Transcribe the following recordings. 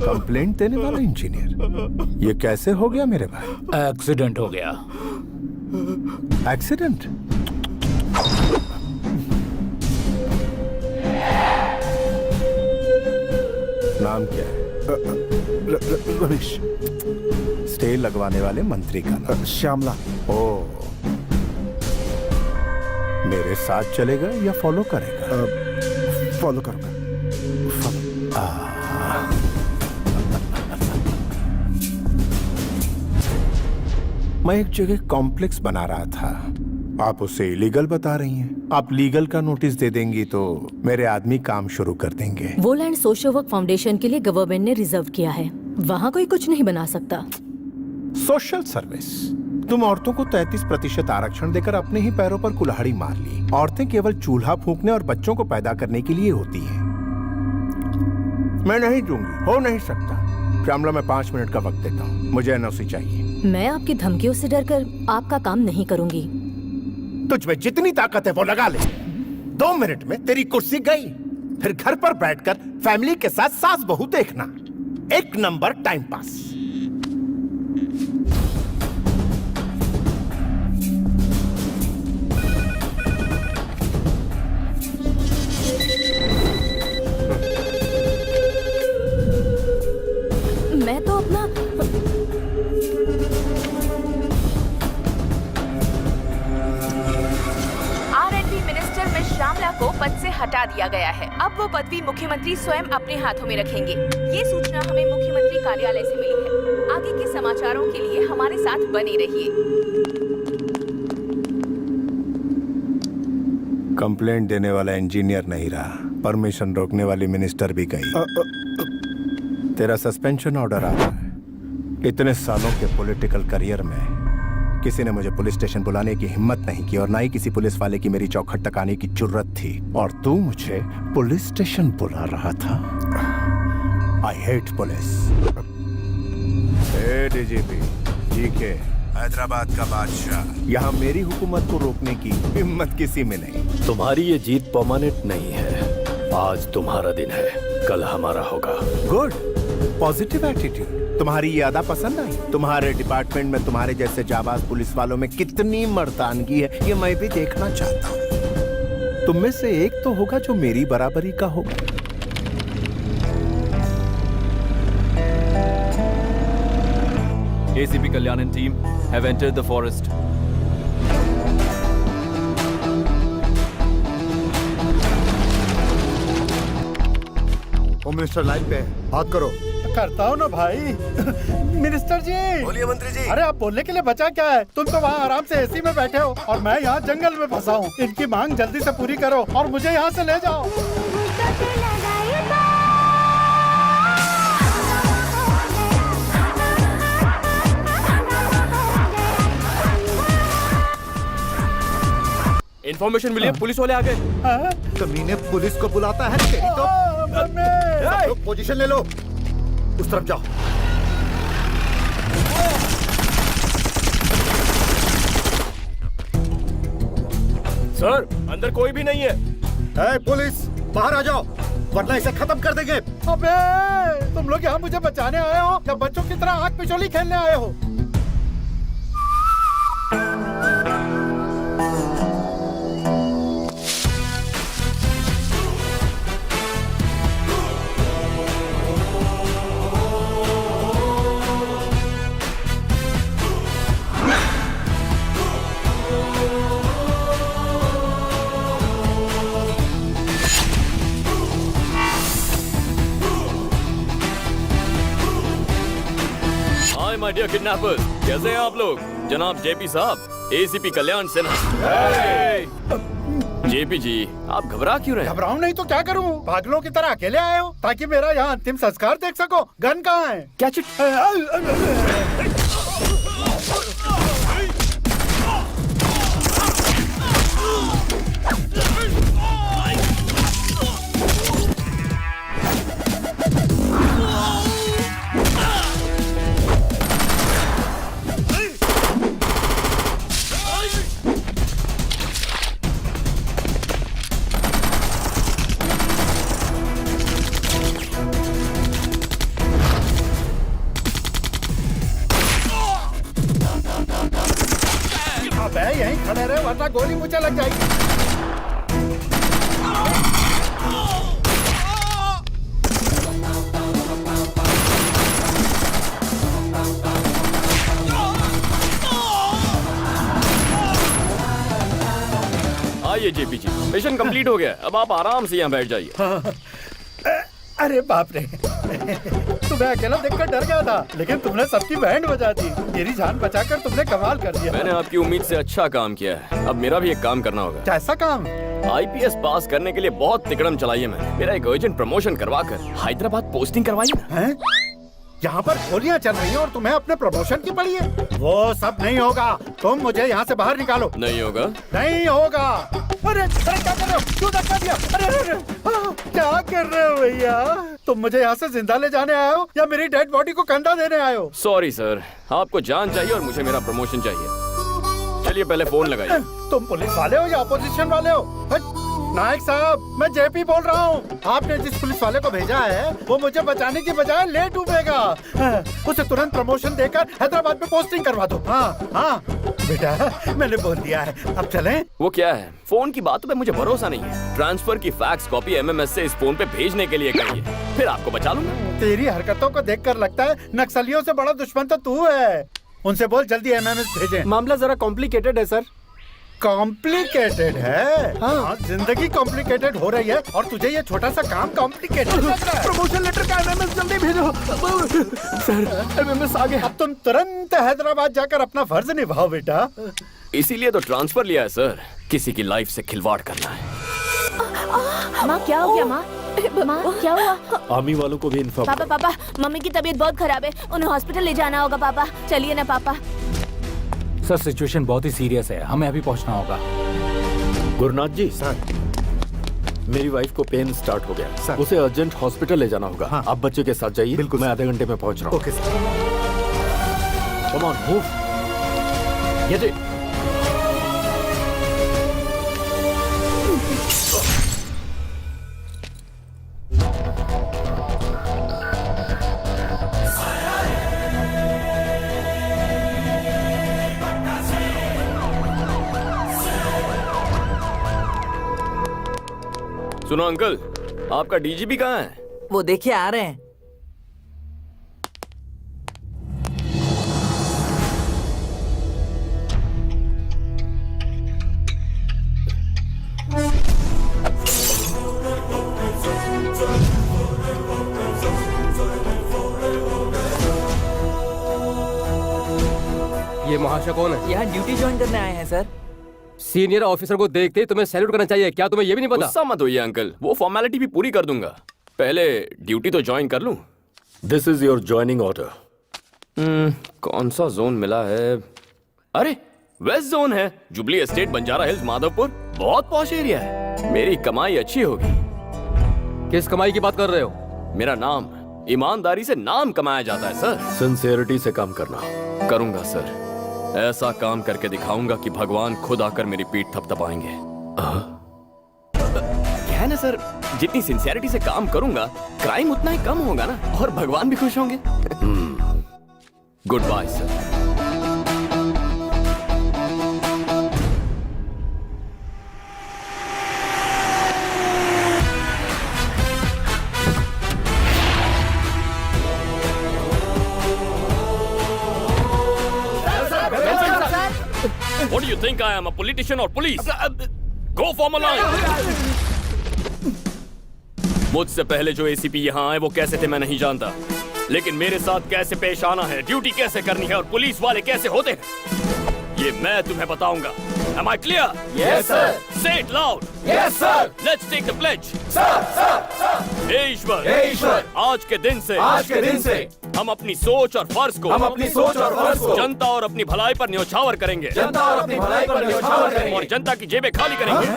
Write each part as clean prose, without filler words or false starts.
Complaint देने वाला engineer, ये कैसे हो गया मेरे भाई? एक्सीडेंट हो गया। एक्सीडेंट? नाम क्या है? रमेश। स्टे लगवाने वाले मंत्री का नाम? श्यामला। ओ, मेरे साथ चलेगा या फॉलो करेगा? फॉलो करूंगा। मैं एक जगह कॉम्प्लेक्स बना रहा था, आप उसे इलीगल बता रही हैं। आप लीगल का नोटिस दे देंगी तो मेरे आदमी काम शुरू कर देंगे। वो लैंड सोशल वर्क फाउंडेशन के लिए गवर्नमेंट ने रिजर्व किया है, वहाँ कोई कुछ नहीं बना सकता। Social service? तुम औरतों को 33% आरक्षण देकर अपने ही पैरों पर कुल्हाड़ी मार ली। औरतें केवल चूल्हा फूंकने और बच्चों को पैदा करने के लिए होती हैं। मैं नहीं दूंगी, हो नहीं सकता। श्यामला, मैं 5 मिनट का वक्त देता हूँ, मुझे एनओसी चाहिए। मैं आपकी धमकियों से डरकर आपका काम नहीं करूंगी। तुझ में जितनी ताकत है वो लगा ले। 2 मिनट में तेरी कुर्सी गई। फिर घर पर बैठकर फैमिली के साथ सास बहू देखना, 1 नंबर टाइम पास। मैं तो अपना R&D मिनिस्टर मिस श्यामला को पद से हटा दिया गया है। अब वो पदवी मुख्यमंत्री स्वयं अपने हाथों में रखेंगे। ये सूचना हमें मुख्यमंत्री कार्यालय से मिली है। आगे के समाचारों के लिए हमारे साथ बने रहिए। कंप्लेंट देने वाला इंजीनियर नहीं रहा, परमिशन रोकने वाली मिनिस्टर भी गई। तेरा सस्पेंशन ऑर्डर आ रहा है। इतने सालों के पॉलिटिकल करियर में किसी ने मुझे पुलिस स्टेशन बुलाने की हिम्मत नहीं की और ना ही किसी पुलिस वाले की मेरी चौखट तक आने की जुर्रत थी, और तू मुझे पुलिस स्टेशन बुला रहा था। I hate police. DGP GK, Hyderabad का बादशाह, यहाँ मेरी हुकूमत को रोकने की हिम्मत किसी में नहीं। तुम्हारी ये जीत परमानेंट नहीं है। आज तुम्हारा दिन है, कल हमारा होगा। Good, positive attitude. तुम्हारी ये अदा पसंद आई? तुम्हारे डिपार्टमेंट में तुम्हारे जैसे जाबाज पुलिस वालों में कितनी मर्दानगी है, ये मैं भी देखना चाहता हूँ। तुम में से एक तो होगा जो मेरी बराबरी का होगा। ACP Kalyan and team have entered the forest. Home minister line पे है, बात करो। करता हूँ ना भाई। मिनिस्टर जी। बोलिए मंत्री जी। अरे आप बोलने के लिए बचा क्या है? तुम तो वहाँ आराम से एसी में बैठे हो और मैं यहाँ जंगल में फंसा हूँ। इनकी मांग जल्दी से पूरी करो और मुझे यहाँ से ले जाओ। इन्फॉर्मेशन मिली है, पुलिस वाले आ गए। कमीने पुलिस को बुलाता है तेरी तो। सब लोग पोजीशन ले लो, उस तरफ जाओ। सर, अंदर कोई भी नहीं है। ए, पुलिस बाहर आ जाओ, वरना इसे खत्म कर देंगे। अबे तुम लोग यहाँ मुझे बचाने आए हो या बच्चों की तरह आग पिछोली खेलने आए हो? माय डियर किडनैपर्स, कैसे हैं आप लोग? जनाब जेपी साहब, एसीपी कल्याण सिन्हा। जेपी जी, आप घबरा क्यों रहे? घबराऊं नहीं तो क्या करूं? पागलों की तरह अकेले आए हो ताकि मेरा यहाँ अंतिम संस्कार देख सको। गन कहाँ है? क्या चिट? मैं यहीं खड़े रहे वरना गोली मुझे लग जाएगी। आइए जेपी जी, मिशन कंप्लीट हो गया। अब आप आराम से यहाँ बैठ जाइए। अरे बाप रे, तुम्हें अकेला देखकर डर गया था, लेकिन तुमने सबकी बैंड बजा दी। मेरी जान बचाकर तुमने कमाल कर दिया। मैंने आपकी उम्मीद से अच्छा काम किया है। अब मेरा भी एक काम करना होगा। कैसा काम? आईपीएस पास करने के लिए बहुत तिकड़म चलाई है मैंने। मेरा एक अर्जेंट प्रमोशन करवाकर हैदराबाद पोस्टिंग करवाइए ना। हैं? यहाँ पर गोलियां चल रही हैं और तुम्हें अपने प्रमोशन की पड़ी है। वो सब नहीं होगा, तुम मुझे यहाँ से बाहर निकालो। नहीं होगा? नहीं होगा। अरे अरे क्या कर रहे हो? क्यों धक्का दिया? अरे अरे अरे, क्या कर रहे हो भैया? तुम मुझे यहाँ से जिंदा ले जाने आए हो या मेरी डेड बॉडी को कंधा देने आए हो? सॉरी सर, आपको जान चाहिए और मुझे मेरा प्रमोशन चाहिए। चलिए पहले फोन लगाइए। तुम पुलिस वाले हो या अपोजिशन वाले हो? नायक साहब, मैं जेपी बोल रहा हूँ। आपने जिस पुलिस वाले को भेजा है वो मुझे बचाने की बजाय ले डूबेगा। उसे तुरंत प्रमोशन देकर हैदराबाद में पोस्टिंग करवा दो। हाँ हाँ बेटा, मैंने बोल दिया है, अब चलें? वो क्या है? फोन की बातों पे मुझे भरोसा नहीं है। ट्रांसफर की फैक्स कॉपी एमएमएस से इस फोन पे भेजने के लिए कहिए, फिर आपको बचा लूंगा। तेरी हरकतों को देखकर लगता है नक्सलियों से बड़ा दुश्मन तो तू है। उनसे बोल जल्दी एमएमएस भेजें। मामला जरा कॉम्प्लिकेटेड है सर। कॉम्प्लिकेटेड है? हाँ, जिंदगी कॉम्प्लिकेटेड हो रही है और तुझे ये छोटा सा काम कॉम्प्लिकेटेड लग रहा है। प्रमोशन लेटर का एमएमएस जल्दी भेजो। सर एमएमएस आ गया। अब तुम तुरंत हैदराबाद जाकर अपना फर्ज निभाओ बेटा। इसीलिए तो ट्रांसफर लिया है सर, किसी की लाइफ से खिलवाड़ करना है। माँ क्या हो गया? माँ माँ क्या हुआ? आर्मी वालों को भी इन्फॉर्म। पापा पापा, मम्मी की तबीयत बहुत खराब है, उन्हें हॉस्पिटल ले जाना होगा। पापा चलिए ना पापा। सर सिचुएशन बहुत ही सीरियस है, हमें अभी पहुंचना होगा। गुरुनाथ जी सर, मेरी वाइफ को पेन स्टार्ट हो गया सर, उसे अर्जेंट हॉस्पिटल ले जाना होगा। आप बच्चे के साथ जाइए। बिल्कुल, मैं आधे घंटे में पहुंच रहा हूँ। Okay sir. Come on move. ये सुनो अंकल, आपका डीजीपी कहाँ है? वो देखिए आ रहे हैं। ये महाशय कौन है? यहाँ ड्यूटी ज्वाइन करने आए हैं सर। सीनियर ऑफिसर को देखते ही तुम्हें सैल्यूट करना चाहिए। क्या तुम्हें ये भी नहीं पता? गुस्सा मत होइए अंकल, वो फॉर्मेलिटी भी पूरी कर दूंगा। पहले ड्यूटी तो ज्वाइन कर लूं। This is your joining order. कौन सा जोन मिला है? अरे वेस्ट जोन है, जुबली एस्टेट, बंजारा हिल्स, माधवपुर। बहुत पॉश एरिया है, मेरी कमाई अच्छी होगी। किस कमाई की बात कर रहे हो? मेरा नाम, ईमानदारी से नाम कमाया जाता है सर। सिंसियरिटी से काम करना। करूंगा सर, ऐसा काम करके दिखाऊंगा कि भगवान खुद आकर मेरी पीठ थपथपाएंगे। क्या है ना सर, जितनी सिंसियरिटी से काम करूंगा क्राइम उतना ही कम होगा ना, और भगवान भी खुश होंगे। Good bye sir. What do you think I am, a politician or police? Go form a line. मुझसे पहले जो एसीपी यहाँ आए वो कैसे थे मैं नहीं जानता, लेकिन मेरे साथ कैसे पेश आना है, ड्यूटी कैसे करनी है और पुलिस वाले कैसे होते हैं, ये मैं तुम्हें बताऊंगा। Am I clear? Yes, sir. Say it loud. Yes, sir. Let's take the pledge. Sir, sir, sir. हे ईश्वर, हे ईश्वर, आज के दिन से हम अपनी सोच और फर्ज को जनता और अपनी भलाई पर न्योछावर करेंगे। और जनता की जेबें खाली करेंगे।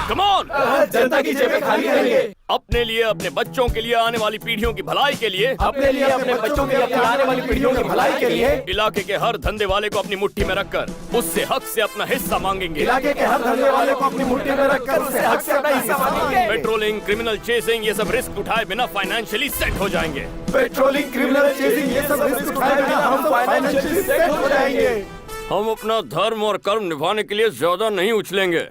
Come on! जनता की जेबें खाली करेंगे। अपने लिए, अपने बच्चों के लिए, आने वाली पीढ़ियों की भलाई के लिए, अपने लिए, अपने बच्चों के लिए, आने वाली पीढ़ियों की भलाई के लिए इलाके के हर धंधे वाले को अपनी मुट्ठी में रखकर उससे हक से अपना हिस्सा मांगेंगे। इलाके के हर धंधे वाले को अपनी मुट्ठी में रखकर उससे हक से अपना हिस्सा मांगेंगे। पेट्रोलिंग, क्रिमिनल चेसिंग, ये सब रिस्क उठाए बिना फाइनेंशियली सेट हो जाएंगे। पेट्रोलिंग, क्रिमिनल चेसिंग, ये सब रिस्क उठाए बिना हम फाइनेंशियली सेट हो जाएंगे। हम अपना धर्म और कर्म निभाने के लिए ज्यादा नहीं उछलेंगे।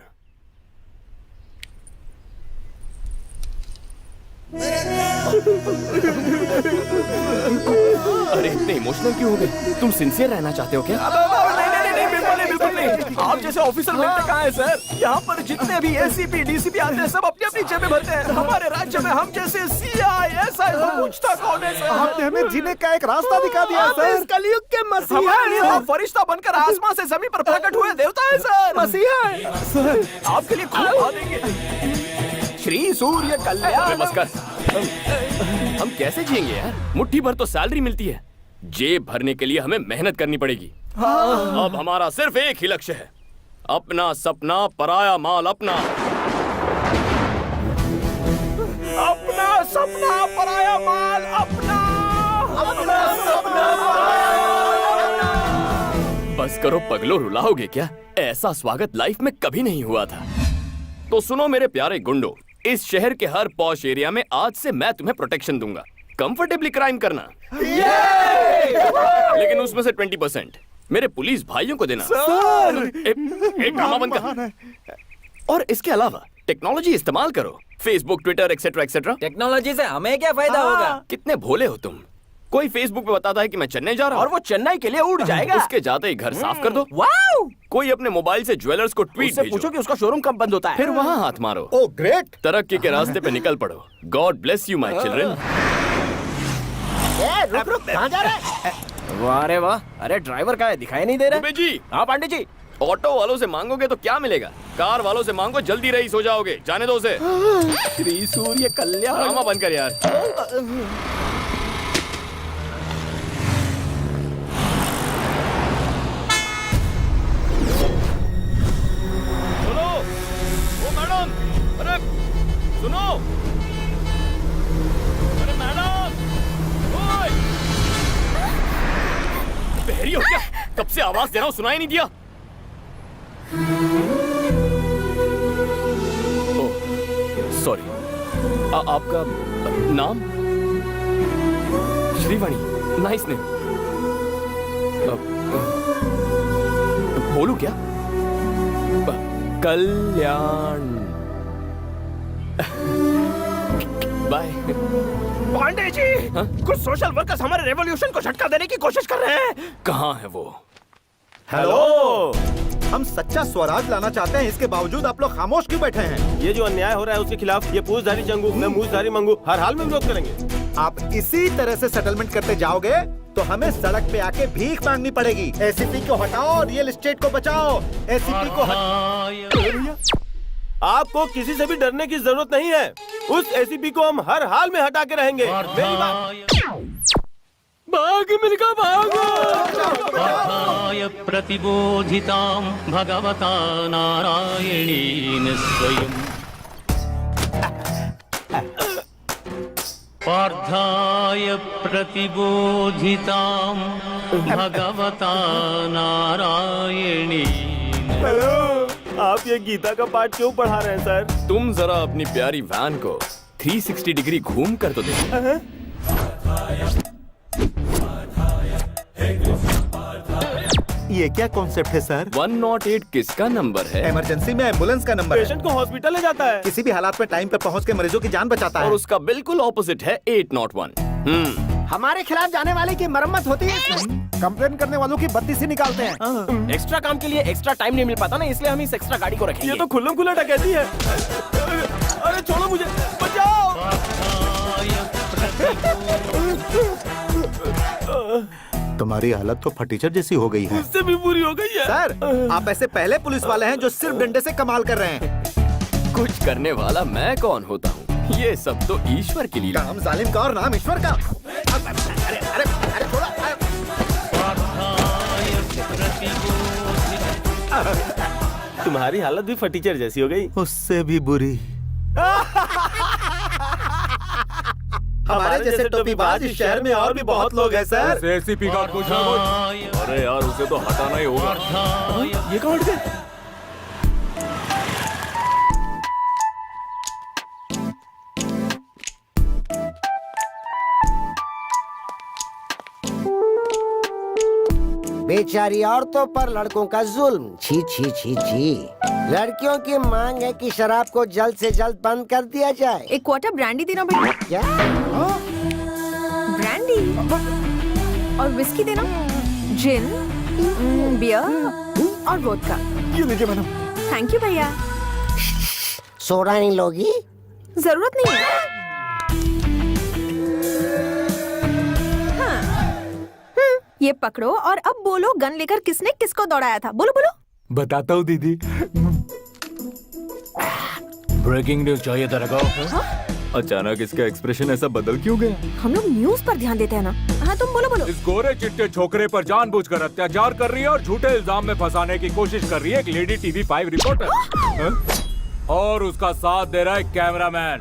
अरे इतने इमोशनल क्यों हो गए? तुम सिंसियर रहना चाहते हो क्या? नहीं, बिल्कुल नहीं। आप जैसे ऑफिसर मिलते कहाँ हैं सर? यहाँ पर जितने भी एसीपी डीसीपी आते हैं सब अपनी अपनी जेबें भरते हैं। हमारे राज्य में हम जैसे CISI को पूछता कौन है सर? आपने हमें जीने का एक रास्ता दिखा दिया सर। कलयुग के मसीहा हमारे लिए वो फरिश्ता बनकर आसमान से जमीन पर प्रकट हुए देवता है सर। मसीहा है सर, आपके लिए खूब बहा देंगे। श्री सूर्य कल्याण। बस कर। हम कैसे जिएंगे यार? मुट्ठी भर तो सैलरी मिलती है, जेब भरने के लिए हमें मेहनत करनी पड़ेगी। अब हमारा सिर्फ एक ही लक्ष्य है, अपना सपना पराया माल अपना। अपना सपना पराया माल अपना। अपना सपना बस करो पगलो, रुलाओगे क्या? ऐसा स्वागत लाइफ में कभी नहीं हुआ था। तो सुनो मेरे प्यारे गुंडो, इस शहर के हर पॉश एरिया में आज से मैं तुम्हें प्रोटेक्शन दूंगा। कंफर्टेबली क्राइम करना, लेकिन उसमें से 20% मेरे पुलिस भाइयों को देना। एक ड्रामा बंद कर। और इसके अलावा टेक्नोलॉजी इस्तेमाल करो, Facebook, Twitter, etcetera etcetera. Technology से हमें क्या फायदा होगा? कितने भोले हो तुम। कोई फेसबुक पे बताता है कि मैं चेन्नई जा रहा हूँ और वो चेन्नई के लिए उड़ जाएगा। उसके जाते ही घर साफ कर दो। वाओ! कोई अपने मोबाइल से ज्वेलर्स को ट्वीट उससे भेजो, पूछो कि उसका शोरूम कब बंद होता है। फिर वहाँ हाथ मारो। Oh great. तरक्की के रास्ते पे निकल पड़ो। God bless you my children. रुक रुक, कहाँ जा रहा है? वाह रे वाह! अरे ड्राइवर का है, दिखाई नहीं दे रहा। दुबे जी, हाँ पांडे जी। ऑटो वालों से मांगोगे तो क्या मिलेगा? कार वालों से मांगो, जल्दी रईस हो जाओगे। जाने दो उसे। श्री सूर्य कल्याण। ड्रामा बंद कर यार। सुनो, ओ मैडम, अरे सुनो, अरे मैडम, ओए, बहरी हो क्या? कब से आवाज दे रहा हूँ, सुनाई नहीं दिया? सॉरी, आपका नाम? Srivani, nice name. बोलू क्या? कल्याण। बाय। पांडे जी, कुछ सोशल वर्कर्स हमारे रेवोल्यूशन को झटका देने की कोशिश कर रहे हैं। कहाँ है वो? हेलो, हम सच्चा स्वराज लाना चाहते हैं, इसके बावजूद आप लोग खामोश क्यों बैठे हैं? ये जो अन्याय हो रहा है उसके खिलाफ ये पूछधारी जंगू, मैं मूछधारी मंगू, हर हाल में विरोध करेंगे। आप इसी तरह से सेटलमेंट करते जाओगे तो हमें सड़क पे आके भीख मांगनी पड़ेगी। एसीपी को हटाओ, रियल एस्टेट को बचाओ। एसीपी को आपको किसी से भी डरने की जरूरत नहीं है। उस एसीपी को हम हर हाल में हटा के रहेंगे। मेरी बात। भाग मिलकर भागो। प्रतिबोधितां भगवता नारायणेन स्वयं पार्थाय प्रतिबोधितां भगवता नारायणेन। हेलो, आप ये गीता का पाठ क्यों पढ़ा रहे हैं सर? तुम जरा अपनी प्यारी वैन को 360 डिग्री घूम कर तो देखो। ये क्या कॉन्सेप्ट है सर? 108 किसका नंबर है? इमरजेंसी में एम्बुलेंस का नंबर है। पेशेंट को हॉस्पिटल ले जाता है। किसी भी हालात में टाइम पे पहुंच के मरीजों की जान बचाता है। और उसका बिल्कुल ऑपोजिट है 801। हमारे खिलाफ जाने वाले की मरम्मत होती है। कंप्लेन करने वालों की बत्ती से निकालते हैं। एक्स्ट्रा काम के लिए एक्स्ट्रा टाइम नहीं मिल पाता ना, इसलिए हम इस एक्स्ट्रा गाड़ी को रखेंगे। ये तो खुल्लम खुल्ला डकैती है। अरे छोड़ो मुझे, बचाओ। तुम्हारी हालत तो फटीचर जैसी हो गई है। उससे भी बुरी हो गई है। सर, आप ऐसे पहले पुलिस वाले हैं जो सिर्फ डंडे से कमाल कर रहे हैं। कुछ करने वाला मैं कौन होता हूँ? ये सब तो ईश्वर के लिए। काम जालिम का और नाम ईश्वर का। अरे अरे अरे थोड़ा। तुम्हारी हालत भी फटीचर जैसी हो गई। उससे भी बुरी। हमारे जैसे टोपीबाज इस शहर में और भी बहुत लोग हैं सर। एसीपी का कुछ अरे यार, उसे तो हटाना ही होगा। ये कहाँ हट गए? बेच बेचारी औरतों पर लड़कों का जुल्म, छी छी छी छी। लड़कियों की मांग है कि शराब को जल्द से जल्द बंद कर दिया जाए। एक क्वार्टर ब्रांडी देना बेटा। क्या? ब्रांडी और विस्की देना, जिन, बियर और वोडका। ये लीजिए मैडम। थैंक यू भैया। सोडा नहीं लोगी? जरूरत नहीं है। ये पकड़ो और अब बोलो, गन लेकर किसने किसको दौड़ाया था? बोलो बोलो। बताता हूँ दीदी। ब्रेकिंग न्यूज चाहिए था रखो। अचानक इसका एक्सप्रेशन ऐसा बदल क्यों गया? हम लोग न्यूज पर ध्यान देते हैं ना। हाँ तुम बोलो बोलो। इस गोरे चिट्टे छोकरे पर जानबूझकर अत्याचार कर रही है और झूठे इल्जाम में फंसाने की कोशिश कर रही है एक लेडी टीवी 5 रिपोर्टर। और उसका साथ दे रहा है कैमरामैन।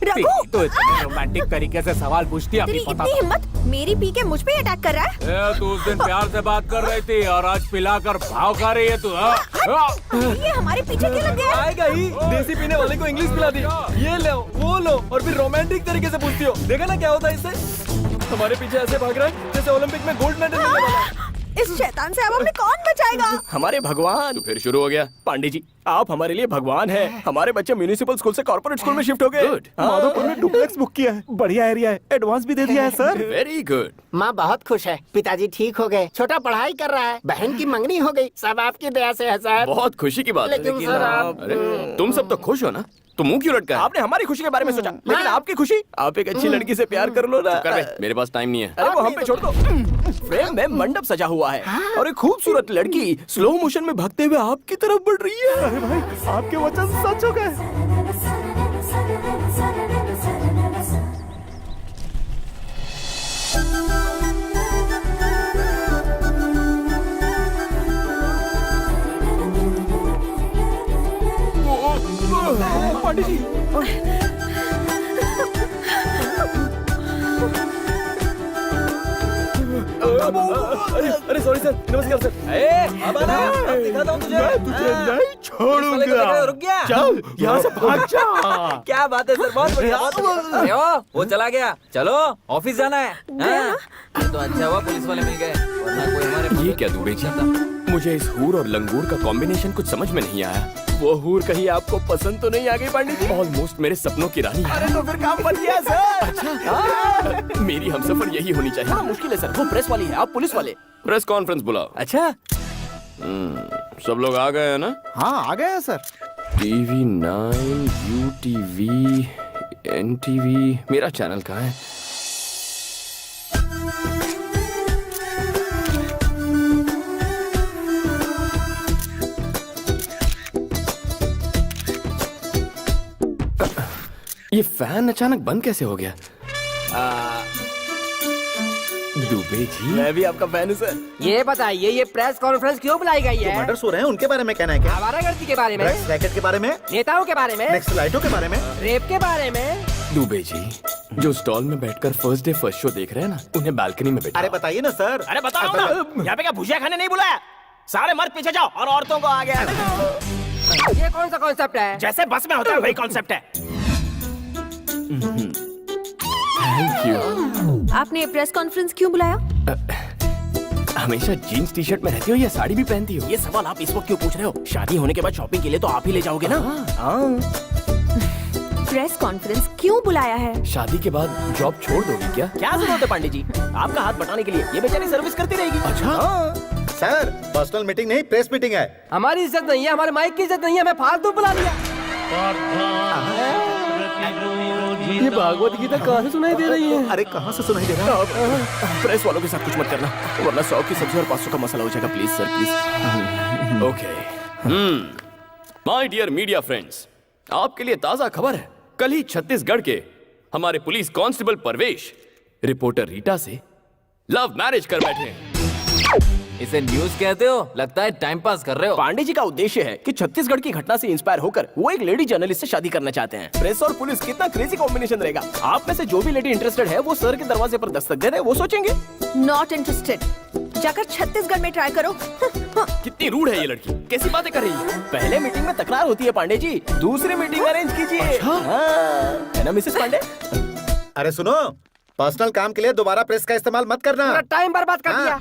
रघु! तो इतने रोमांटिक तरीके से सवाल पूछती है, तेरी इतनी हिम्मत, मेरी पी के मुझ पे अटैक कर रहा है? तू उस दिन प्यार से बात कर रही थी और आज पिलाकर भाव खा रही है तू। ये हमारे पीछे क्यों लग गया? आएगा ही। देसी पीने वाले को इंग्लिश पिला दी, ये लो वो लो, और फिर रोमांटिक तरीके से पूछती हो। देखा ना क्या होता है इससे? हमारे पीछे ऐसे भाग रहा है जैसे ओलंपिक में गोल्ड मेडल मिलने वाला है। इस शैतान से अब हमें कौन बचाएगा? हमारे भगवान। तो फिर शुरू हो गया। पांडे जी, आप हमारे लिए भगवान हैं। हमारे बच्चे म्युनिसिपल स्कूल से कॉर्पोरेट स्कूल में शिफ्ट हो गए। गुड। माधोपुर में डुप्लेक्स बुक किया है, बढ़िया एरिया है, एडवांस भी दे दिया है सर। Very good. माँ बहुत खुश है, पिताजी ठीक हो गए, छोटा पढ़ाई कर रहा है, बहन की मंगनी हो गई, सब आपकी दया से है सर। बहुत खुशी की बात है। लेकिन सर आप अरे तुम सब तो खुश हो ना, तो मुंह क्यों लटका है? आपने हमारी खुशी के बारे में सोचा, लेकिन आपकी खुशी, आप एक अच्छी लड़की से प्यार कर लो ना। कर बे, मेरे पास टाइम नहीं है। अरे वो हम पे छोड़ दो। फ्रेम में मंडप सजा हुआ है और एक खूबसूरत लड़की स्लो मोशन में भागते हुए आपकी तरफ बढ़ रही है। अरे भाई, आपके वचन सच हो गए। पंडित जी, अरे सॉरी सर, नमस्कार सर। अब आना, अब दिखाता हूँ तुझे। मैं तुझे नहीं छोड़ूंगा। रुक गया। चल यहाँ से भाग जा। क्या बात है सर, बहुत बढ़िया। अरे वो चला गया। चलो ऑफिस जाना है। हाँ? तो अच्छा हुआ पुलिस वाले मिल गए, वरना कोई हमारे ये क्या दुबे जी? मुझे इस हूर और लंगूर का कॉम्बिनेशन कुछ समझ में नहीं आया। वो हूर कहीं आपको पसंद तो नहीं आ गई पंडित जी? ऑलमोस्ट मेरे सपनों की रानी है। अरे तो फिर काम बन गया सर। अच्छा, मेरी हमसफर यही होनी चाहिए। हाँ, मुश्किल है सर, वो प्रेस वाली है, आप पुलिस वाले। प्रेस कॉन्फ्रेंस बुलाओ। अच्छा, सब लोग आ गए हैं ना? हाँ आ गए हैं सर। TV 9, UTV, NTV, मेरा चैनल कहाँ है? ये फैन अचानक बंद कैसे हो गया? दुबे जी, मैं भी आपका फैन हूँ सर। ये बताइए, ये प्रेस कॉन्फ्रेंस क्यों बुलाई गई है? मर्डर्स हो रहे हैं, उनके बारे में कहना है क्या? आवारागर्दी के बारे में, ड्रग्स रैकेट के बारे में, नेताओं के बारे में, नक्सलाइटों के बारे में, रेप के बारे में। दुबे जी, जो स्टॉल में बैठकर फर्स्ट डे फर्स्ट शो देख रहे हैं ना, उन्हें बालकनी में बैठा। अरे बताइए ना सर। अरे बताओ ना, यहाँ पे क्या भुजिया खाने नहीं बुलाया? सारे मर्द पीछे जाओ और औरतों को आगे आने दो। ये कौन सा कॉन्सेप्ट है? जैसे बस में होता है वही कॉन्सेप्ट है। Thank you. आपने प्रेस कॉन्फ्रेंस क्यों बुलाया? हमेशा जीन्स टी शर्ट में रहती हो या साड़ी भी पहनती हो? ये सवाल आप इस वक्त क्यों पूछ रहे हो? शादी होने के बाद शॉपिंग के लिए तो आप ही ले जाओगे ना। प्रेस कॉन्फ्रेंस क्यों बुलाया है? शादी के बाद जॉब छोड़ दोगी क्या? क्या जरूरत है पांडे जी, आपका हाथ बटाने के लिए? ये बेचारी सर्विस करती रहेगी। अच्छा सर, पर्सनल मीटिंग नहीं, प्रेस मीटिंग है। हमारी इज्जत नहीं है, हमारे माइक की इज्जत नहीं है, हमें फालतू बुला लिया। ये भागवत गीता कहाँ से सुनाई दे रही है? अरे कहाँ से सुनाई दे रहा है? प्रेस वालों के साथ कुछ मत करना, वरना 100 की सब्जी और 500 का मसाला हो जाएगा। Please sir, please. Okay. My dear media friends, आपके लिए ताजा खबर है। कल ही छत्तीसगढ़ के हमारे पुलिस कांस्टेबल परवेश रिपोर्टर रीटा से लव मैरिज कर बैठे हैं। इसे न्यूज कहते हो? लगता है टाइम पास कर रहे हो। पांडे जी का उद्देश्य है कि छत्तीसगढ़ की घटना से इंस्पायर होकर वो एक लेडी जर्नलिस्ट से शादी करना चाहते हैं। प्रेस और पुलिस, कितना क्रेजी कॉम्बिनेशन रहेगा। आप में से जो भी लेडी इंटरेस्टेड है वो सर के दरवाजे पर दस्तक दे रहे, वो सोचेंगे। Not interested. जाकर छत्तीसगढ़ में ट्राई करो। कितनी रूड है ये लड़की, कैसी बातें कर रही है? पहले मीटिंग में तकरार होती है पांडे जी, दूसरी मीटिंग अरेंज कीजिए। है ना मिसेस पांडे? अरे सुनो, पर्सनल काम के लिए दोबारा प्रेस का इस्तेमाल मत करना। टाइम बर्बाद कर दिया।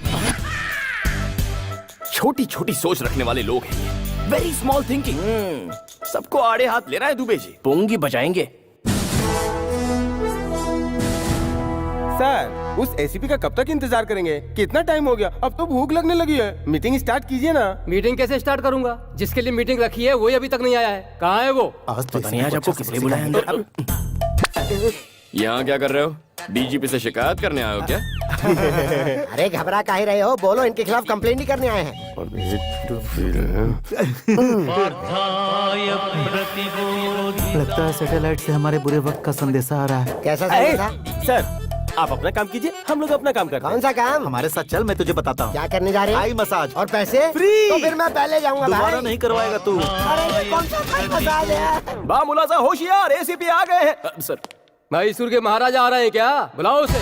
छोटी छोटी सोच रखने वाले लोग हैं ये, वेरी स्मॉल थिंकिंग। सबको आड़े हाथ ले रहा है दुबे जी। पोंगी बजाएंगे। सर उस एसीपी का कब तक इंतजार करेंगे? कितना टाइम हो गया, अब तो भूख लगने लगी है। मीटिंग स्टार्ट कीजिए ना। मीटिंग कैसे स्टार्ट करूंगा? जिसके लिए मीटिंग रखी है वही अभी तक नहीं आया है। कहाँ है वो? आज पता नहीं आज आपको किसने बुलाया अंदर। यहाँ क्या कर रहे हो? डीजीपी से शिकायत करने आए हो क्या? अरे घबरा काहे रहे हो? बोलो, इनके खिलाफ कंप्लेंट ही करने आए हैं। लगता है सैटेलाइट से हमारे बुरे वक्त का संदेशा आ रहा है। कैसा संदेशा? सर आप अपना काम कीजिए, हम लोग अपना काम करते हैं। कौन सा काम? हमारे साथ चल, मैं तुझे बताता हूँ। क्या करने जा रहे हैं? आई मसाज और पैसे फ्री। तो फिर मैं पहले जाऊंगा दोबारा भाई। नहीं करवाएगा तू। अरे ये कौन सा थाई मसाज है? बा मुलाजा होशियार, एसीपी आ गए हैं। सर मैसूर के महाराजा आ रहे हैं क्या? बुलाओ उसे।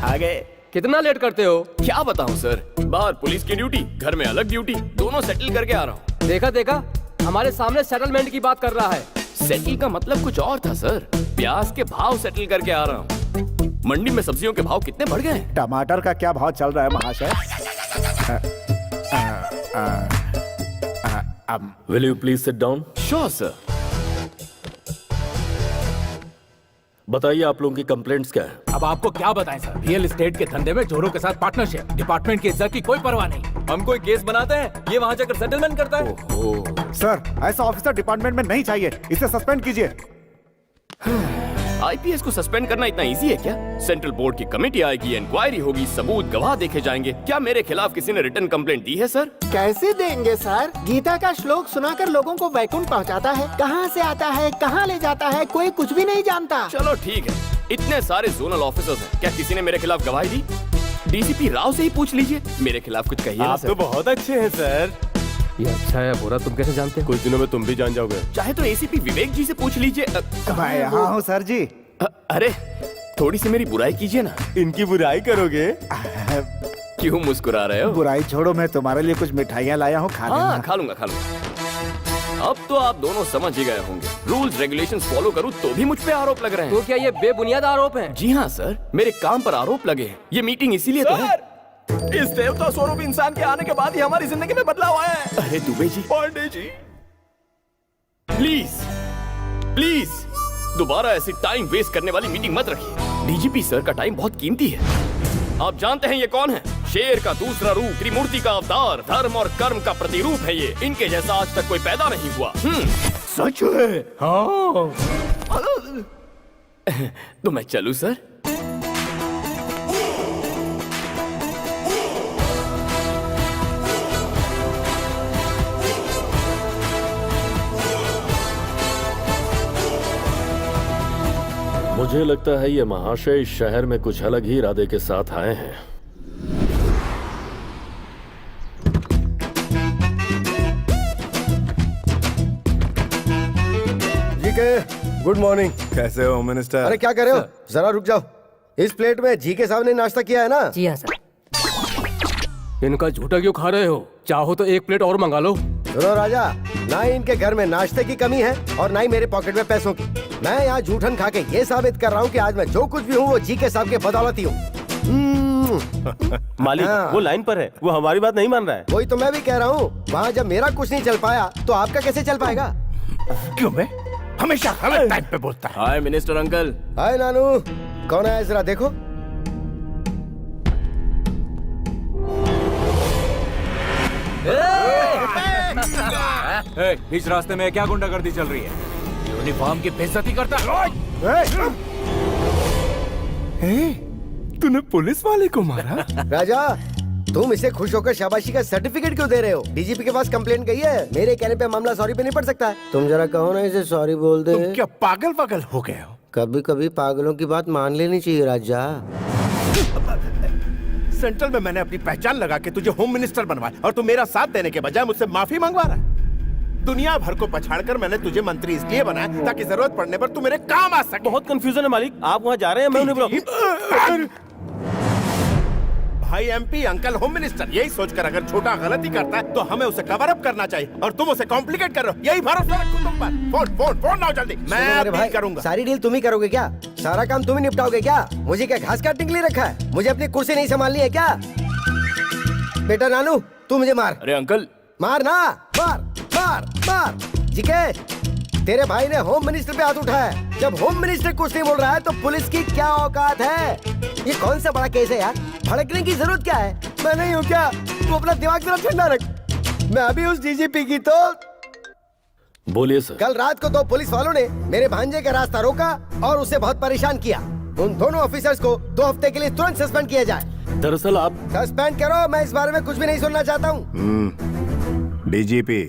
आ गए। कितना लेट करते हो? क्या बताऊं सर, बाहर पुलिस की ड्यूटी, घर में अलग ड्यूटी, दोनों सेटल करके आ रहा हूँ। देखा देखा, हमारे सामने सेटलमेंट की बात कर रहा है। सेटल का मतलब कुछ और था सर, प्याज के भाव सेटल करके आ रहा हूँ। मंडी में सब्जियों के भाव कितने बढ़ गए? टमाटर का क्या भाव चल रहा है महाशय? Will you please sit down? Sure sir. बताइए आप लोगों की कंप्लेंट्स क्या है? अब आपको क्या बताएं सर, रियल एस्टेट के धंधे में जोरों के साथ पार्टनरशिप, डिपार्टमेंट की इज्जत की कोई परवाह नहीं। हम कोई केस बनाते हैं, ये वहाँ जाकर सेटलमेंट करता है। सर, ऐसा ऑफिसर डिपार्टमेंट में नहीं चाहिए, इसे सस्पेंड कीजिए। आईपीएस को सस्पेंड करना इतना इजी है क्या? सेंट्रल बोर्ड की कमेटी आएगी, इंक्वायरी होगी, सबूत गवाह देखे जाएंगे। क्या मेरे खिलाफ किसी ने रिटर्न कंप्लेंट दी है सर? कैसे देंगे सर? गीता का श्लोक सुनाकर लोगों को वैकुंठ पहुंचाता है। कहां से आता है, कहां ले जाता है, कोई कुछ भी नहीं जानता। चलो ठीक है, इतने सारे जोनल ऑफिसर्स हैं, क्या किसी ने मेरे खिलाफ गवाही दी? डीसीपी राव से ही पूछ लीजिए, मेरे खिलाफ कुछ कहिए ना आप सर। तो बहुत अच्छे हैं सर। ये अच्छा है बुरा तुम कैसे जानते हो? कुछ दिनों में तुम भी जान जाओगे। चाहे तो एसीपी विवेक जी से पूछ लीजिए। मैं यहाँ हूँ सर जी। अरे थोड़ी सी मेरी बुराई कीजिए ना। इनकी बुराई करोगे? क्यों मुस्कुरा रहे हो? बुराई छोड़ो, मैं तुम्हारे लिए कुछ मिठाइयाँ लाया हूँ, खा लेना। हाँ खा लूंगा खा लूंगा। अब तो आप दोनों समझ ही गए होंगे, रूल्स रेगुलेशंस फॉलो करूँ तो भी मुझ पे आरोप लग रहे हैं। तो क्या ये बेबुनियाद आरोप हैं? जी हाँ सर, मेरे काम पर आरोप लगे हैं। ये मीटिंग इसीलिए तो है। इस देवता स्वरूप इंसान के आने के बाद ही हमारी जिंदगी में बदलाव आया है। अरे दुबे जी, पांडे जी, प्लीज प्लीज दोबारा ऐसी टाइम वेस्ट करने वाली मीटिंग मत रखिए। डीजीपी सर का टाइम बहुत कीमती है। आप जानते हैं ये कौन है? शेर का दूसरा रूप, त्रिमूर्ति का अवतार, धर्म और कर्म का प्रतिरूप है ये। इनके जैसा आज तक कोई पैदा नहीं हुआ। सच है? हाँ। तो मैं चलूं सर? मुझे लगता है ये महाशय इस शहर में कुछ अलग ही इरादे के साथ आए हैं। जी के गुड मॉर्निंग। कैसे हो मिनिस्टर? अरे क्या कर रहे हो? जरा रुक जाओ। इस प्लेट में जी के साहब ने नाश्ता किया है ना? जी हाँ सर। इनका झूठा क्यों खा रहे हो? चाहो तो एक प्लेट और मंगा लो। सुनो राजा, ना ही इनके घर में नाश्ते की कमी है और ना ही मेरे पॉकेट में पैसों की। मैं यहाँ जूठन खा के ये साबित कर रहा हूँ कि आज मैं जो कुछ भी हूँ वो जी के साहब के बदौलत ही हूँ। मालिक हाँ। वो लाइन पर है, वो हमारी बात नहीं मान रहा है। वही तो मैं भी कह रहा हूँ, वहाँ जब मेरा कुछ नहीं चल पाया तो आपका कैसे चल पाएगा? क्यों मैं हमेशा गलत टाइम पे बोलता है? हाय मिनिस्टर अंकल। हाय नानू, कौन है जरा देखो। बीच रास्ते में क्या गुंडागर्दी चल रही है? यूनिफॉर्म की बेइज्जती करता है। तूने पुलिस वाले को मारा? राजा, तुम इसे खुश होकर शाबाशी का सर्टिफिकेट क्यों दे रहे हो? डीजीपी के पास कंप्लेंट गई है, मेरे कहने पे मामला सॉरी पे नहीं पड़ सकता। तुम जरा कहो ना इसे सॉरी बोल दे। तुम क्या पागल पागल हो गए हो? कभी कभी पागलों की बात मान लेनी चाहिए राजा। सेंट्रल में मैंने अपनी पहचान लगा के तुझे होम मिनिस्टर बनवाया और तू मेरा साथ देने के बजाय मुझसे माफी मंगवा रहा है। दुनिया भर को पछाड़कर मैंने तुझे मंत्री इसलिए बनाया ताकि जरूरत पड़ने पर तू मेरे काम आ सके। बहुत कंफ्यूजन है मालिक, आप वहाँ जा रहे हैं, मैं उन्हें बुलाऊं। भाई एमपी, अंकल होम मिनिस्टर। यही सोचकर अगर छोटा गलती करता है तो हमें उसे कवर अप करना चाहिए, और तुम उसे कॉम्प्लिकेट कर रहे हो। यही भरोसा रखो तुम पर। फोन फोन फोन लाओ जल्दी, मैं डील करूंगा। सारी डील तुम ही करोगे क्या? सारा काम तुम ही निपटाओगे क्या? मुझे क्या घास काटने के लिए रखा है? मुझे अपनी कुर्सी नहीं संभालनी है क्या? बेटा नानू, तू मुझे मार। अरे अंकल, मार ना, मार मार मार। जीके, तेरे भाई ने होम मिनिस्टर पे हाथ उठाया है। जब होम मिनिस्टर कुछ नहीं बोल रहा है तो पुलिस की क्या औकात है? ये कौन सा बड़ा केस है यार? भड़कने की जरूरत क्या है? मैं नहीं हूँ क्या? तू अपना दिमाग जरा ठंडा रख। मैं अभी उस डीजीपी की तो बोलिए सर। कल रात को 2 पुलिस वालों ने मेरे भांजे का रास्ता रोका और उसे बहुत परेशान किया। उन दोनों ऑफिसर्स को 2 हफ्ते के लिए तुरंत सस्पेंड किया जाए। दरअसल आप सस्पेंड करो, मैं इस बारे में कुछ भी नहीं सुनना चाहता हूँ। डीजीपी,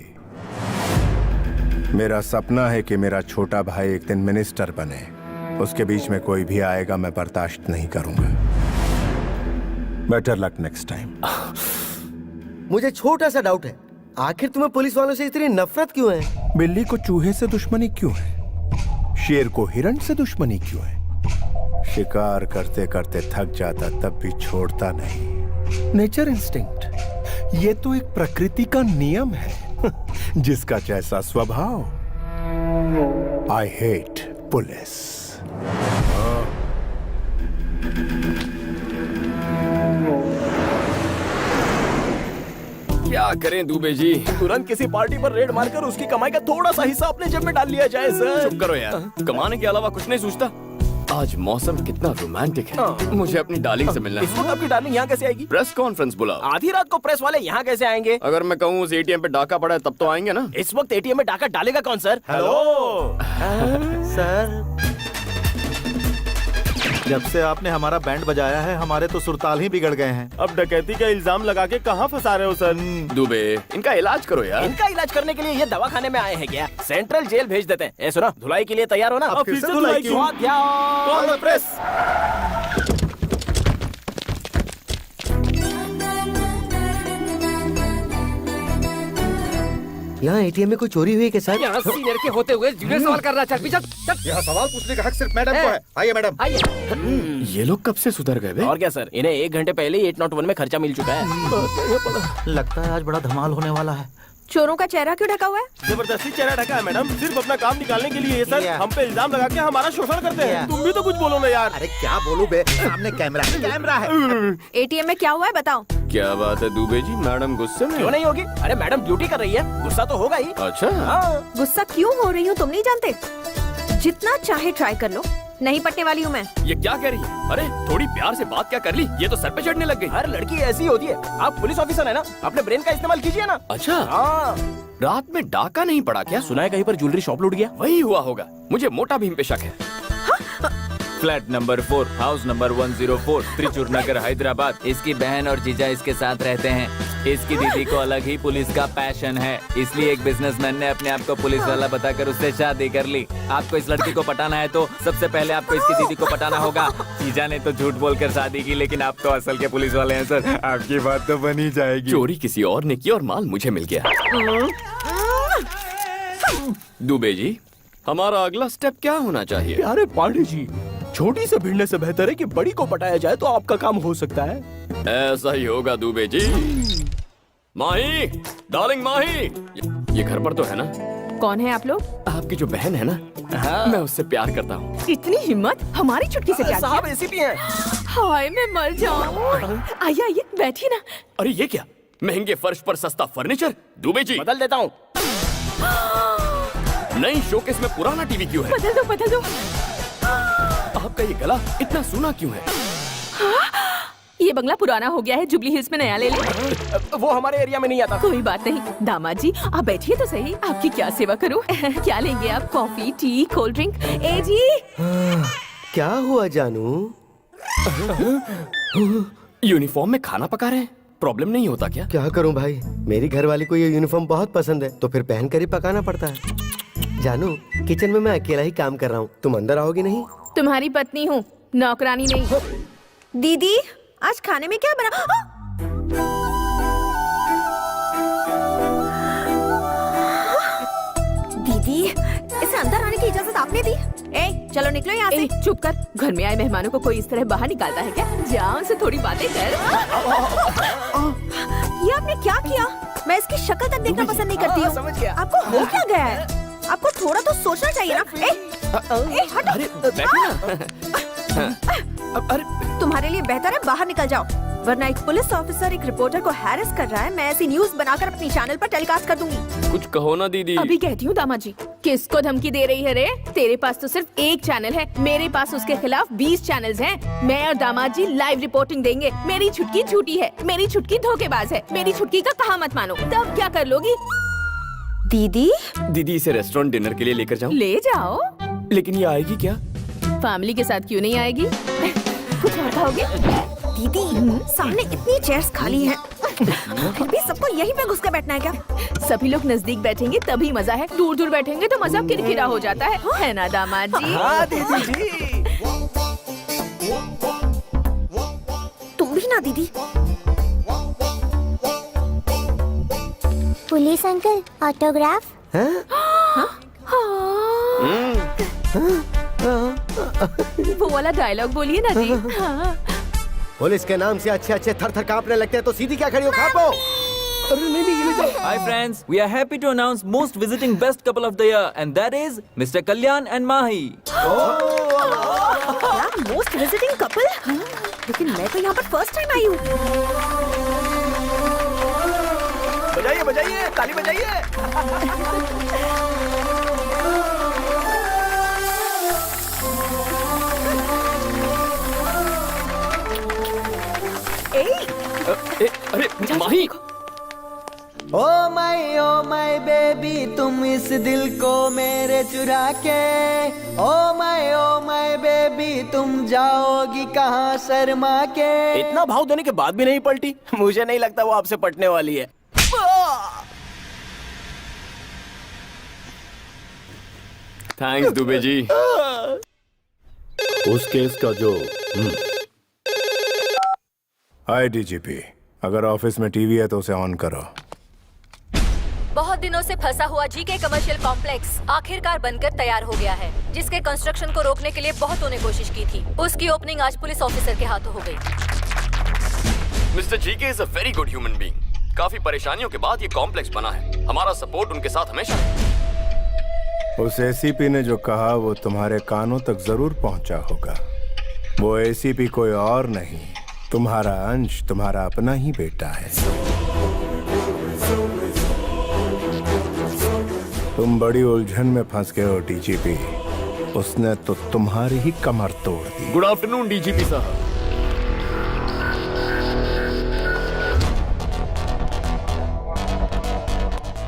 मेरा सपना है कि मेरा छोटा भाई एक दिन मिनिस्टर बने। उसके बीच में कोई भी आएगा मैं बर्दाश्त नहीं करूंगा। Better luck next time. मुझे छोटा सा डाउट है, आखिर तुम्हें पुलिस वालों से इतनी नफरत क्यों है? बिल्ली को चूहे से दुश्मनी क्यों है? शेर को हिरण से दुश्मनी क्यों है? शिकार करते करते थक जाता तब भी छोड़ता नहीं। नेचर इंस्टिंक्ट, ये तो एक प्रकृति का नियम है। जिसका जैसा स्वभाव। I hate police. क्या करें दुबे जी? तुरंत किसी पार्टी पर रेड मारकर उसकी कमाई का थोड़ा सा हिस्सा अपने जेब में डाल लिया जाए सर। चुप करो यार, कमाने के अलावा कुछ नहीं सोचता। आज मौसम कितना रोमांटिक है। मुझे अपनी डार्लिंग से मिलना है। इस वक्त आपकी डार्लिंग यहाँ कैसे आएगी? प्रेस कॉन्फ्रेंस बुलाओ। आधी रात को प्रेस वाले यहाँ कैसे आएंगे? अगर मैं कहूँ उस एटीएम पे डाका पड़ा है तब तो आएंगे ना। इस वक्त एटीएम में डाका डालेगा कौन सर? हेलो सर, जब से आपने हमारा बैंड बजाया है हमारे तो सुरताल ही बिगड़ गए हैं। अब डकैती का इल्जाम लगा के कहाँ फंसा रहे हो सर? दुबे, इनका इलाज करो यार। इनका इलाज करने के लिए ये दवाखाने में आए हैं क्या? सेंट्रल जेल भेज देते हैं। ए सुनो, धुलाई के लिए तैयार हो ना? अब फिर से धुलाई क्यों? कौन प्रेस? यहाँ एटीएम में कोई चोरी हुई है क्या सर? यहाँ सीनियर के होते हुए जूनियर सवाल कर रहा है। चल पीछे चल। यहाँ सवाल पूछने का हक सिर्फ मैडम को है। आइए मैडम। आइए। ये लोग कब से सुधर गए बे? और क्या सर, इन्हें 1 घंटे पहले ही 801 में खर्चा मिल चुका है। लगता है आज बड़ा धमाल होने वाला है। चोरों का चेहरा क्यों ढका हुआ है? जबरदस्ती चेहरा ढका है मैडम, सिर्फ अपना काम निकालने के लिए। ये सर हम पे इल्जाम लगा के हमारा शोषण करते हैं। तुम भी तो कुछ बोलो ना यार। अरे क्या बोलूं बे, सामने कैमरा है। एटीएम में क्या हुआ है बताओ। क्या बात है दुबे जी, मैडम गुस्से में? क्यों नहीं होगी? अरे मैडम ड्यूटी कर रही है, गुस्सा तो होगा ही। अच्छा हाँ। गुस्सा क्यों हो रही हूँ तुम नहीं जानते? जितना चाहे ट्राई कर लो, नहीं पटने वाली हूँ मैं। ये क्या कह रही है? अरे थोड़ी प्यार से बात क्या कर ली, ये तो सर पे चढ़ने लग गई। हर लड़की ऐसी होती है। आप पुलिस ऑफिसर है ना, अपने ब्रेन का इस्तेमाल कीजिए ना। अच्छा, हाँ। रात में डाका नहीं पड़ा क्या? सुना है कहीं पर ज्वेलरी शॉप लूट गया। वही हुआ होगा, मुझे मोटा भीम पे शक है। Flat number 4, house number 104, Trichur Nagar, Hyderabad. इसकी बहन और जीजा इसके साथ रहते हैं। इसकी दीदी को अलग ही पुलिस का पैशन है, इसलिए एक बिजनेसमैन ने अपने आप को पुलिस वाला बताकर उससे शादी कर ली। आपको इस लड़की को पटाना है तो सबसे पहले आपको इसकी दीदी को पटाना होगा। जीजा ने तो झूठ बोलकर शादी की, लेकिन आप तो असल के पुलिस वाले हैं सर, आपकी बात तो बनी जाएगी। चोरी किसी और ने की और माल मुझे मिल गया। दुबे जी, हमारा अगला स्टेप क्या होना चाहिए? प्यारे पांडे जी, छोटी से भिड़ने से बेहतर है कि बड़ी को पटाया जाए तो आपका काम हो सकता है। ऐसा ही होगा दुबे जी। माही, डार्लिंग माही, ये घर पर तो है ना? कौन है आप लोग? आपकी जो बहन है ना, मैं उससे प्यार करता हूँ। इतनी हिम्मत, हमारी चुटकी से प्यार साहब किया? एसीपी हैं। हाय मैं मर जाऊँ। आइए आइए बैठिए ना। अरे ये क्या, महंगे फर्श पर सस्ता फर्नीचर? दुबे जी बदल देता हूँ। नई शोकेस में पुराना टीवी क्यों है? बदल दो बदल दो। आपका ये गला इतना सूना क्यों है? ये बंगला पुराना हो गया है, जुबली हिल्स में नया ले ले। वो हमारे एरिया में नहीं आता। कोई बात नहीं दामाद जी, आप बैठिए तो सही, आपकी क्या सेवा करूं? क्या लेंगे आप? Coffee, tea, cold drink? ए जी क्या हुआ जानू? यूनिफॉर्म में खाना पका रहे हैं, प्रॉब्लम नहीं होता क्या? क्या करूं भाई, मेरी घरवाली को ये यूनिफॉर्म बहुत पसंद है तो फिर पहन कर ही पकाना पड़ता है। जानू, किचन में मैं अकेला ही काम कर रहा हूँ, तुम अंदर आओगी नहीं? तुम्हारी पत्नी हूँ, नौकरानी नहीं। दीदी आज खाने में क्या बना? दीदी इस अंदर आने की इजाजत आपने दी? चलो निकलो यहाँ से। चुप कर। घर में आए मेहमानों को कोई इस तरह बाहर निकालता है क्या? जा उनसे थोड़ी बातें कर। ये आपने क्या किया? मैं इसकी शक्ल तक देखना पसंद नहीं करती हूँ। समझ गया। आपको हो क्या गया है? आपको थोड़ा तो सोचना चाहिए ना। हटो। तुम्हारे लिए बेहतर है बाहर निकल जाओ, वरना एक पुलिस ऑफिसर एक रिपोर्टर को हैरेस कर रहा है। मैं ऐसी न्यूज बनाकर अपनी चैनल पर टेलीकास्ट कर दूंगी। कुछ कहो ना दीदी। अभी कहती हूँ दामाद जी। किसको धमकी दे रही है रे? तेरे पास तो सिर्फ एक चैनल है, मेरे पास उसके खिलाफ 20 चैनल्स हैं। मैं और दामाद जी लाइव रिपोर्टिंग देंगे। मेरी छुटकी झूठी है, मेरी छुटकी धोखेबाज है, मेरी छुटकी का कहा मत मानो। तब क्या कर लोगी? दीदी दीदी इसे रेस्टोरेंट डिनर के लिए लेकर जाऊं? ले जाओ। लेकिन ये आएगी क्या? फैमिली के साथ क्यों नहीं आएगी? कुछ और खाओगे? दीदी सामने इतनी चेयर्स खाली हैं। फिर भी सबको यहीं पे घुस के बैठना है क्या? सभी लोग नजदीक बैठेंगे तभी मजा है, दूर दूर बैठेंगे तो मजा किरकिरा हो जाता है ना दामाद जी? हाँ दीदी जी। तुम भी ना दीदी। Police uncle, autograph. वो वाला डायलॉग बोलिए ना जी। हाँ। पुलिस के नाम से अच्छे अच्छे थर थर कांपने लगते हैं तो सीधी क्या खड़ी हो? खापो। Hi friends, we are happy to announce most visiting best couple of the year, and that is Mr. Kalyan and Mahi. Most visiting couple? लेकिन मैं तो यहाँ पर फर्स्ट टाइम आई हूँ। बजाइए बजाइए, ताली बजाइए। अरे माही। ओ माय बेबी, तुम इस दिल को मेरे चुरा के। ओ माय बेबी, तुम जाओगी कहाँ शर्मा के। इतना भाव देने के बाद भी नहीं पलटी? मुझे नहीं लगता वो आपसे पटने वाली है। थैंक्स दुबे जी। उस केस का जो हाय डीजीपी, अगर ऑफिस में टीवी है तो उसे ऑन करो। बहुत दिनों से फंसा हुआ जीके कमर्शियल कॉम्प्लेक्स आखिरकार बनकर तैयार हो गया है, जिसके कंस्ट्रक्शन को रोकने के लिए बहुतों ने कोशिश की थी। उसकी ओपनिंग आज पुलिस ऑफिसर के हाथों हो गई। Mister GK is a very good human being. काफी परेशानियों के बाद ये कॉम्प्लेक्स बना है। हमारा सपोर्ट उनके साथ हमेशा है। उस एसीपी ने जो कहा वो तुम्हारे कानों तक जरूर पहुंचा होगा। वो एसीपी कोई और नहीं, तुम्हारा अंश, तुम्हारा अपना ही बेटा है। तुम बड़ी उलझन में फंस गए हो डीजीपी। उसने तो तुम्हारी ही कमर तोड़ दी। गुड आफ्टरनून डीजीपी साहब।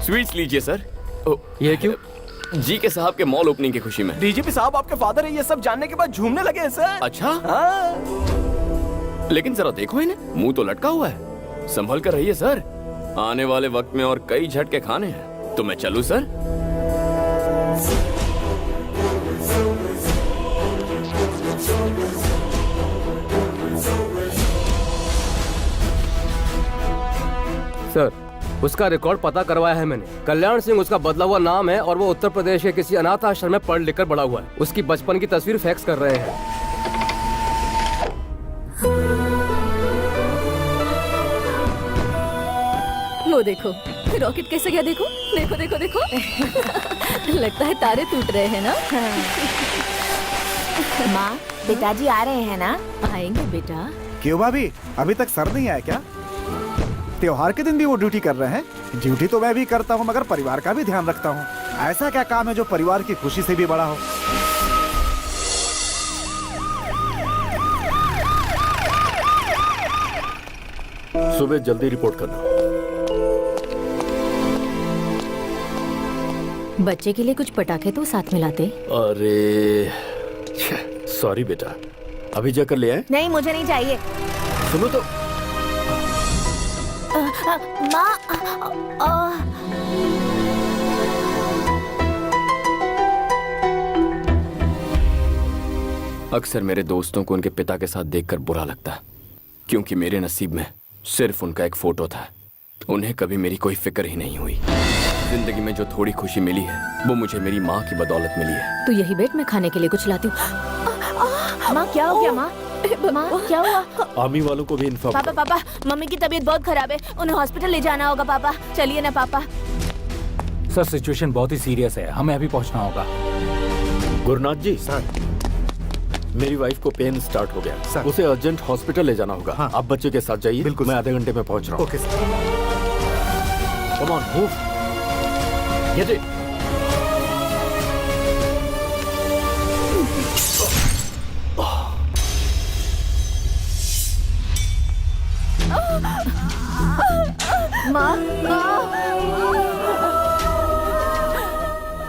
स्वीट्स लीजिए सर। ये क्यों? जी के साहब के मॉल ओपनिंग की खुशी में। डीजीपी साहब आपके फादर है, ये सब जानने के बाद झूमने लगे हैं सर। अच्छा? हाँ। लेकिन जरा देखो इन्हें, मुंह तो लटका हुआ है। संभल कर रहिए सर, आने वाले वक्त में और कई झटके खाने हैं। तो मैं चलूं सर? सर, उसका रिकॉर्ड पता करवाया है मैंने। कल्याण सिंह उसका बदला हुआ नाम है और वो उत्तर प्रदेश के किसी अनाथ आश्रम में पढ़ लिख कर बड़ा हुआ है। उसकी बचपन की तस्वीर फैक्स कर रहे हैं। वो देखो रॉकेट कैसे गया, देखो देखो देखो देखो। लगता है तारे टूट रहे हैं ना। माँ, पिताजी आ रहे हैं ना? आएंगे बेटा। क्यों भाभी, अभी तक सर नहीं आया क्या? त्योहार के दिन भी वो ड्यूटी कर रहे हैं। ड्यूटी तो मैं भी करता हूँ, मगर परिवार का भी ध्यान रखता हूँ। ऐसा क्या काम है जो परिवार की खुशी से भी बड़ा हो? सुबह जल्दी रिपोर्ट करना। बच्चे के लिए कुछ पटाखे तो साथ में लाते। अरे सॉरी बेटा, अभी जाकर ले आए। नहीं, मुझे नहीं चाहिए। सुनो तो। माँ, अक्सर मेरे दोस्तों को उनके पिता के साथ देखकर बुरा लगता है, क्योंकि मेरे नसीब में सिर्फ उनका एक फोटो था। उन्हें कभी मेरी कोई फिक्र ही नहीं हुई। जिंदगी में जो थोड़ी खुशी मिली है वो मुझे मेरी माँ की बदौलत मिली है। तू यही बैठ, मैं खाने के लिए कुछ लाती हूँ। माँ क्या हो गया माँ? माँ क्या हुआ? आर्मी वालों को भी इन्फॉर्म पापा पापा मम्मी की तबीयत बहुत खराब है, उन्हें हॉस्पिटल ले जाना होगा। पापा चलिए ना पापा। सर सिचुएशन बहुत ही सीरियस है, हमें अभी पहुंचना होगा। गुरुनाथ जी सर, मेरी वाइफ को पेन स्टार्ट हो गया सर, उसे अर्जेंट हॉस्पिटल ले जाना होगा। आप बच्चे के साथ जाइए, बिल्कुल मैं आधे घंटे में पहुंच रहा हूँ। Okay sir. Come on move, get it. माँ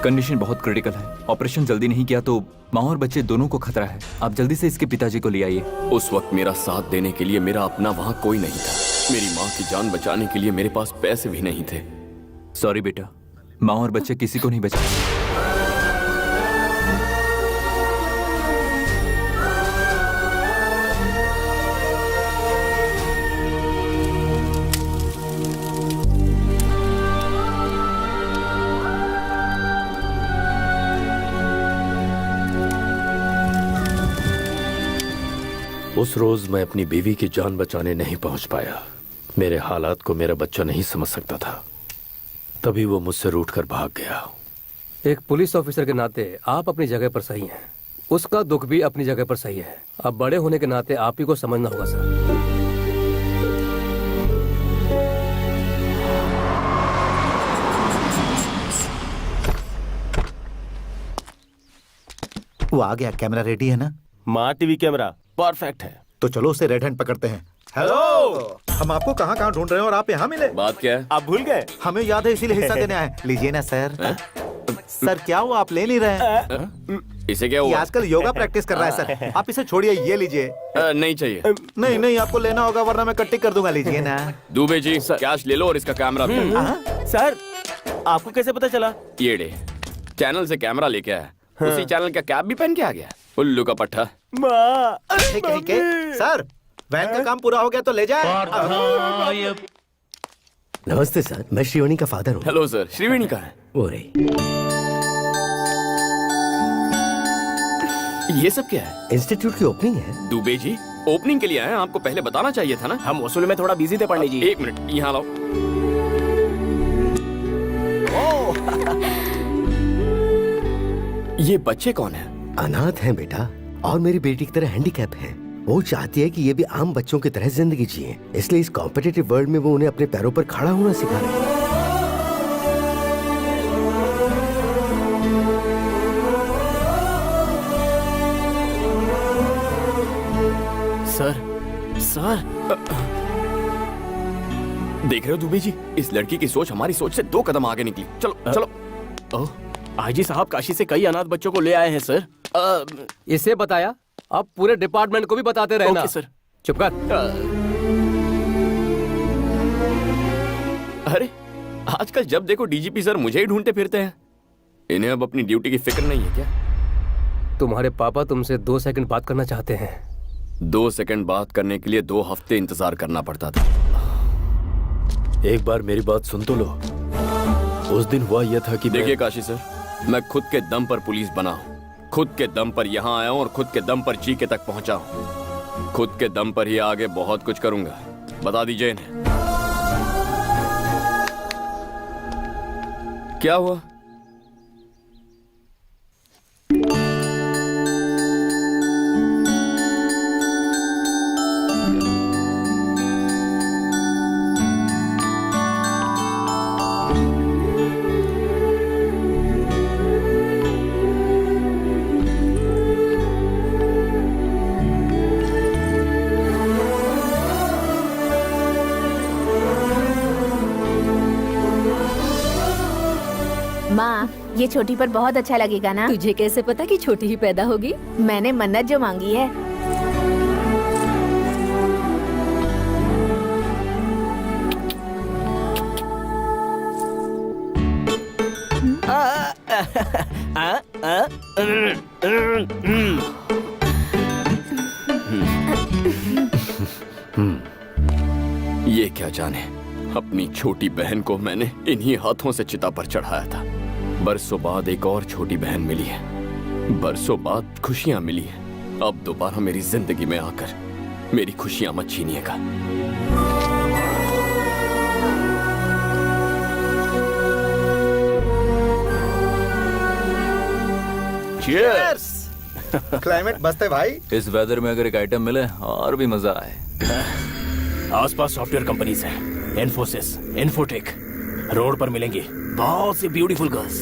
कंडीशन बहुत क्रिटिकल है। ऑपरेशन जल्दी नहीं किया तो माँ और बच्चे दोनों को खतरा है। आप जल्दी से इसके पिताजी को ले आइए। उस वक्त मेरा साथ देने के लिए मेरा अपना वहाँ कोई नहीं था। मेरी माँ की जान बचाने के लिए मेरे पास पैसे भी नहीं थे। सॉरी बेटा, माँ और बच्चे किसी को नहीं बचा। उस रोज मैं अपनी बीवी की जान बचाने नहीं पहुंच पाया। मेरे हालात को मेरा बच्चा नहीं समझ सकता था, तभी वो मुझसे रूठकर भाग गया। एक पुलिस ऑफिसर के नाते आप अपनी जगह पर सही हैं, उसका दुख भी अपनी जगह पर सही है। अब बड़े होने के नाते आप ही को समझना होगा सर। वो आ गया, कैमरा रेडी है ना? माँ टीवी कैमरा परफेक्ट है। तो चलो उसे रेड हैंड पकड़ते हैं। हेलो, हम आपको कहाँ कहाँ ढूंढ रहे हैं और आप यहाँ मिले। बात क्या है? आप भूल गए? हमें याद है इसीलिए हिस्सा देने आए। लीजिए ना सर। सर क्या हुआ, आप ले नहीं रहे हैं? इसे क्या ये हुआ? आजकल योगा प्रैक्टिस कर रहा है सर। आप इसे छोड़िए, ये लीजिए। नहीं चाहिए। नहीं नहीं, आपको लेना होगा वरना मैं कट्टी कर दूंगा। लीजिए ना। दुबे जी कैश ले लो और इसका कैमरा भी। सर आपको कैसे पता चला? ये डे चैनल से कैमरा लेके आया, उसी चैनल का कैप भी पहन के आ गया। उल्लू का पट्टा। माँ ठीक है, ठीक है। सर वैन का काम पूरा हो गया तो ले जाए। नमस्ते सर, मैं श्रीवाणी का फादर हूँ। हेलो सर, श्रीवाणी का है वो रही। ये सब क्या है? इंस्टीट्यूट की ओपनिंग है। दुबे जी ओपनिंग के लिए आए हैं, आपको पहले बताना चाहिए था ना। हम वसूल में थोड़ा बिजी थे पंडित जी। एक मिनट यहाँ लाओ। ये बच्चे कौन है? अनाथ हैं बेटा, और मेरी बेटी की तरह हैंडीकैप है। वो चाहती है कि ये भी आम बच्चों की तरह जिंदगी जिए, इसलिए इस कॉम्पिटिटिव वर्ल्ड में वो उन्हें अपने पैरों पर खड़ा होना सिखा रही है। सर देख रहे हो दुबे जी, इस लड़की की सोच हमारी सोच से 2 कदम आगे निकली। चलो चलो। ओह, आईजी साहब काशी से कई अनाथ बच्चों को ले आए हैं सर। इसे बताया, अब पूरे डिपार्टमेंट को भी बताते रहना। Okay sir. चुप कर। अरे आजकल जब देखो डीजीपी सर मुझे ही ढूंढते फिरते हैं। इन्हें अब अपनी ड्यूटी की फिक्र नहीं है क्या? तुम्हारे पापा तुमसे 2 सेकंड बात करना चाहते हैं। 2 सेकंड बात करने के लिए 2 हफ्ते इंतजार करना पड़ता था। एक बार मेरी बात सुन तो लो। उस दिन हुआ यह था कि देखिए काशी सर, मैं खुद के दम पर पुलिस बना हूँ, खुद के दम पर यहाँ आया हूँ और खुद के दम पर जीके तक पहुंचा हूँ। खुद के दम पर ही आगे बहुत कुछ करूंगा। बता दीजिए इन्हें। क्या हुआ? माँ ये छोटी पर बहुत अच्छा लगेगा ना? तुझे कैसे पता कि छोटी ही पैदा होगी? मैंने मन्नत जो मांगी है। ये क्या जाने अपनी छोटी बहन को मैंने इन्हीं हाथों से चिता पर चढ़ाया था। बरसों बाद एक और छोटी बहन मिली है, बरसों बाद खुशियां मिली हैं। अब दोबारा मेरी जिंदगी में आकर मेरी खुशियां मत छीनिएगा। Cheers! क्लाइमेट मस्त है भाई। इस वेदर में अगर एक आइटम मिले और भी मजा आए। आसपास सॉफ्टवेयर कंपनीज हैं, इन्फोसिस, इन्फोटेक, रोड पर मिलेंगी बहुत सी ब्यूटीफुल गर्ल्स।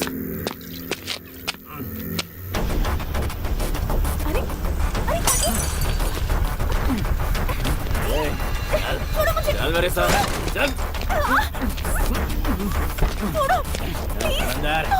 चल मेरे साथ, चल। अंदर।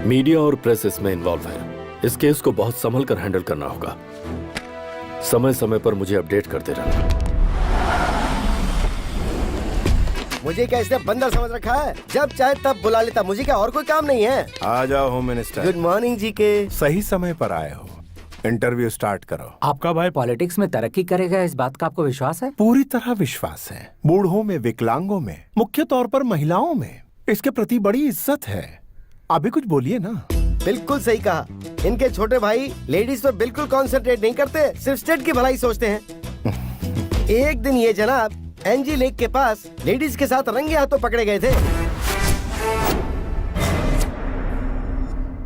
मीडिया और प्रेस इसमें इन्वॉल्व है। इस केस को बहुत संभल कर हैंडल करना होगा। समय समय पर मुझे अपडेट करते रहना। मुझे क्या इसने बंदर समझ रखा है? जब चाहे तब बुला लेता, मुझे क्या और कोई काम नहीं है? आ जाओ होम मिनिस्टर। गुड मॉर्निंग जी के। सही समय पर आए हो। इंटरव्यू स्टार्ट करो। आपका भाई पॉलिटिक्स में तरक्की करेगा, इस बात का आपको विश्वास है? पूरी तरह विश्वास है। बूढ़ों में, विकलांगों में, मुख्य तौर पर महिलाओं में इसके प्रति बड़ी इज्जत है। अभी कुछ बोलिए ना। बिल्कुल सही कहा। इनके छोटे भाई लेडीज पर बिल्कुल कंसंट्रेट नहीं करते, सिर्फ स्टेट की भलाई सोचते हैं। एक दिन ये जनाब एनजी लेक के पास लेडीज के साथ रंगे हाथों पकड़े गए थे।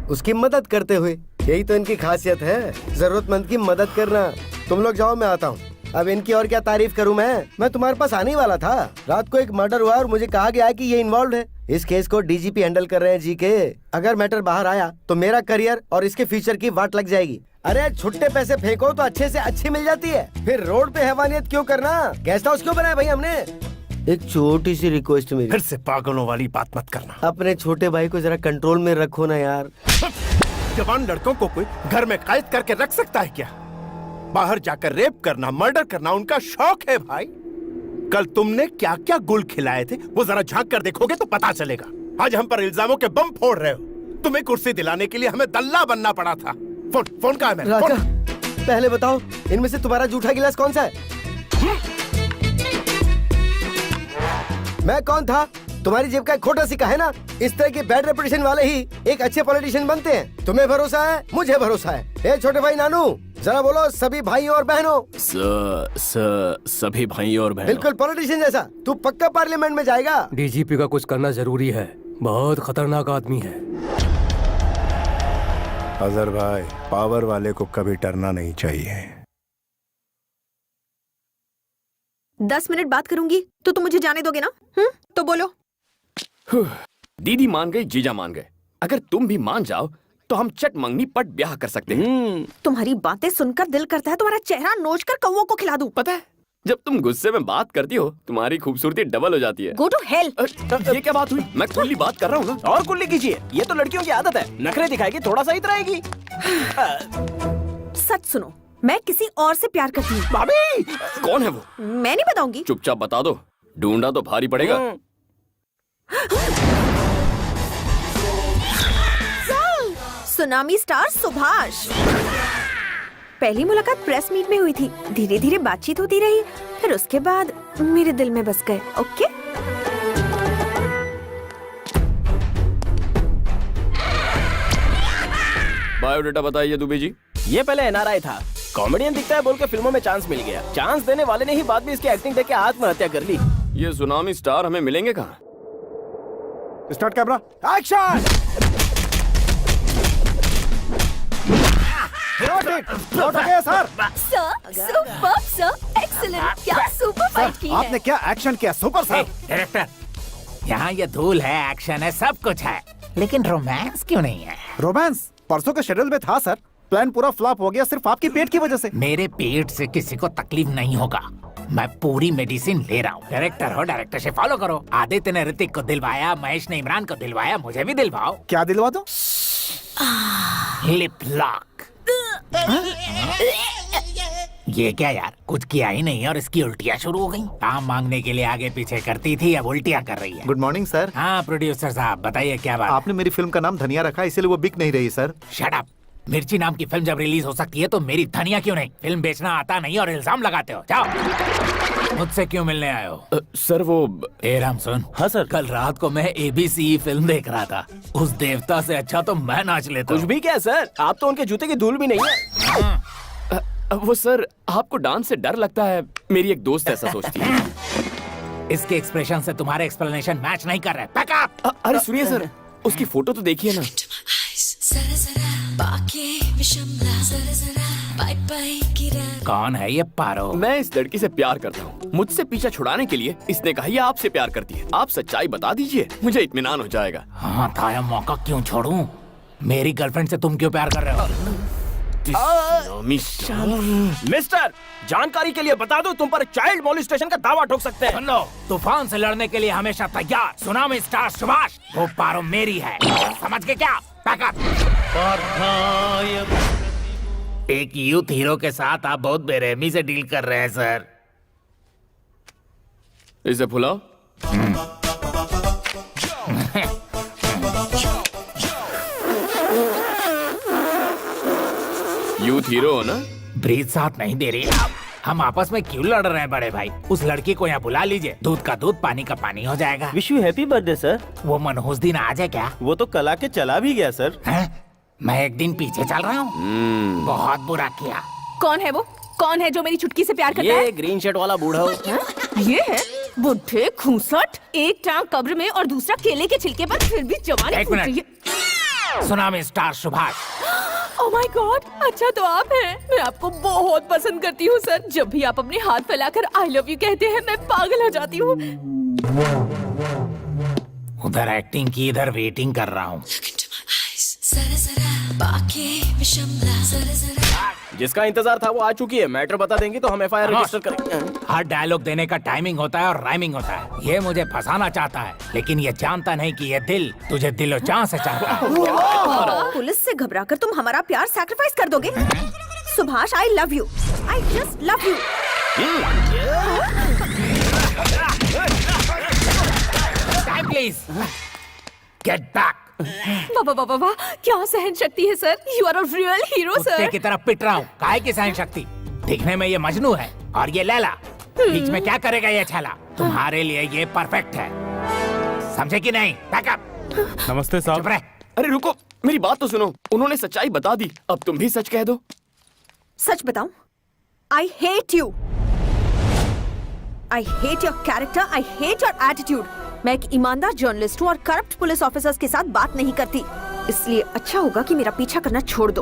उसकी मदद करते हुए। यही तो इनकी खासियत है, जरूरतमंद की मदद करना। तुम लोग जाओ, मैं आता हूँ। अब इनकी और क्या तारीफ करूं मैं तुम्हारे पास आने ही वाला था। रात को एक मर्डर हुआ और मुझे कहा गया है कि ये इन्वॉल्व है। इस केस को डीजीपी हैंडल कर रहे हैं जी के। अगर मैटर बाहर आया तो मेरा करियर और इसके फ्यूचर की वाट लग जाएगी। अरे छुट्टे पैसे फेंको तो अच्छे से अच्छी मिल जाती है, फिर रोड पे हैवानियत क्यों करना? गेस्ट हाउस क्यों बनाया भाई हमने? एक छोटी सी रिक्वेस्ट मेरी, फिर से पागलों वाली बात मत करना। अपने छोटे भाई को जरा कंट्रोल में रखो ना यार। जवान लड़कों को कोई घर में कैद करके रख सकता है क्या? बाहर जाकर रेप करना, मर्डर करना उनका शौक है भाई। कल तुमने क्या क्या गुल खिलाए थे वो जरा झांक कर देखोगे तो पता चलेगा। आज हम पर इल्जामों के बम फोड़ रहे हो। तुम्हें कुर्सी दिलाने के लिए हमें दल्ला बनना पड़ा था। फोन कहाँ है मेरा? राजा, पहले बताओ इनमें से तुम्हारा जूठा गिलास कौन सा है? मैं कौन था? तुम्हारी जेब का एक खोटा सिक्का है ना। इस तरह के बैड रेपुटेशन वाले ही एक अच्छे पॉलिटिशियन बनते हैं। तुम्हें भरोसा है, मुझे भरोसा है। ए छोटे भाई नानू, जरा बोलो सभी भाइयों और बहनों। सभी भाइयों और बहनों। बिल्कुल पॉलिटिशियन जैसा। तू पक्का पार्लियामेंट में जाएगा। डीजीपी का कुछ करना जरूरी है, बहुत खतरनाक आदमी है। अजहर भाई, पावर वाले को कभी डरना नहीं चाहिए। 10 मिनट बात करूंगी तो तुम मुझे जाने दोगे ना? तो बोलो। दीदी मान गई, जीजा मान गए। अगर तुम भी मान जाओ तो हम चट मंगनी पट ब्याह कर सकते हैं। तुम्हारी बातें सुनकर दिल करता है तुम्हारा चेहरा नोच कर कौवों को खिला दूं। पता है, जब तुम गुस्से में बात करती हो तुम्हारी खूबसूरती डबल हो जाती है। Go to hell. ये क्या बात हुई? मैं कुल्ली बात कर रहा हूँ ना। और कुल्ली कीजिए, ये तो लड़कियों की आदत है। नखरे दिखाएगी, थोड़ा सा इतराएगी। सच सुनो, मैं किसी और से प्यार करती हूँ। भाभी, कौन है वो? मैं नहीं बताऊंगी। चुपचाप बता दो, ढूंढा तो भारी पड़ेगा। Tsunami star Subhash. पहली मुलाकात प्रेस मीट में हुई थी। धीरे धीरे बातचीत होती रही, फिर उसके बाद मेरे दिल में बस गए। ओके। बायोडाटा बताइए दुबे जी। ये पहले एनआरआई था, कॉमेडियन दिखता है बोल के फिल्मों में चांस मिल गया। चांस देने वाले ने ही बाद में इसकी एक्टिंग देख के आत्महत्या कर ली। ये सुनामी स्टार हमें मिलेंगे कहाँ? Start camera, action. Sir, super sir, excellent. क्या सुपर फाइट की है। आपने क्या एक्शन किया, सुपर सर। डायरेक्टर, यहाँ ये धूल है, एक्शन है, सब कुछ है, लेकिन रोमांस क्यों नहीं है? रोमांस परसों के शेड्यूल में था सर। प्लान पूरा फ्लॉप हो गया सिर्फ आपकी पेट की वजह से। मेरे पेट से किसी को तकलीफ नहीं होगा, मैं पूरी मेडिसिन ले रहा हूँ। डायरेक्टर हो, डायरेक्टर से फॉलो करो। आदित्य ने ऋतिक को दिलवाया, महेश ने इमरान को दिलवाया, मुझे भी दिलवाओ। क्या दिलवा दो? Lip lock. ये क्या यार, कुछ किया ही नहीं और इसकी उल्टियाँ शुरू हो गई। काम मांगने के लिए आगे पीछे करती थी, अब उल्टियाँ कर रही है। Good morning sir. हाँ प्रोड्यूसर साहब बताइए क्या बात। आपने मेरी फिल्म का नाम धनिया रखा, इसीलिए वो बिक नहीं रही सर। Shut up. मिर्ची नाम की फिल्म जब रिलीज हो सकती है तो मेरी धनिया क्यों नहीं? फिल्म बेचना आता नहीं और इल्जाम लगाते हो। जाओ। मुझसे क्यों मिलने आए हो? सर वो राम सुन। हाँ सर। कल रात को मैं ABC फिल्म देख रहा था। उस देवता से अच्छा तो मैं नाच लेता। कुछ भी क्या सर, आप तो उनके जूते की धूल भी नहीं है। वो सर आपको डांस से डर लगता है, मेरी एक दोस्त ऐसा सोचती है। इसके एक्सप्रेशन से तुम्हारे एक्सप्लेनेशन मैच नहीं कर रहे। Back up! अरे सुनिए सर, उसकी फोटो तो देखिए ना। कौन है ये पारो? मैं इस लड़की से प्यार करता हूँ। मुझसे पीछा छुड़ाने के लिए इसने कहा ये आपसे प्यार करती है। आप सच्चाई बता दीजिए, मुझे इत्मीनान हो जाएगा। हाँ था, मौका क्यों छोड़ूं? मेरी गर्लफ्रेंड से तुम क्यों प्यार कर रहे हो? मिस्टर, जानकारी के लिए बता दो, तुम पर चाइल्ड मोलिस्टेशन का दावा ठोक सकते हैं। सुन लो, तूफान से लड़ने के लिए हमेशा तैयार। सुनामी स्टार सुभाष, वो पारो मेरी है, समझ के क्या? एक यूथ हीरो के साथ आप बहुत बेरहमी से डील कर रहे हैं सर। इसे भुलाओ। यूथ हीरो हो ना? ब्रीथ साथ नहीं दे रही आप। हम आपस में क्यों लड़ रहे हैं बड़े भाई? उस लड़की को यहाँ बुला लीजिए, दूध का दूध पानी का पानी हो जाएगा। Wish you happy birthday sir. वो मनहूस दिन आ जाए क्या? वो तो कल आके चला भी गया सर। मैं एक दिन पीछे चल रहा हूँ। बहुत बुरा किया। कौन है वो? कौन है जो मेरी चुटकी से प्यार करता है? ये ग्रीन शर्ट वाला बूढ़ा हो। ये है बुढ़े खूंसट, एक टांग कब्र में और दूसरा केले के छिलके पर, फिर भी जवानी एक फूट रही है। Tsunami star Subhash. Oh my God, अच्छा तो आप हैं। मैं आपको बहुत पसंद करती हूँ सर। जब भी आप अपने हाथ फैलाकर आई लव यू कहते हैं मैं पागल हो जाती हूँ। उधर एक्टिंग की, इधर वेटिंग कर रहा हूँ। जिसका इंतजार था वो आ चुकी है। मैटर बता देंगी तो हम FIR रजिस्टर करेंगे। हर डायलॉग देने का टाइमिंग होता है और राइमिंग होता है। ये मुझे फंसाना चाहता है, लेकिन ये जानता नहीं कि ये दिल तुझे दिलो जान से चाहता है। पुलिस से घबराकर तुम हमारा प्यार सैक्रिफाइस कर दोगे? Subhash, I love you, I just love you. Please get back. वाह, क्या सहन शक्ति है sir. You are a real hero कुत्ते सर। की तरफ पिट रहा हूँ। काहे की सहन शक्ति? दिखने में ये मजनू है और ये लैला। बीच में क्या करेगा ये छाला? तुम्हारे लिए ये परफेक्ट है, समझे कि नहीं? बैकअप। नमस्ते साहब। चुप रह। अरे रुको, मेरी बात तो सुनो। उन्होंने सच्चाई बता दी, अब तुम भी सच कह दो। सच बताऊं? I hate you. I hate your character, I hate your attitude. मैं एक ईमानदार जर्नलिस्ट हूँ और करप्ट पुलिस ऑफिसर्स के साथ बात नहीं करती, इसलिए अच्छा होगा कि मेरा पीछा करना छोड़ दो।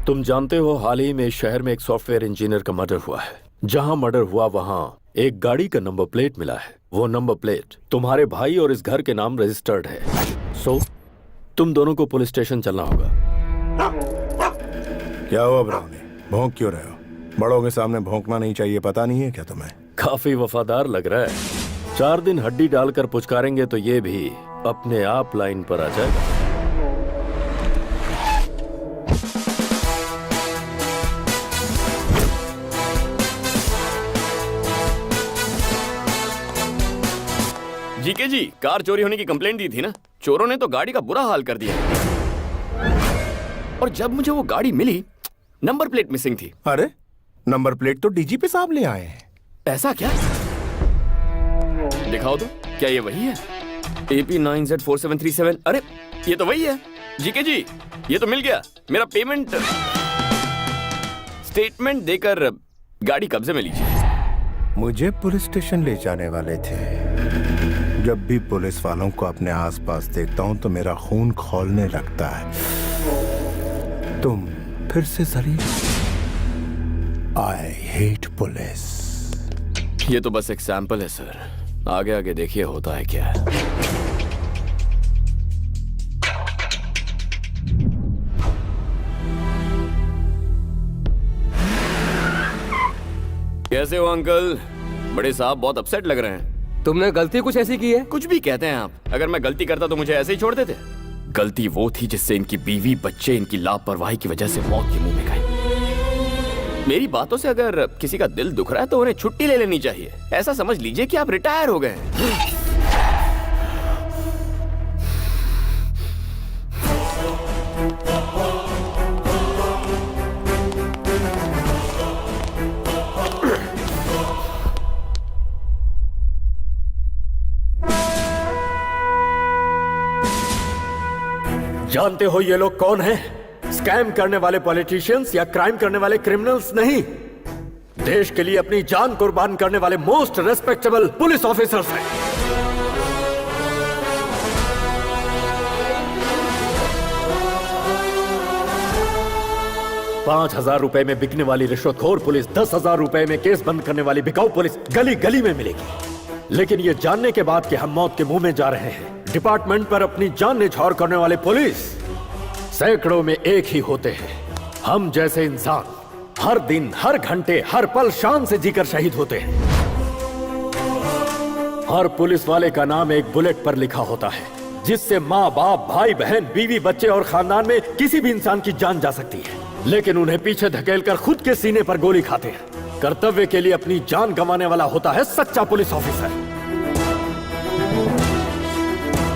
तुम जानते हो हाल ही में शहर में एक सॉफ्टवेयर इंजीनियर का मर्डर हुआ है। जहां मर्डर हुआ वहां एक गाड़ी का नंबर प्लेट मिला है। वो नंबर प्लेट तुम्हारे भाई और इस घर के नाम रजिस्टर्ड है। सो तुम दोनों को पुलिस स्टेशन चलना होगा। क्या हुआ ब्राउनी, भौंक क्यों रहे हो? बड़ों के सामने भौंकना नहीं चाहिए, पता नहीं है क्या तुम्हें? काफी वफादार लग रहा है। 4 दिन हड्डी डालकर पुचकारेंगे तो ये भी अपने आप लाइन पर आ जाएगा। जीके जी, कार चोरी होने की कंप्लेंट दी थी ना? चोरों ने तो गाड़ी का बुरा हाल कर दिया और जब मुझे वो गाड़ी मिली नंबर प्लेट मिसिंग थी। अरे नंबर प्लेट तो डीजीपी साहब ले आए हैं। ऐसा क्या? दिखाओ तो, क्या ये वही है? AP 9Z4737। अरे ये तो वही है। जीके जी, ये तो मिल गया। मेरा पेमेंट स्टेटमेंट देकर गाड़ी कब्जे में लीजिए। मुझे पुलिस स्टेशन ले जाने वाले थे। जब भी पुलिस वालों को अपने आसपास देखता हूं तो मेरा खून खौलने लगता है। तुम फिर से जलील। I hate police. ये तो बस एक सैंपल है सर, आगे आगे देखिए होता है क्या। कैसे हो अंकल? बड़े साहब बहुत अपसेट लग रहे हैं। तुमने गलती कुछ ऐसी की है? कुछ भी कहते हैं आप। अगर मैं गलती करता तो मुझे ऐसे ही छोड़ देते। गलती वो थी जिससे इनकी बीवी बच्चे इनकी लापरवाही की वजह से मौत के मुंह में गए। मेरी बातों से अगर किसी का दिल दुख रहा है तो उन्हें छुट्टी ले लेनी चाहिए। ऐसा समझ लीजिए कि आप रिटायर हो गए हैं। जानते हो ये लोग कौन हैं? स्कैम करने वाले पॉलिटिशियंस या क्राइम करने वाले क्रिमिनल्स नहीं, देश के लिए अपनी जान कुर्बान करने वाले मोस्ट रेस्पेक्टेबल पुलिस ऑफिसर्स हैं। ₹5,000 में बिकने वाली रिश्वतखोर पुलिस 10,000 रुपए में केस बंद करने वाली बिकाऊ पुलिस गली गली में मिलेगी। लेकिन ये जानने के बाद कि हम मौत के मुंह में जा रहे हैं, डिपार्टमेंट पर अपनी जान न्यौछावर करने वाले पुलिस सैकड़ों में एक ही होते हैं। हम जैसे इंसान हर दिन, हर घंटे, हर पल शान से जीकर शहीद होते हैं। हर पुलिस वाले का नाम एक बुलेट पर लिखा होता है, जिससे माँ बाप, भाई बहन, बीवी बच्चे और खानदान में किसी भी इंसान की जान जा सकती है। लेकिन उन्हें पीछे धकेलकर खुद के सीने पर गोली खाते हैं। कर्तव्य के लिए अपनी जान गंवाने वाला होता है सच्चा पुलिस ऑफिसर।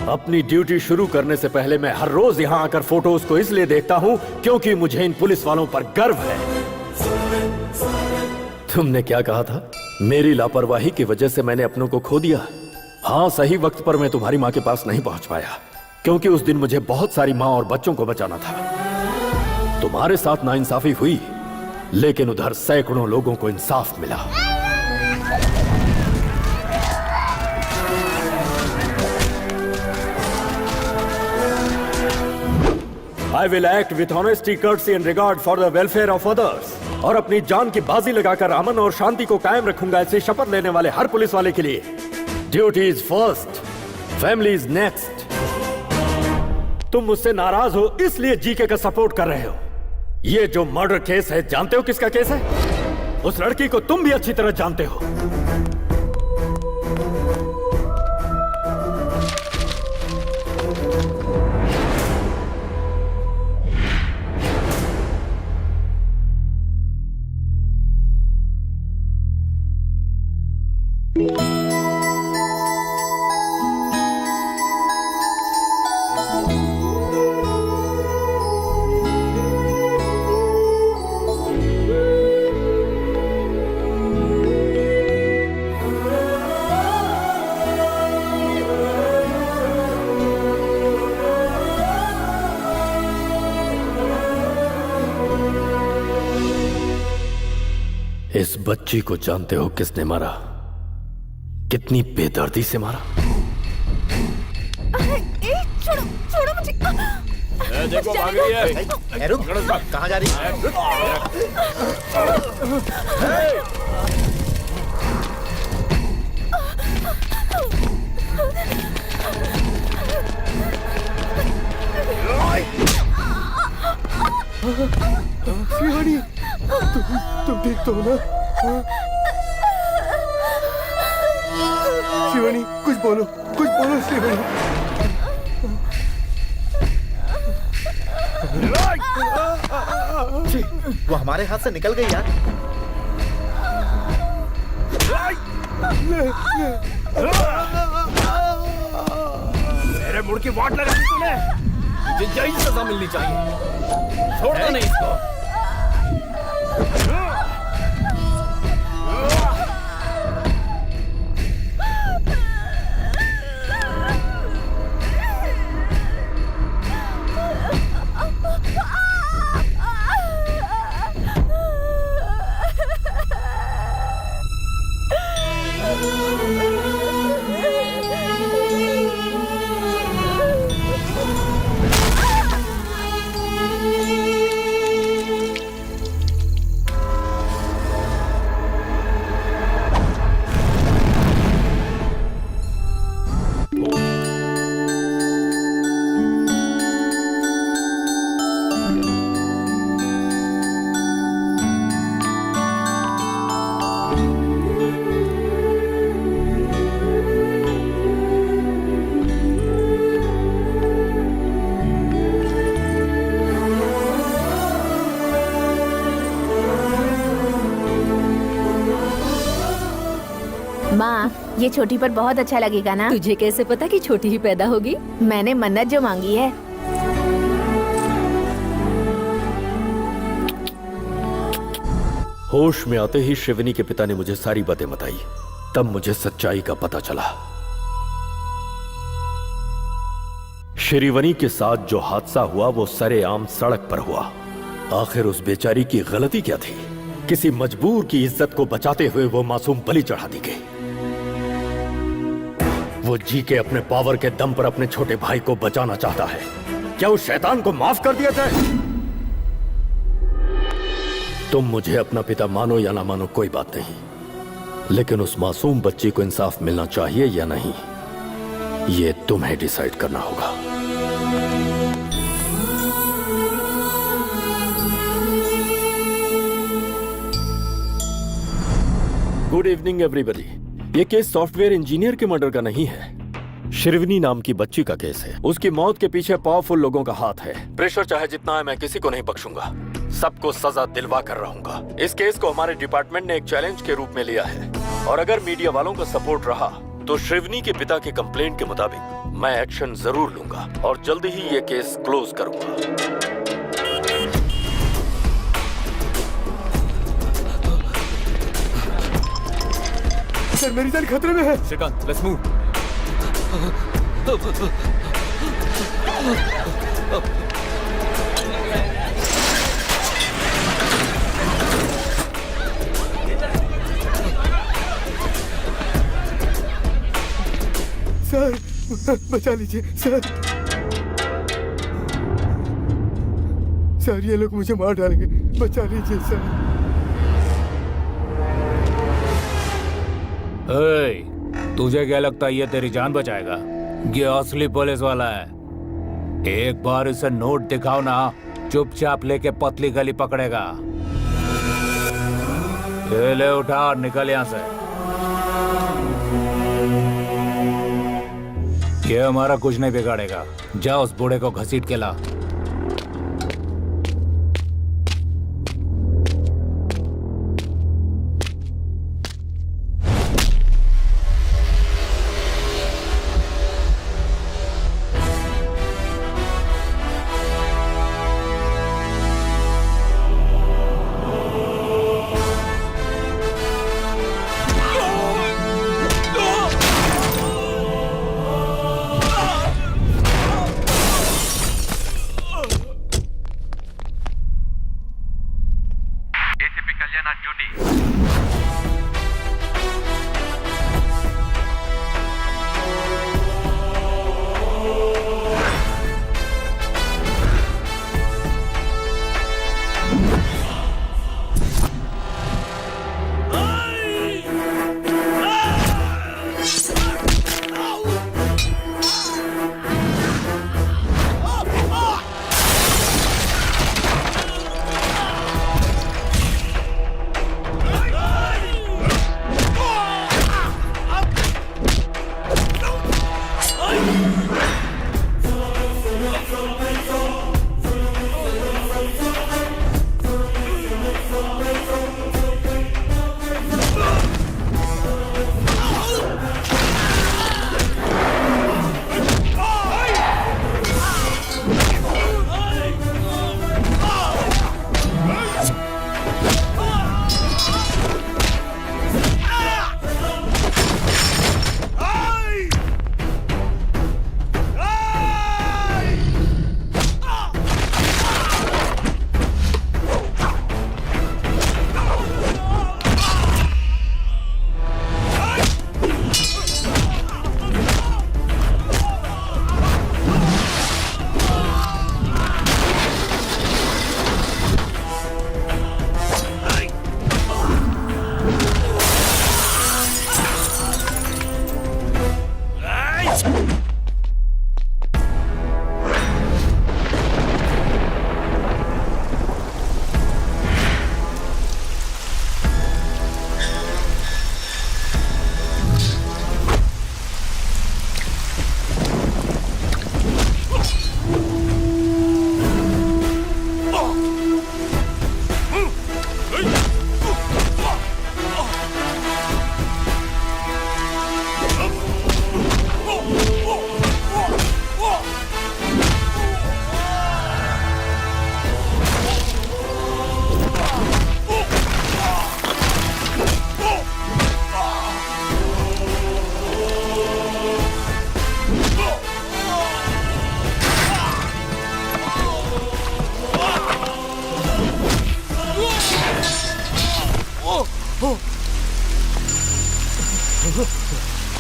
अपनी ड्यूटी शुरू करने से पहले मैं हर रोज यहाँ आकर फोटोज को इसलिए देखता हूँ क्योंकि मुझे इन पुलिस वालों पर गर्व है। तुमने क्या कहा था? मेरी लापरवाही की वजह से मैंने अपनों को खो दिया। हाँ, सही वक्त पर मैं तुम्हारी माँ के पास नहीं पहुंच पाया क्योंकि उस दिन मुझे बहुत सारी माँ और बच्चों को बचाना था। तुम्हारे साथ नाइंसाफी हुई, लेकिन उधर सैकड़ों लोगों को इंसाफ मिला। I will act with honesty, courtesy and regard for the welfare of others। और अपनी जान की बाजी लगाकर अमन और शांति को कायम रखूंगा, ऐसे शपथ लेने वाले हर पुलिस वाले के लिए duty is first, family is next. तुम मुझसे नाराज हो इसलिए जीके का सपोर्ट कर रहे हो। ये जो मर्डर केस है, जानते हो किसका केस है? उस लड़की को तुम भी अच्छी तरह जानते हो। इस बच्ची को जानते हो किसने मारा? कितनी बेदर्दी से मारा? छोड़ो छोड़ो मुझे। देखो भाग रही है। रुक, कहाँ जा रही है? शिवानी, तुम ठीक तो हो ना? शिवानी, कुछ बोलो शिवानी। वो हमारे हाथ से निकल गई यार। मेरे मुड़ की वाट लगा दी तूने। तुझे यही सजा मिलनी चाहिए। छोड़ना नहीं इसको। माँ, ये छोटी पर बहुत अच्छा लगेगा ना? तुझे कैसे पता कि छोटी ही पैदा होगी? मैंने मन्नत जो मांगी है। होश में आते ही शिवनी के पिता ने मुझे सारी बातें बताई। तब मुझे सच्चाई का पता चला। श्रीवनी के साथ जो हादसा हुआ वो सरेआम सड़क पर हुआ। आखिर उस बेचारी की गलती क्या थी? किसी मजबूर की इज्जत को बचाते हुए वो मासूम बलि चढ़ा दी गई। वो जी के अपने पावर के दम पर अपने छोटे भाई को बचाना चाहता है। क्या उस शैतान को माफ कर दिया जाए? तुम मुझे अपना पिता मानो या ना मानो कोई बात नहीं, लेकिन उस मासूम बच्ची को इंसाफ मिलना चाहिए या नहीं, ये तुम्हें डिसाइड करना होगा। Good evening everybody. ये केस सॉफ्टवेयर इंजीनियर के मर्डर का नहीं है, शिरवनी नाम की बच्ची का केस है। उसकी मौत के पीछे पावरफुल लोगों का हाथ है। प्रेशर चाहे जितना है, मैं किसी को नहीं बख्शूंगा। सबको सजा दिलवा कर रहूंगा। इस केस को हमारे डिपार्टमेंट ने एक चैलेंज के रूप में लिया है, और अगर मीडिया वालों का सपोर्ट रहा तो शिरवनी के पिता के कंप्लेंट के मुताबिक मैं एक्शन जरूर लूंगा और जल्दी ही ये केस क्लोज करूंगा। सर, मेरी जान खतरे में है। Shrikant, let's move. सर, बचा लीजिए सर। सर, ये लोग मुझे मार डालेंगे, बचा लीजिए सर। तुझे क्या लगता है ये तेरी जान बचाएगा? ये असली पुलिस वाला है। एक बार इसे नोट दिखाओ ना, चुपचाप लेके पतली गली पकड़ेगा। ले उठा और निकल यहाँ से। ये हमारा कुछ नहीं बिगाड़ेगा। जा उस बूढ़े को घसीट के ला।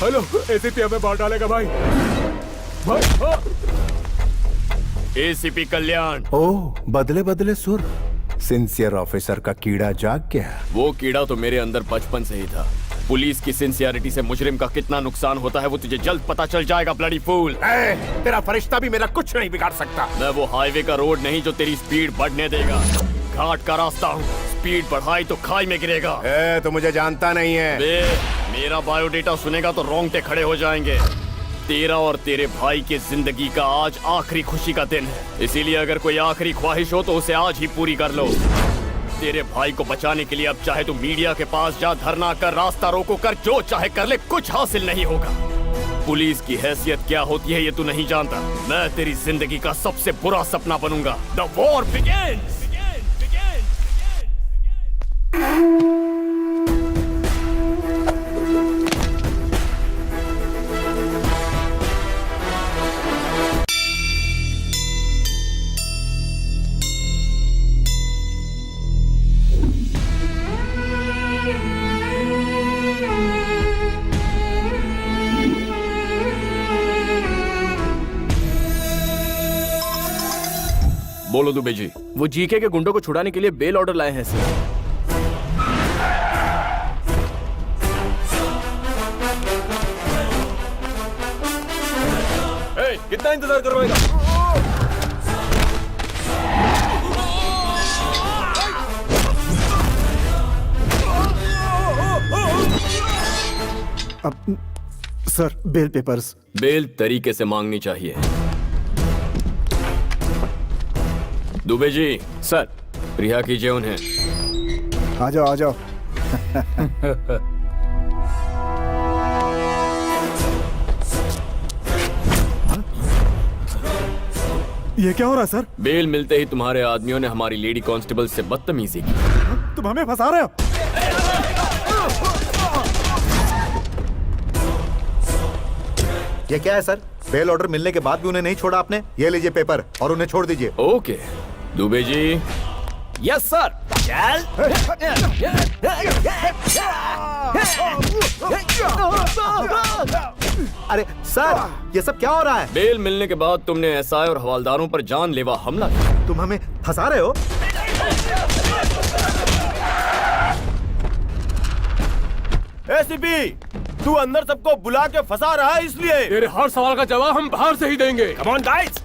हेलो, एसीपी हमें मार डालेगा भाई। भाई एसीपी कल्याण। ओह, बदले बदले सुर। सिंसियर ऑफिसर का कीड़ा जाग गया। वो कीड़ा तो मेरे अंदर बचपन से ही था। पुलिस की सिंसियरिटी से मुजरिम का कितना नुकसान होता है वो तुझे जल्द पता चल जाएगा, ब्लडी फूल। तेरा फरिश्ता भी मेरा कुछ नहीं बिगाड़ सकता। मैं वो हाईवे का रोड नहीं जो तेरी स्पीड बढ़ने देगा। घाट का रास्ता हूँ, स्पीड बढ़ाई तो खाई में गिरेगा। तो मुझे जानता नहीं है। मेरा बायोडेटा सुनेगा तो रोंगटे खड़े हो जाएंगे। तेरा और तेरे भाई की जिंदगी का आज आखिरी खुशी का दिन है, इसीलिए अगर कोई आखिरी ख्वाहिश हो तो उसे आज ही पूरी कर लो। तेरे भाई को बचाने के लिए अब चाहे तू मीडिया के पास जा, धरना कर, रास्ता रोको कर, जो चाहे कर ले, कुछ हासिल नहीं होगा। पुलिस की हैसियत क्या होती है ये तू नहीं जानता। मैं तेरी जिंदगी का सबसे बुरा सपना बनूंगा। The war begins. बोलो दुबे जी। वो जीके के गुंडों को छुड़ाने के लिए बेल ऑर्डर लाए हैं सर। कितना इंतजार करवाएगा? अब सर, बेल पेपर्स। बेल तरीके से मांगनी चाहिए। दुबे जी। सर। रिहा कीजिए उन्हें। आ जाओ, आ जाओ। ये क्या हो रहा है सर? बेल मिलते ही तुम्हारे आदमियों ने हमारी लेडी कांस्टेबल से बदतमीजी की। तुम हमें फंसा रहे हो। ये क्या है सर? बेल ऑर्डर मिलने के बाद भी उन्हें नहीं छोड़ा आपने? ये लीजिए पेपर और उन्हें छोड़ दीजिए। Okay Dubey ji. Yes sir. चल। अरे सर, ये सब क्या हो रहा है? बेल मिलने के बाद तुमने एसआई और हवालदारों पर जानलेवा हमला किया। तुम हमें फंसा रहे हो? एसीपी, तू अंदर सबको बुला के फंसा रहा है इसलिए। तेरे हर सवाल का जवाब हम बाहर से ही देंगे। Come on guys,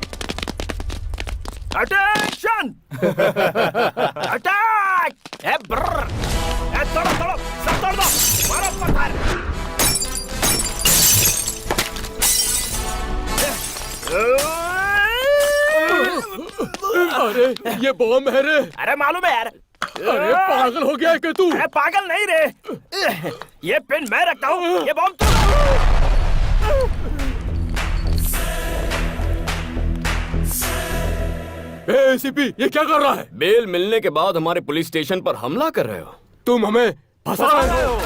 attention, attack! ए ब्रर, ए तोड़ो तोड़ो, सब तोड़ दो, मारो पत्थर। अरे ये बॉम्ब है रे। अरे मालूम है यार। अरे पागल हो गया है क्या तू? अरे पागल नहीं रे, ये पेन मैं रखता हूँ, ये बॉम्ब तू। एसीपी, ये क्या कर रहा है? बेल मिलने के बाद हमारे पुलिस स्टेशन पर हमला कर रहे हो। तुम हमें फंसा रहे हो।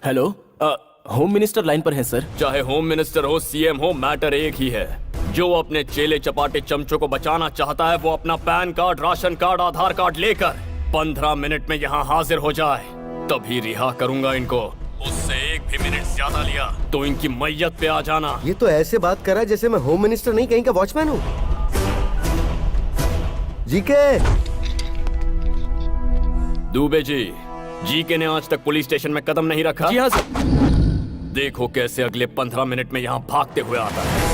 हेलो, होम मिनिस्टर लाइन पर है सर। चाहे होम मिनिस्टर हो, सीएम हो, मैटर एक ही है। जो अपने चेले चपाटे चमचों को बचाना चाहता है वो अपना पैन कार्ड, राशन कार्ड, आधार कार्ड लेकर 15 मिनट में यहाँ हाजिर हो जाए, तभी रिहा करूंगा इनको। उससे एक भी मिनट ज्यादा लिया तो इनकी मैयत पे आ जाना। ये तो ऐसे बात कर रहा है जैसे मैं होम मिनिस्टर नहीं कहीं का वॉचमैन हूँ। जीके। दुबे जी, जीके ने आज तक पुलिस स्टेशन में कदम नहीं रखा। जी हाँ सर। देखो कैसे अगले 15 मिनट में यहाँ भागते हुए आता है।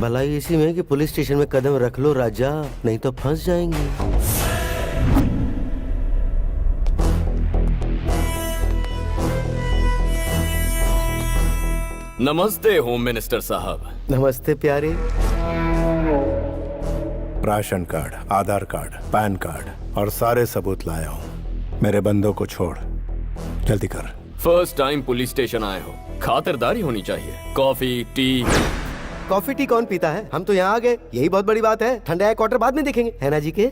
भलाई इसी में कि पुलिस स्टेशन में कदम रख लो राजा, नहीं तो फंस जाएंगे। नमस्ते होम मिनिस्टर साहब। नमस्ते प्यारे। राशन कार्ड, आधार कार्ड, पैन कार्ड और सारे सबूत लाया हूँ। मेरे बंदों को छोड़, जल्दी कर। फर्स्ट टाइम पुलिस स्टेशन आए हो, खातिरदारी होनी चाहिए। Coffee tea. कॉफी टी कौन पीता है? हम तो यहाँ आ गए, यही बहुत बड़ी बात है। ठंडा क्वार्टर बाद में देखेंगे, है ना जी के?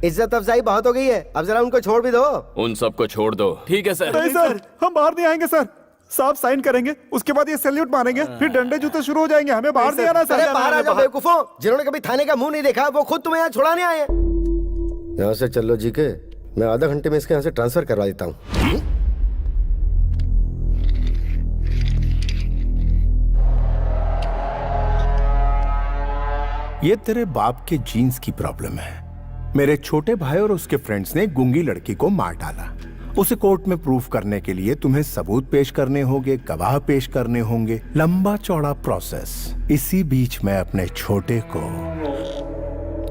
इज्जत अफजाई बहुत हो गई है, अब जरा उनको छोड़ भी दो। उन सबको छोड़ दो। ठीक है सर। नहीं सर, हम बाहर नहीं आएंगे सर। साहब साइन करेंगे, उसके बाद ये सैल्यूट मारेंगे, फिर डंडे जूते शुरू हो जाएंगे। हमें बाहर नहीं आना सर। अरे बाहर आ जाओ बेवकूफों, जिन्होंने कभी थाने का मुंह नहीं देखा वो खुद तुम्हें यहाँ छुड़ाने आए हैं। यहाँ से चल लो जीके, मैं आधा घंटे में इसके यहाँ से ट्रांसफर करवा देता हूँ। ये तेरे बाप के जीन्स की प्रॉब्लम है। मेरे छोटे भाई और उसके फ्रेंड्स ने गूंगी लड़की को मार डाला। उसे कोर्ट में प्रूफ करने के लिए तुम्हें सबूत पेश करने होंगे, गवाह पेश करने होंगे, लंबा चौड़ा प्रोसेस। इसी बीच मैं अपने छोटे को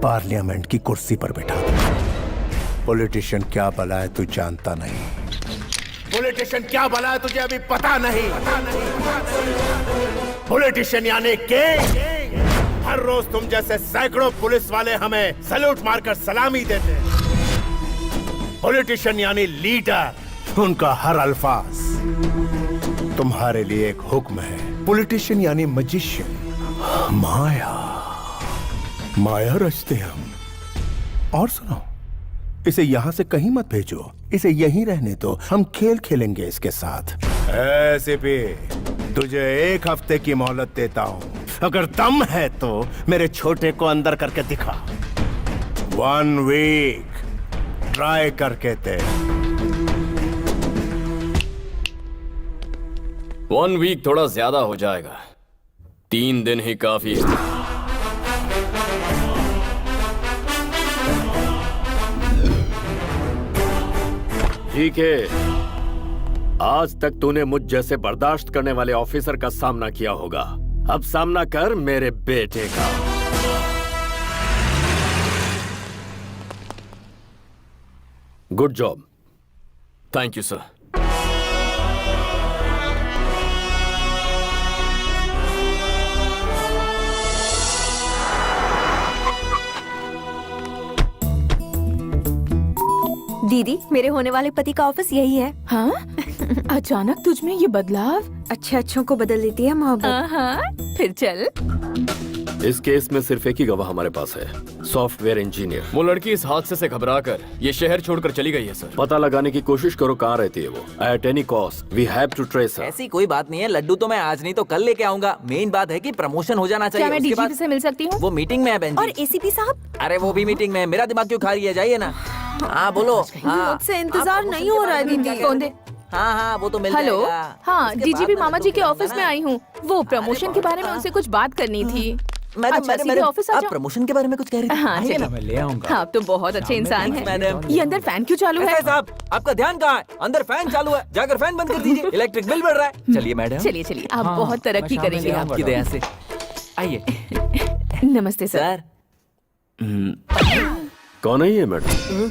पार्लियामेंट की कुर्सी पर बिठा दूंगा। पॉलिटिशियन क्या भला है तू जानता नहीं। पॉलिटिशियन क्या भला है तुझे अभी पता नहीं। पॉलिटिशियन यानी किंग। हर रोज तुम जैसे सैकड़ों पुलिस वाले हमें सैल्यूट मारकर सलामी देते हैं। पॉलिटिशियन यानी लीडर, उनका हर अल्फाज तुम्हारे लिए एक हुक्म है। पॉलिटिशियन यानी मजिशियन, माया माया रचते हम। और सुनो, इसे यहां से कहीं मत भेजो, इसे यहीं रहने दो। हम खेल खेलेंगे इसके साथ। ऐसे भी तुझे 1 हफ्ते की मोहलत देता हूं। अगर दम है तो मेरे छोटे को अंदर करके दिखा। 1 वीक ट्राई करके दे। 1 वीक थोड़ा ज्यादा हो जाएगा, 3 दिन ही काफी है। ठीक है, आज तक तूने मुझ जैसे बर्दाश्त करने वाले ऑफिसर का सामना किया होगा। अब सामना कर मेरे बेटे का। Good job. Thank you sir. दीदी, मेरे होने वाले पति का ऑफिस यही है। हाँ? अचानक तुझ में ये बदलाव? अच्छे अच्छों को बदल देती है मोहब्बत। हाँ, फिर चल। इस केस में सिर्फ एक ही गवाह हमारे पास है, सॉफ्टवेयर इंजीनियर। वो लड़की इस हादसे से घबराकर ये शहर छोड़कर चली गई है सर। पता लगाने की कोशिश करो कहाँ रहती है वो। At any cost we have to trace her. ऐसी कोई बात नहीं है, लड्डू तो मैं आज नहीं तो कल लेके आऊंगा। मेन बात है कि प्रमोशन हो जाना चाहिए। क्या मैं डीजीपी से मिल सकती हूँ? वो मीटिंग में है बहन जी। और एसीपी साहब? अरे वो भी मीटिंग में है। मेरा दिमाग क्यों खा रही है, जाइए ना। हाँ बोलो। मुझसे इंतजार नहीं हो रहा है दीदी। कौन दे? हाँ वो तो मिल हेलो, जाएगा। हाँ उसके डीजीपी बाद मामा जी के लड्डू ऑफिस में खिलाऊंगा आई हूँ। वो प्रमोशन के बारे में उनसे कुछ बात करनी थी। मैडम, ऑफिस आ आप जाओ। प्रमोशन के बारे में कुछ कह रही थी? हाँ आइए ना। मैं ले आऊंगा। आप तो बहुत अच्छे इंसान हैं। मैडम, ये अंदर फैन क्यों चालू है? साहब आपका ध्यान कहाँ है? अंदर फैन चालू है, जाकर फैन बंद कर दीजिए। इलेक्ट्रिक बिल बढ़ रहा है। चलिए मैडम, चलिए आप बहुत तरक्की करेंगे। आपकी दया से। आइए। नमस्ते सर। कौन है ये मैडम?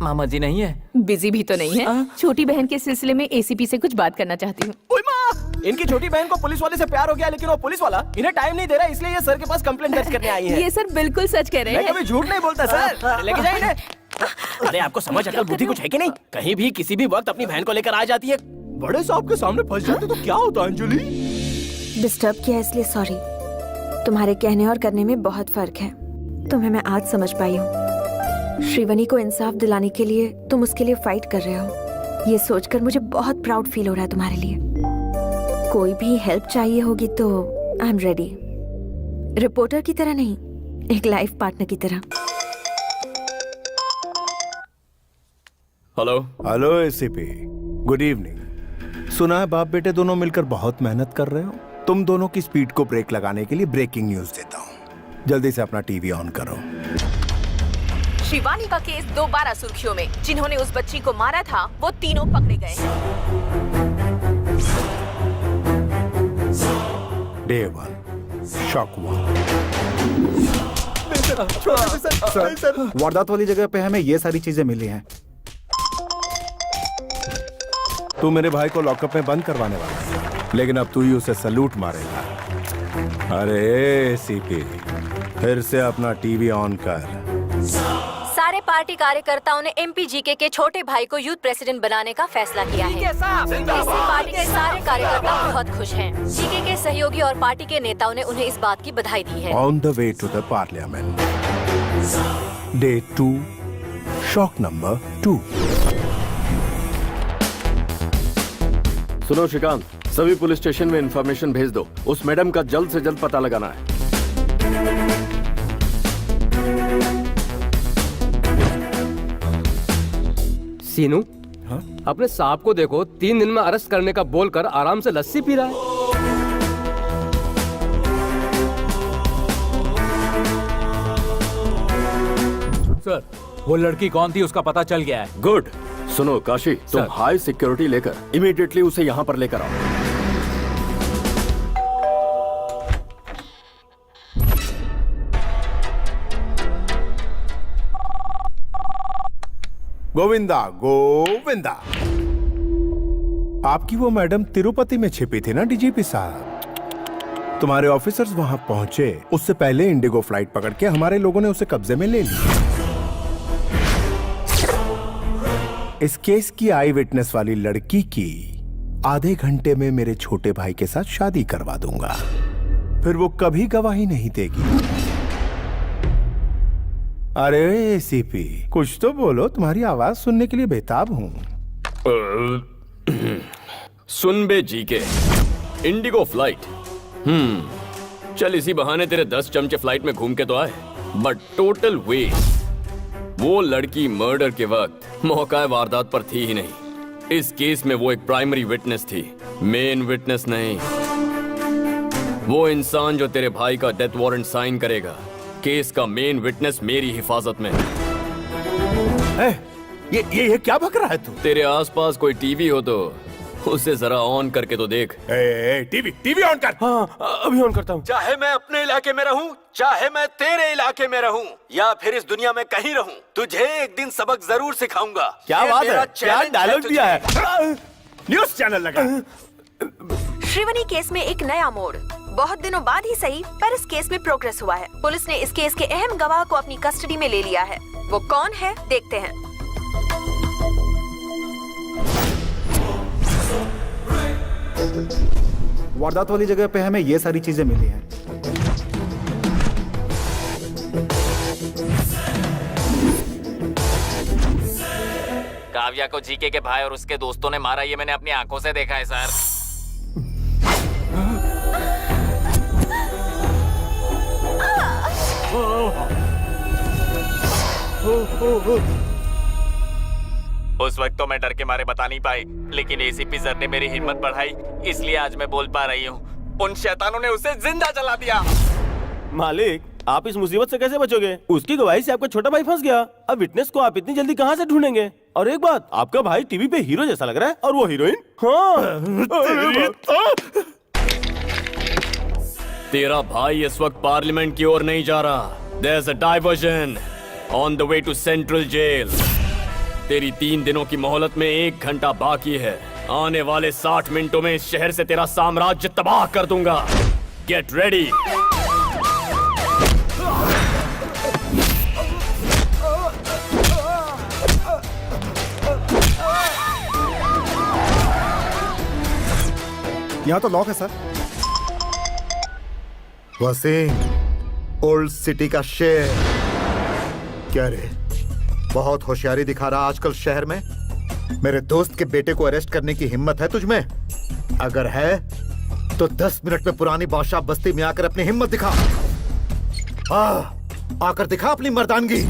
मामा जी नहीं है? बिजी भी तो नहीं है। छोटी बहन के सिलसिले में एसीपी से कुछ बात करना चाहती हूँ। ओए माँ, इनकी छोटी बहन को पुलिस वाले से प्यार हो गया, लेकिन वो पुलिस वाला इन्हें टाइम नहीं दे रहा, इसलिए ये सर के पास कंप्लेंट दर्ज करने आई है। ये सर बिल्कुल सच कह रहे मैं हैं। कभी झूठ नहीं बोलता सर। लेके जाइए इन्हें। अरे आपको समझ अकल बुद्धि कुछ है कि नहीं? कहीं भी किसी भी वक्त अपनी बहन को लेकर आ जाती है। बड़े साहब के सामने फंस जाते तो क्या होता है अंजलि? डिस्टर्ब किया इसलिए सॉरी। तुम्हारे कहने और करने में बहुत फर्क है। तुम्हें मैं आज समझ पाई हूँ। श्रीवनी को इंसाफ दिलाने के लिए तुम उसके लिए फाइट कर रहे हो। ये सोचकर मुझे बहुत प्राउड फील हो रहा है तुम्हारे लिए। कोई भी हेल्प चाहिए होगी तो आई एम रेडी। रिपोर्टर की तरह नहीं, एक लाइफ पार्टनर की तरह। Hello. Hello ACP, good evening. सुना है बाप बेटे दोनों मिलकर बहुत मेहनत कर रहे हो। तुम दोनों की स्पीड को ब्रेक लगाने के लिए ब्रेकिंग न्यूज देता हूँ। जल्दी से अपना टीवी ऑन करो। शिवानी का केस दोबारा सुर्खियों में। जिन्होंने उस बच्ची को मारा था वो तीनों पकड़े गए हैं। Day 1 shock 1। सर, वारदात वाली जगह पे हमें ये सारी चीजें मिली हैं। तू मेरे भाई को लॉकअप में बंद करवाने वाला है, लेकिन अब तू ही उसे सलूट मारेगा। अरे एसीपी, फिर से अपना टीवी ऑन कर। सारे पार्टी कार्यकर्ताओं ने एमपी जीके के छोटे भाई को यूथ प्रेसिडेंट बनाने का फैसला किया है। इससे पार्टी के सारे कार्यकर्ता बहुत खुश हैं। जीके के सहयोगी और पार्टी के नेताओं ने उन्हें इस बात की बधाई दी है। On the way to the parliament. Day 2 shock number 2। सुनो श्रीकांत, सभी पुलिस स्टेशन में इंफॉर्मेशन भेज दो। उस मैडम का जल्द से जल्द पता लगाना है। सीनू, अपने साहब को देखो, 3 दिन में अरेस्ट करने का बोलकर आराम से लस्सी पी रहा है। सर, वो लड़की कौन थी उसका पता चल गया है। गुड। सुनो काशी, तुम हाई सिक्योरिटी लेकर इमीडिएटली उसे यहाँ पर लेकर आओ। गोविंदा गोविंदा, आपकी वो मैडम तिरुपति में छिपी थी ना डीजीपी साहब। तुम्हारे ऑफिसर्स वहां पहुंचे उससे पहले इंडिगो फ्लाइट पकड़ के हमारे लोगों ने उसे कब्जे में ले लिया। इस केस की आई विटनेस वाली लड़की की आधे घंटे में मेरे छोटे भाई के साथ शादी करवा दूंगा, फिर वो कभी गवाही नहीं देगी। अरे एसीपी, कुछ तो बोलो, तुम्हारी आवाज सुनने के लिए बेताब हूं। सुन बे जीके, इंडिगो फ्लाइट। चल इसी बहाने तेरे 10 चमचे फ्लाइट में घूम के तो आए, बट टोटल वेस्ट। वो लड़की मर्डर के वक्त मौका वारदात पर थी ही नहीं। इस केस में वो एक प्राइमरी विटनेस थी, मेन विटनेस नहीं। वो इंसान जो तेरे भाई का डेथ वारंट साइन करेगा, केस का मेन विटनेस मेरी हिफाजत में है। ये क्या बक रहा है तू? तेरे आसपास कोई टीवी हो तो उसे जरा ऑन करके तो देख। टीवी ऑन कर। हाँ, अभी ऑन करता हूँ। चाहे मैं अपने इलाके में रहूं, चाहे मैं तेरे इलाके में रहूं, या फिर इस दुनिया में कहीं रहूं, तुझे एक दिन सबक जरूर सिखाऊंगा। क्या बात है? क्या डायलॉग दिया है? न्यूज चैनल लगा। श्रीवनी केस में एक नया मोड़। बहुत दिनों बाद ही सही, पर इस केस में प्रोग्रेस हुआ है। पुलिस ने इस केस के अहम गवाह को अपनी कस्टडी में ले लिया है। वो कौन है, देखते हैं। वारदात वाली जगह पे हमें ये सारी चीजें मिली हैं। काव्या को जीके के भाई और उसके दोस्तों ने मारा, ये मैंने अपनी आंखों से देखा है सर। उस वक्त तो मैं डर के मारे बता नहीं पाई, लेकिन एसीपी सर ने मेरी हिम्मत बढ़ाई, इसलिए आज मैं बोल पा रही हूँ। उन शैतानों ने उसे जिंदा जला दिया। मालिक, आप इस मुसीबत से कैसे बचोगे? उसकी गवाही से आपका छोटा भाई फंस गया। अब विटनेस को आप इतनी जल्दी कहाँ से ढूंढेंगे? और एक बात, आपका भाई टीवी पे हीरो जैसा लग रहा है, और वो हीरोइन। हाँ। तेरा भाई इस वक्त पार्लियामेंट की ओर नहीं जा रहा। There's a diversion on the way to Central Jail. तेरी 3 दिनों की मोहलत में 1 घंटा बाकी है। आने वाले 60 मिनटों में इस शहर से तेरा साम्राज्य तबाह कर दूंगा। Get ready. यहाँ तो लॉक है सर। वसीम, ओल्ड सिटी का शेर। क्या रे, बहुत होशियारी दिखा रहा आजकल शहर में। मेरे दोस्त के बेटे को अरेस्ट करने की हिम्मत है तुझमें? अगर है तो 10 मिनट में पुरानी बादशाह बस्ती में आकर अपनी हिम्मत दिखा। आकर दिखा अपनी मर्दानगी।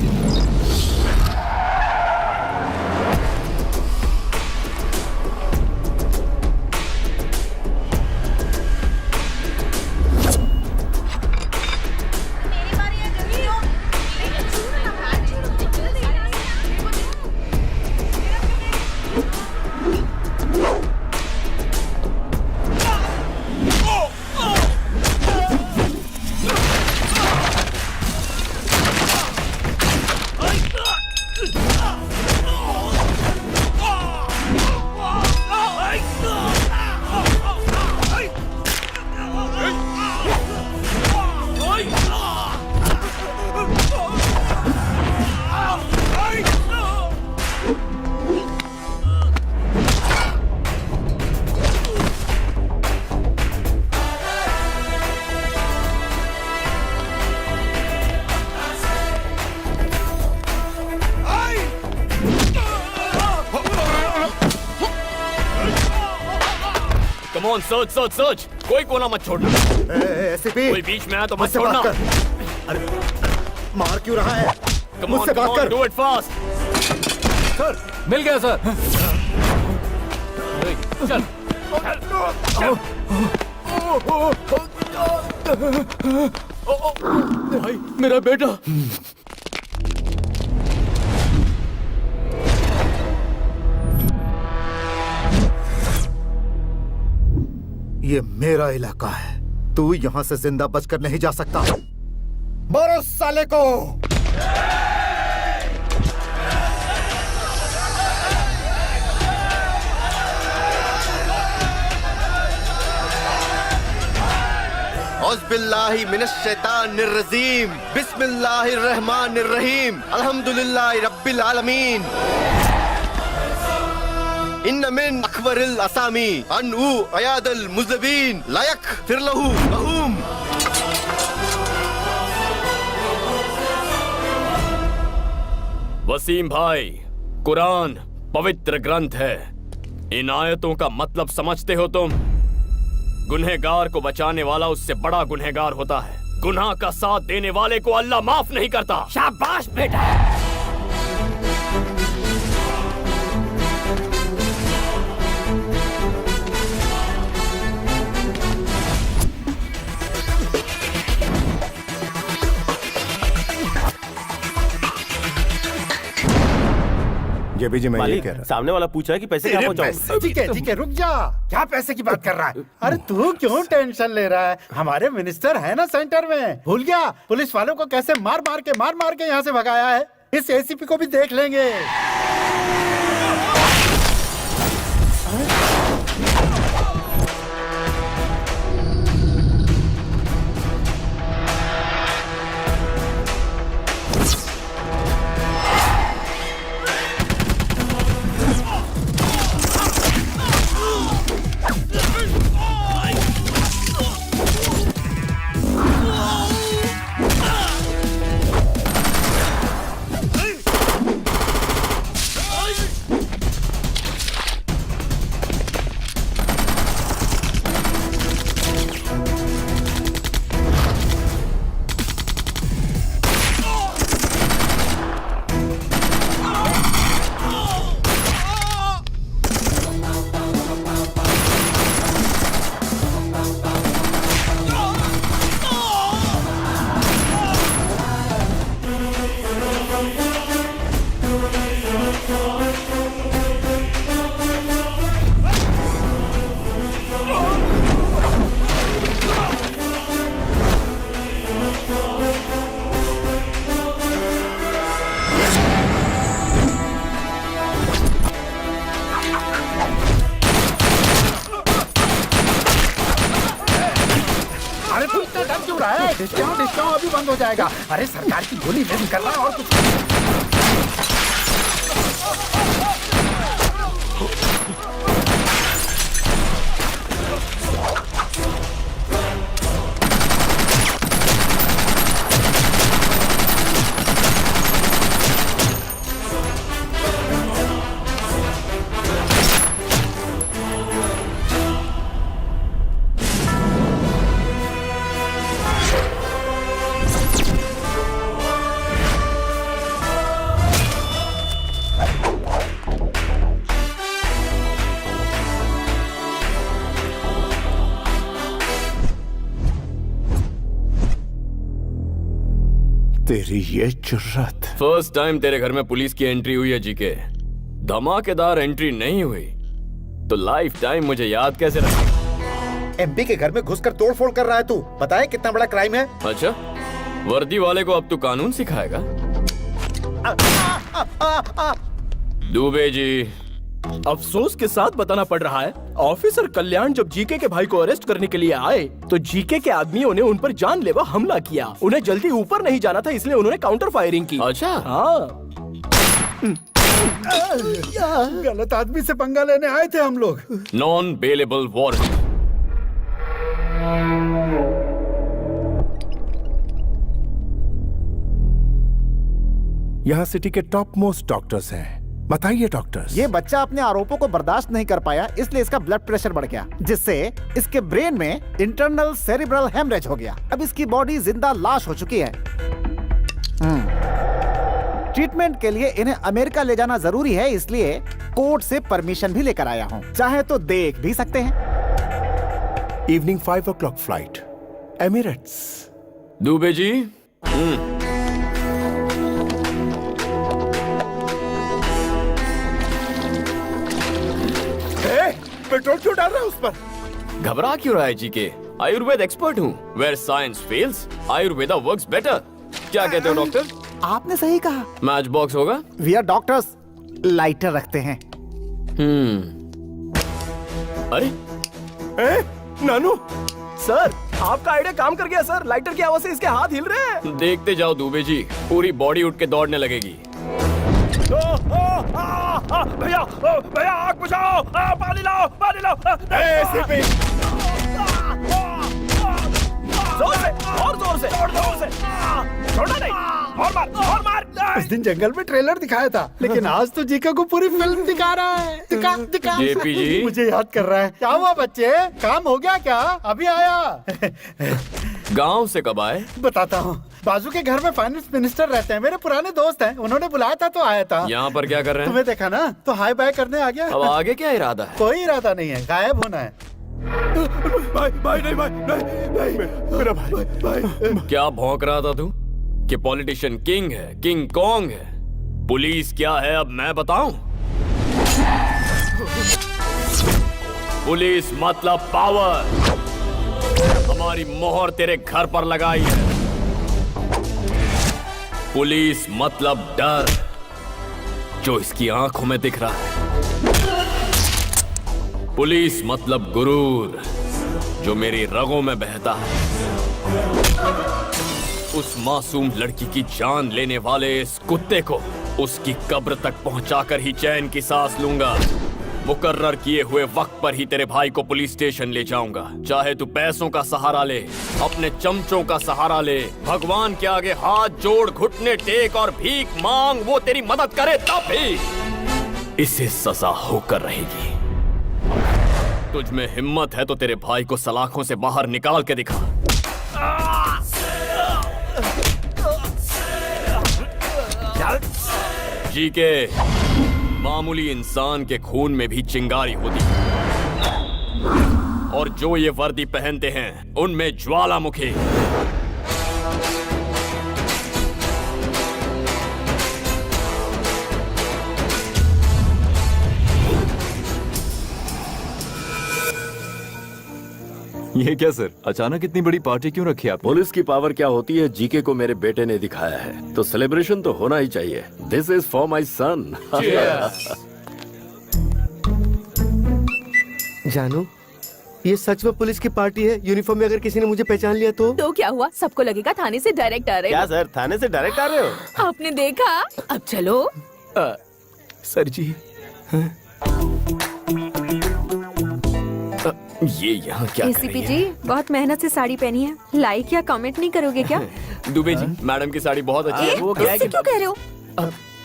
Come on, search search search, कोई कोना मत छोड़ना। एसीपी, कोई बीच में आया तो मत मुझसे बात छोड़ना। कर। अरे मार क्यों रहा है? मुझसे बात कर। Do it fast. सर मिल गया सर। चल भाई मेरा बेटा। ये मेरा इलाका है, तू यहाँ से जिंदा बचकर नहीं जा सकता। मारो साले को। औज़ुबिल्लाहि मिनश्शैतानिर्रजीम, बिस्मिल्लाहिर्रहमानिर्रहीम, अल्हम्दुलिल्लाहि रब्बिल आलमीन। इन्न मिन अकबरिल असामी अनउ अयादल मुज़बिन लायक फिरलहु महूम। वसीम भाई, कुरान पवित्र ग्रंथ है। इन आयतों का मतलब समझते हो तुम? गुनहगार को बचाने वाला उससे बड़ा गुनहगार होता है। गुनाह का साथ देने वाले को अल्लाह माफ नहीं करता। शाबाश बेटा। जेबी जी मैं ये कह रहा। सामने वाला पूछ रहा है कि पैसे क्या पहुंचाऊं? ठीक है रुक जा। क्या पैसे की बात कर रहा है? अरे तू क्यों टेंशन ले रहा है? हमारे मिनिस्टर है ना सेंटर में। भूल गया पुलिस वालों को कैसे मार मार के यहाँ से भगाया है? इस एसीपी को भी देख लेंगे। डिस्काउंट अभी बंद हो जाएगा। अरे सरकार की गोली नहीं कर रहा और कुछ। तेरी ये जुर्रत। फर्स्ट टाइम तेरे घर में पुलिस की एंट्री हुई है जीके। धमाकेदार एंट्री नहीं हुई तो लाइफ टाइम मुझे याद कैसे रखेगा? एमपी के घर में घुसकर तोड़फोड़ कर रहा है तू। पता है कितना बड़ा क्राइम है? अच्छा, वर्दी वाले को अब तू कानून सिखाएगा? दुबे जी, अफसोस के साथ बताना पड़ रहा है, ऑफिसर कल्याण जब जीके के भाई को अरेस्ट करने के लिए आए तो जीके के आदमियों ने उन पर जानलेवा हमला किया। उन्हें जल्दी ऊपर नहीं जाना था इसलिए उन्होंने काउंटर फायरिंग की। अच्छा, हाँ। गलत आदमी से पंगा लेने आए थे हम लोग। Non bailable warrant. यहाँ सिटी के टॉप मोस्ट डॉक्टर्स हैं। बताइए डॉक्टर। ये बच्चा अपने आरोपों को बर्दाश्त नहीं कर पाया, इसलिए इसका ब्लड प्रेशर बढ़ गया, जिससे इसके ब्रेन में इंटरनल सेरिब्रल हेमरेज हो गया। अब इसकी बॉडी जिंदा लाश हो चुकी है। ट्रीटमेंट के लिए इन्हें अमेरिका ले जाना जरूरी है, इसलिए कोर्ट से परमिशन भी लेकर आया हूँ। चाहे तो देख भी सकते हैं। Evening 5 o'clock flight, Emirates. Dubey ji. Petrol क्यों डाल रहा है उस पर? घबरा क्यों रहा है जीके? आयुर्वेद एक्सपर्ट हूँ। Where science fails, Ayurveda works better. क्या कहते हो डॉक्टर? आपने सही कहा। मैच बॉक्स होगा? वी आर डॉक्टर्स, लाइटर रखते हैं। अरे नानू सर, आपका आइडिया काम कर गया सर। लाइटर की आवाज से इसके हाथ हिल रहे हैं। देखते जाओ दुबे जी, पूरी बॉडी उठ के दौड़ने लगेगी। भैया भैया आग बुझाओ, पानी लाओ, पानी लाओ। जोर से, और जोर से, और जोर से। छोड़ना नहीं, और मार, और मार। उस दिन जंगल में ट्रेलर दिखाया था, लेकिन आज तो जीका को पूरी फिल्म दिखा रहा है। दिखा दिखा। जेपी जी। मुझे याद कर रहा है। क्या हुआ बच्चे, काम हो गया क्या? अभी आया। गांव से कब आए? बताता हूँ। बाजू के घर में फाइनेंस मिनिस्टर रहते हैं, मेरे पुराने दोस्त हैं। उन्होंने बुलाया था तो आया था। यहाँ पर क्या कर रहे हैं? तुम्हें देखा ना तो हाई बाय करने आ गया। अब आगे क्या इरादा है? कोई इरादा नहीं है, गायब होना है। भाई नहीं, मेरा भाई। क्या भौंक रहा था तू कि पॉलिटिशियन किंग है, किंग कॉन्ग है? पुलिस क्या है अब मैं बताऊं? पुलिस मतलब पावर। हमारी मोहर तेरे घर पर लगाई है। पुलिस मतलब डर, जो इसकी आंखों में दिख रहा है। पुलिस मतलब गुरूर, जो मेरी रगों में बहता है। उस मासूम लड़की की जान लेने वाले इस कुत्ते को उसकी कब्र तक पहुंचाकर ही चैन की सांस लूंगा। मुकर्रर किए हुए वक्त पर ही तेरे भाई को पुलिस स्टेशन ले जाऊंगा। चाहे तू पैसों का सहारा ले, अपने चमचों का सहारा ले, भगवान के आगे हाथ जोड़, घुटने टेक और भीख मांग, वो तेरी मदद करे तब भी इसे सजा होकर रहेगी। तुझ में हिम्मत है तो तेरे भाई को सलाखों से बाहर निकाल के दिखा। जी के मामूली इंसान के खून में भी चिंगारी होती है, और जो ये वर्दी पहनते हैं उनमें ज्वालामुखी। ये क्या सर, अचानक इतनी बड़ी पार्टी क्यों रखी आप? पुलिस की पावर क्या होती है जीके को मेरे बेटे ने दिखाया है, तो सेलिब्रेशन तो होना ही चाहिए। दिस इज फॉर माई सन। जानू, ये सच में पुलिस की पार्टी है? यूनिफॉर्म में अगर किसी ने मुझे पहचान लिया तो क्या हुआ? सबको लगेगा थाने से डायरेक्ट आ रहे हो। क्या सर, थाने से डायरेक्ट आ रहे हो? आपने देखा? अब चलो। सर जी, ये यहाँ क्या कर एसीपी रही जी, बहुत मेहनत से साड़ी पहनी है। लाइक या कमेंट नहीं करोगे क्या? है? दुबे जी, मैडम की साड़ी बहुत अच्छी है। वो क्या है कि क्यों कह रहे हो?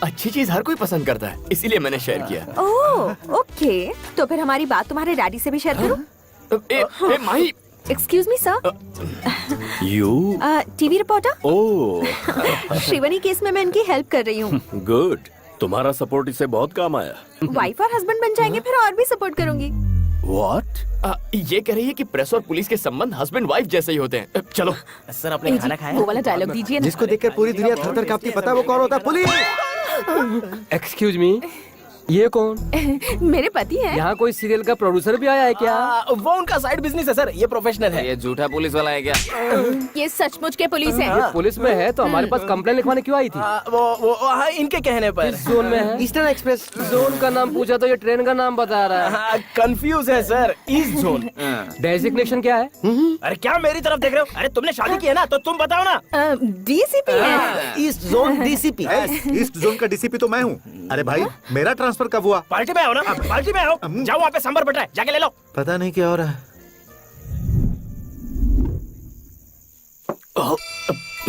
अच्छी चीज हर कोई पसंद करता है, इसीलिए मैंने शेयर किया। ओह ओके, तो फिर हमारी बात तुम्हारे डैडी से भी शेयर करो। Mahi, excuse me sir. U TV reporter. Oh Shrivani case में मैं इनकी हेल्प कर रही हूँ। गुड, तुम्हारा सपोर्ट इससे बहुत काम आया। वाइफ और हस्बैंड बन जाएंगे फिर और भी सपोर्ट करूंगी। What? ये कह रही है कि प्रेस और पुलिस के संबंध हस्बैंड वाइफ जैसे ही होते हैं। चलो सर, आपने खाना खाया? वो वाला डायलॉग दीजिए ना। जिसको देखकर पूरी दुनिया थर-थर कांपती, पता है वो कौन होता है? पुलिस। एक्सक्यूज मी, ये कौन? मेरे पति हैं। यहाँ कोई सीरियल का प्रोड्यूसर भी आया है क्या? वो उनका साइड बिजनेस है सर, ये प्रोफेशनल है। ये झूठा पुलिस वाला है क्या? ये सचमुच के पुलिस है। ये पुलिस में है तो हमारे पास कंप्लेन लिखवाने क्यों आई थी? वो इनके कहने पर। इस जोन में है? ईस्टर्न एक्सप्रेस जोन का नाम पूछा तो ये ट्रेन का नाम बता रहा है। कंफ्यूज है सर, ईस्ट जोन। डेजिग्नेशन क्या है? अरे क्या मेरी तरफ देख रहे हो? अरे तुमने शादी की है ना, तो तुम बताओ ना। डीसीपी है। East zone DCP. East zone का डीसीपी तो मैं हूँ। अरे भाई, मेरा ट्रांसफर कब हुआ? पार्टी में आओ ना, पार्टी में आओ। जाओ, वहाँ पे सांबर बट रहा है, जाके ले लो। पता नहीं क्या हो रहा है।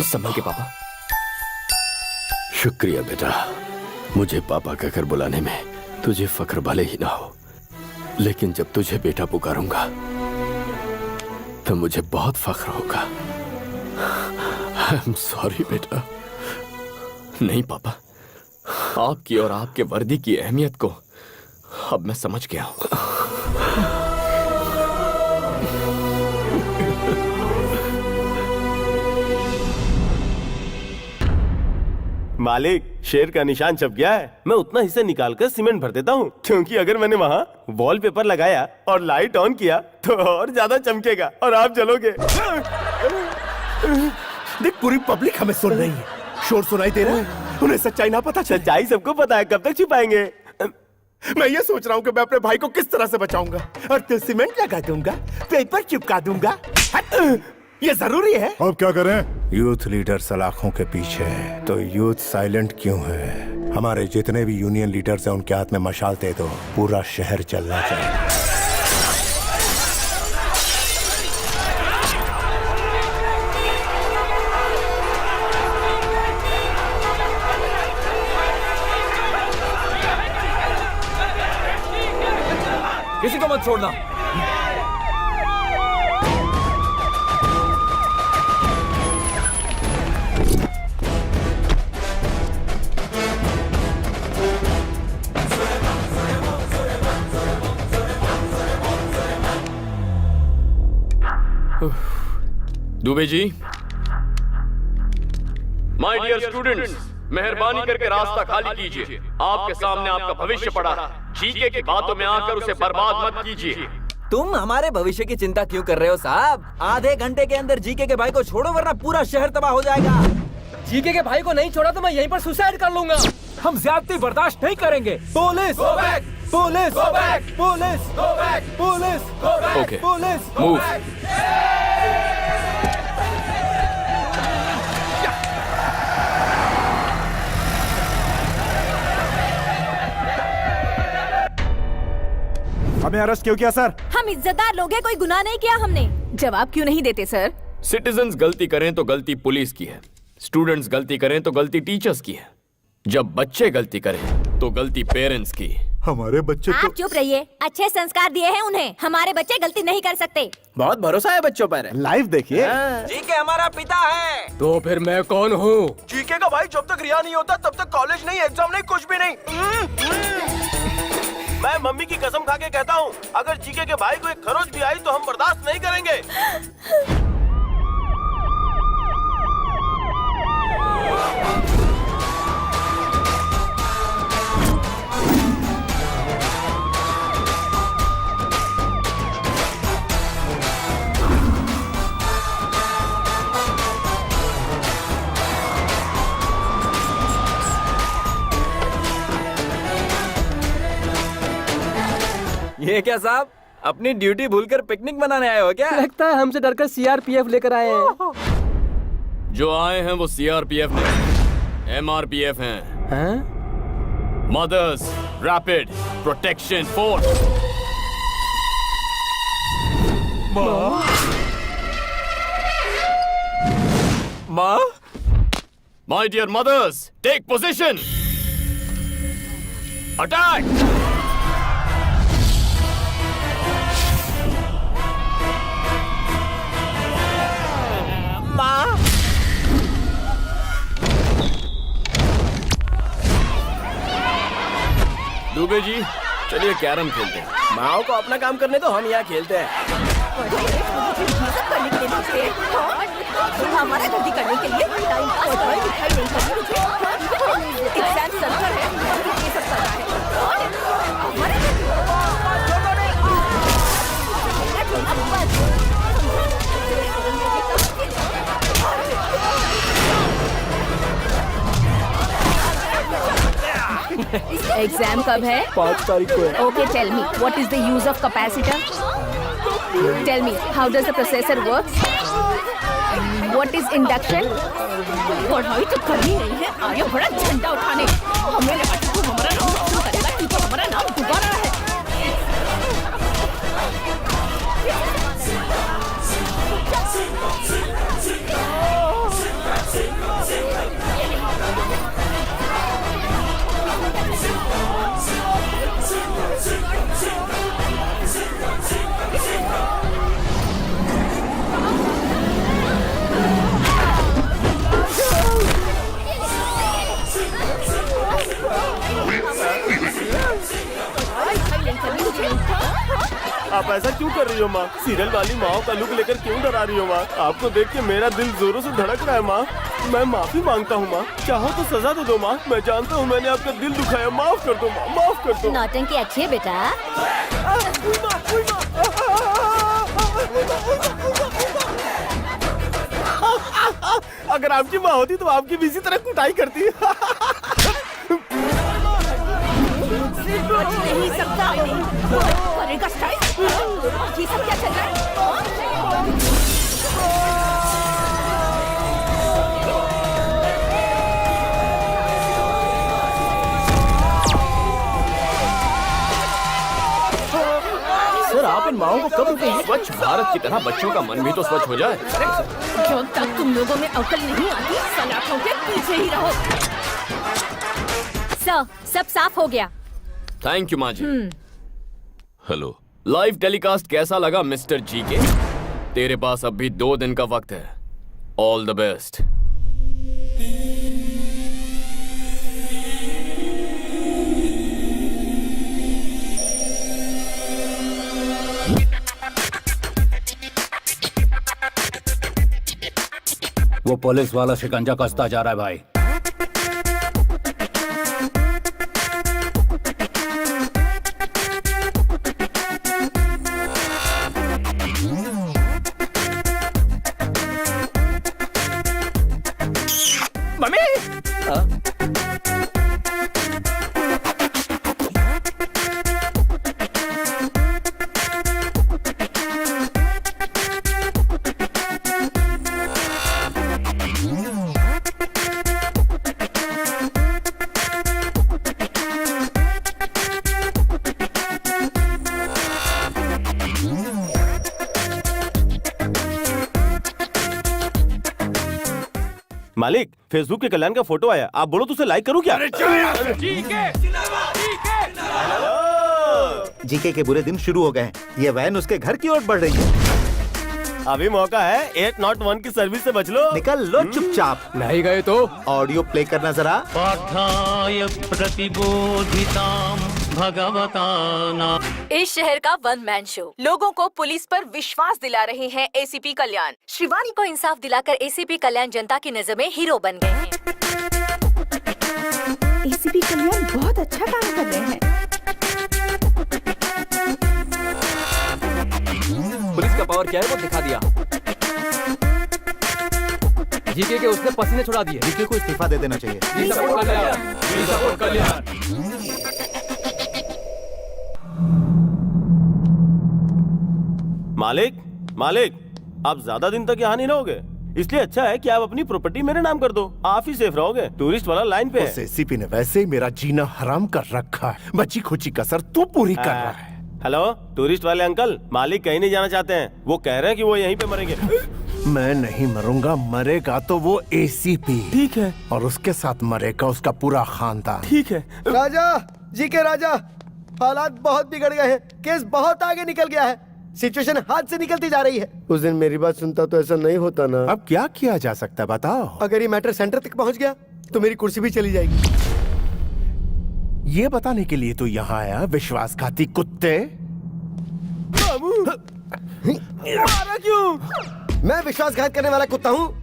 संभल के पापा। शुक्रिया बेटा, मुझे पापा कहकर बुलाने में तुझे फख्र भले ही ना हो, लेकिन जब तुझे बेटा पुकारूंगा तो मुझे बहुत फख्र होगा। आई एम सॉरी बेटा। नहीं पापा, आपकी और आपके वर्दी की अहमियत को अब मैं समझ गया हूं। मालिक, शेर का निशान छप गया है। मैं उतना हिस्सा निकालकर सीमेंट भर देता हूँ, क्योंकि अगर मैंने वहाँ वॉलपेपर लगाया और लाइट ऑन किया तो और ज्यादा चमकेगा और आप जलोगे। देख, पूरी पब्लिक हमें सुन रही है, शोर सुनाई दे रहा है, उन्हें सच्चाई ना पता। सच्चाई सबको पता है, कब तक छिपाएंगे? मैं ये सोच रहा हूँ कि मैं अपने भाई को किस तरह से बचाऊंगा, और तो सीमेंट लगा दूंगा, पेपर चिपका दूंगा। ये जरूरी है। अब क्या करें? यूथ लीडर सलाखों के पीछे है, तो यूथ साइलेंट क्यों है? हमारे जितने भी यूनियन लीडर्स हैं उनके हाथ में मशाल दे दो, पूरा शहर चलना चाहिए। किसी को मत छोड़ना। Dubey ji, my dear students, मेहरबानी करके रास्ता खाली कीजिए। आपके सामने आपका भविष्य पड़ा है, जीके की बातों में आकर उसे बर्बाद मत कीजिए। तुम हमारे भविष्य की चिंता क्यों कर रहे हो साहब? आधे घंटे के अंदर जीके के भाई को छोड़ो, वरना पूरा शहर तबाह हो जाएगा। जीके के भाई को नहीं छोड़ा तो मैं यहीं पर सुसाइड कर लूंगा। हम ज्यादती बर्दाश्त नहीं करेंगे। Police, police, police, police, okay, police, move. हमें अरेस्ट क्यों किया सर? हम इज्जतदार लोग हैं, कोई गुनाह नहीं किया हमने। जवाब क्यों नहीं देते सर? सिटीजन्स गलती करें तो गलती पुलिस की है, स्टूडेंट्स गलती करें तो गलती टीचर्स की है, जब बच्चे गलती करें तो गलती पेरेंट्स की। हमारे बच्चे आप चुप रहिए, अच्छे संस्कार दिए हैं उन्हें, हमारे बच्चे गलती नहीं कर सकते। बहुत भरोसा है बच्चों पर। लाइव देखिए। जीके हमारा पिता है। तो फिर मैं कौन हूँ? जीके का भाई जब तक रिहा नहीं होता तब तक कॉलेज नहीं, एग्जाम नहीं, कुछ भी नहीं। मैं मम्मी की कसम खा के कहता हूँ, अगर जीके के भाई को एक खरोच भी आई तो हम बर्दाश्त नहीं करेंगे। ये क्या साहब, अपनी ड्यूटी भूलकर पिकनिक मनाने आए हो क्या? लगता है हमसे डरकर सीआरपीएफ लेकर आए हैं। जो आए हैं वो सीआरपीएफ नहीं, एमआरपीएफ हैं। Mothers rapid protection force. माँ, my dear mothers, take position, attack. Dubey ji, चलिए कैरम खेलते हैं। माओ को अपना काम करने दो, हम यहाँ खेलते हैं। हमारा गलती करने के लिए टाइम पास करने दिखाई नहीं करनी। एग्जाम सेंटर है, ये सब कर रहा है। एग्जाम कब है? 5 तारीख को है। Okay, tell me, what is the use of capacitor? Tell me, how does the processor works? What is induction? पढ़ाई तो करनी नहीं है, आगे बड़ा झंडा उठाने। हमें लगा कि तू हमारा नाम रोशन करेगा, तू तो हमारा नाम डुबा रहा है। क्यों कर रही हो माँ? सीरियल वाली माँ का लुक लेकर क्यों डरा रही हो माँ? आपको देख के मेरा दिल जोरों से धड़क रहा है माँ। मैं माफी मांगता हूँ माँ, चाहो तो सजा दे दो माँ। मैं जानता हूँ मैंने आपका दिल दुखाया, माफ कर दो माँ, माफ कर दो। नौटंकी अच्छी है बेटा। अगर आपकी माँ होती तो आपकी भी इसी तरह कुटाई करती। बच नहीं सकता, करेगा स्टाइल। ये सब क्या चल रहा है? सर आप इन माओं को कब रुकेंगे? स्वच्छ भारत की तरह बच्चों का मन भी तो स्वच्छ हो जाए। जब तक तुम लोगों में अकल नहीं आती, सलाखों के पीछे ही रहो। सर, सब साफ हो गया। थैंक यू माँ जी। हेलो, लाइव टेलीकास्ट कैसा लगा मिस्टर जी के? तेरे पास अब भी 2 दिन का वक्त है। All the best. वो पुलिस वाला शिकंजा कसता जा रहा है भाई। मम्मी! मालिक, फेसबुक के कल्याण का फोटो आया, आप बोलो तो उसे लाइक करूं क्या? जीके के बुरे दिन शुरू हो गए हैं। ये वैन उसके घर की ओर बढ़ रही है। अभी मौका है, 801 की सर्विस से बच लो। निकल लो चुपचाप। नहीं गए तो ऑडियो प्ले करना जरा। पार्थाय प्रतिबोधितां भगवता नाम। इस शहर का वन मैन शो। लोगों को पुलिस पर विश्वास दिला रहे हैं एसीपी कल्याण। शिवानी को इंसाफ दिलाकर एसीपी कल्याण जनता की नजर में हीरो बन गए हैं। एसीपी कल्याण बहुत अच्छा काम कर रहे हैं। पुलिस का पावर क्या है वो दिखा दिया। जीके के उसने पसीने छुड़ा दिए। जीके को इस्तीफा दे देना चाहिए। मालिक, आप ज्यादा दिन तक यहाँ नहीं रहोगे, इसलिए अच्छा है कि आप अपनी प्रॉपर्टी मेरे नाम कर दो। आप ही सेफ रहोगे। टूरिस्ट वाला लाइन पे है। उस एसीपी ने वैसे ही मेरा जीना हराम कर रखा है। बची खुची कसर तू पूरी कर रहा है। हेलो, टूरिस्ट वाले अंकल, मालिक कहीं नहीं जाना चाहते हैं। वो कह रहे हैं कि वो यहीं पे मरेंगे। मैं नहीं मरूंगा, मरेगा तो वो एसीपी। ठीक है। और उसके साथ मरेगा उसका पूरा खानदान। ठीक है। राजा जी के राजा, हालात बहुत बिगड़ गए हैं। केस बहुत आगे निकल गया है। सिचुएशन हाथ से निकलती जा रही है। उस दिन मेरी बात सुनता तो ऐसा नहीं होता ना। अब क्या किया जा सकता है बताओ? अगर ये मैटर सेंटर तक पहुंच गया तो मेरी कुर्सी भी चली जाएगी। ये बताने के लिए तो यहाँ आया, विश्वासघाती कुत्ते। मारा क्यों? मैं विश्वासघात करने वाला कुत्ता हूँ?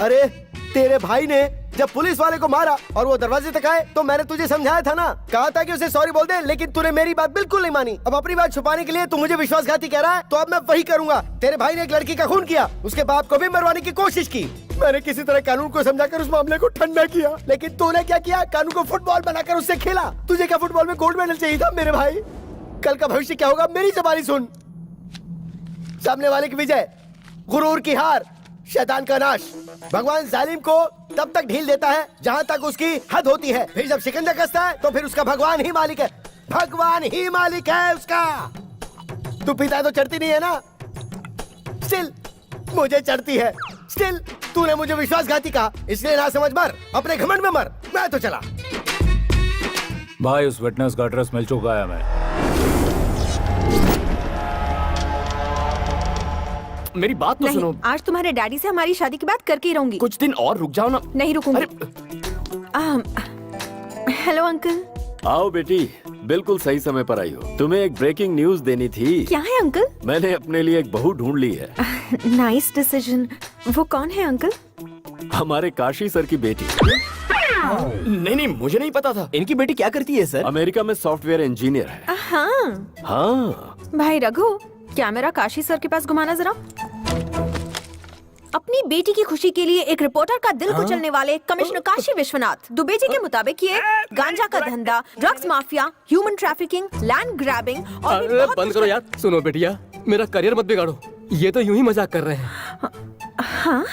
अरे तेरे भाई ने जब पुलिस वाले को मारा और वो दरवाजे तक आए तो मैंने तुझे समझाया था ना, कहा था कि उसे सॉरी बोल दे, लेकिन तूने मेरी बात बिल्कुल नहीं मानी। अब अपनी बात छुपाने के लिए तू मुझे विश्वासघाती कह रहा है, तो अब मैं वही करूंगा। तेरे भाई ने एक लड़की का खून किया, उसके बाप को भी मरवाने की कोशिश की। मैंने किसी तरह कानून को समझाकर उस मामले को ठंडा किया, लेकिन तूने क्या किया? कानून को फुटबॉल बनाकर उससे खेला। तुझे क्या फुटबॉल में गोल्ड मेडल चाहिए था मेरे भाई? कल का भविष्य क्या होगा मेरी जबानी सुन। सामने वाले की विजय, गुरूर की हार, शैतान का नाश। भगवान जालिम को तब तक ढील देता है जहाँ तक उसकी हद होती है। फिर जब शिकंजा कसता है तो फिर उसका भगवान ही मालिक है। भगवान ही मालिक है उसका। तू पीता है तो चढ़ती नहीं है ना? स्टिल मुझे चढ़ती है। स्टिल तूने मुझे विश्वासघाती कहा, इसलिए ना समझ मर, अपने घमंड में मर। मैं तो चला। भाई उस विटनेस का एड्रेस मिल चुका है हमें। मेरी बात तो सुनो। आज तुम्हारे डैडी से हमारी शादी की बात करके ही रहूंगी। कुछ दिन और रुक जाओ ना। नहीं रुकूंगी। Hello uncle. आओ बेटी, बिल्कुल सही समय पर आई हो। तुम्हें एक ब्रेकिंग न्यूज देनी थी। क्या है अंकल? मैंने अपने लिए एक बहू ढूंढ ली है। Nice decision. वो कौन है अंकल? हमारे काशी सर की बेटी। नहीं, मुझे नहीं पता था। इनकी बेटी क्या करती है सर? अमेरिका में सॉफ्टवेयर इंजीनियर है। हाँ हाँ भाई रघु, कैमरा काशी सर के पास घुमाना जरा। अपनी बेटी की खुशी के लिए एक रिपोर्टर का दिल कुचलने वाले कमिश्नर काशी विश्वनाथ दुबे जी के मुताबिक ये गांजा का धंधा, drugs mafia, human trafficking, land grabbing और भी बहुत बंद करो यार। सुनो बेटिया, मेरा करियर मत बिगाड़ो। ये तो यूं ही मजाक कर रहे हैं। हाँ?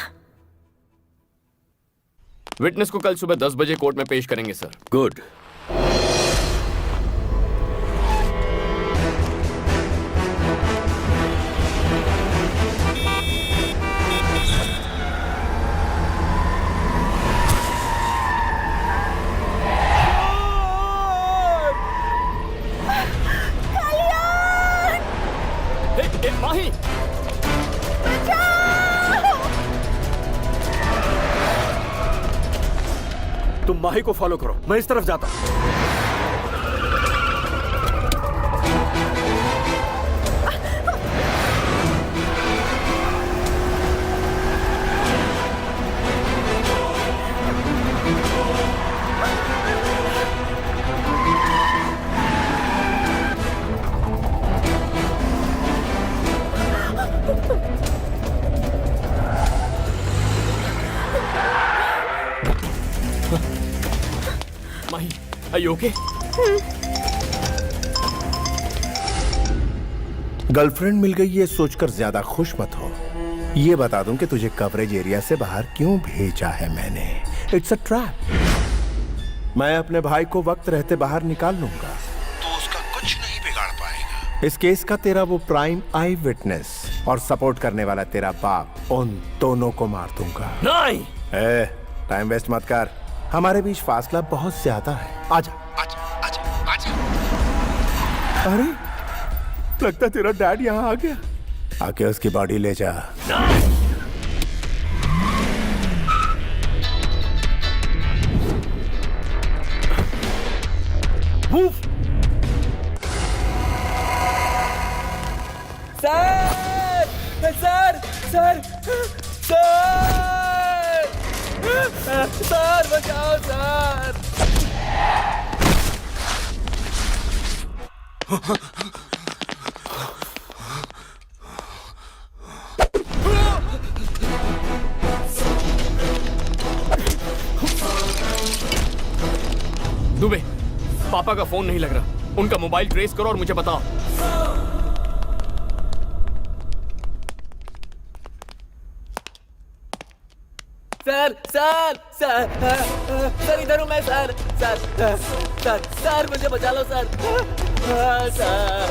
विटनेस को कल सुबह 10 बजे कोर्ट में पेश करेंगे सर। गुड। माही, तुम माही को फॉलो करो, मैं इस तरफ जाता हूँ। Are you okay? गर्लफ्रेंड मिल गई ये सोचकर ज्यादा खुश मत हो। ये बता दूं कि तुझे कवरेज एरिया से बाहर क्यों भेजा है मैंने। It's a trap. मैं अपने भाई को वक्त रहते बाहर निकाल लूंगा तो उसका कुछ नहीं बिगाड़ पाएगा। इस केस का तेरा वो प्राइम आई विटनेस और सपोर्ट करने वाला तेरा बाप, उन दोनों को मार दूंगा। नहीं। टाइम वेस्ट मत कर, हमारे बीच फासला बहुत ज्यादा है। आजा आजा आजा आजा। अरे लगता तेरा डैड यहाँ आ गया। आके उसकी बॉडी ले जा। Sir sir sir sir sir बचाओ सर। दुबे, पापा का फोन नहीं लग रहा। उनका मोबाइल ट्रेस करो और मुझे बताओ। सर सर सर सर इधर हूँ मैं सर। सर सर सर मुझे बचा लो सर। सर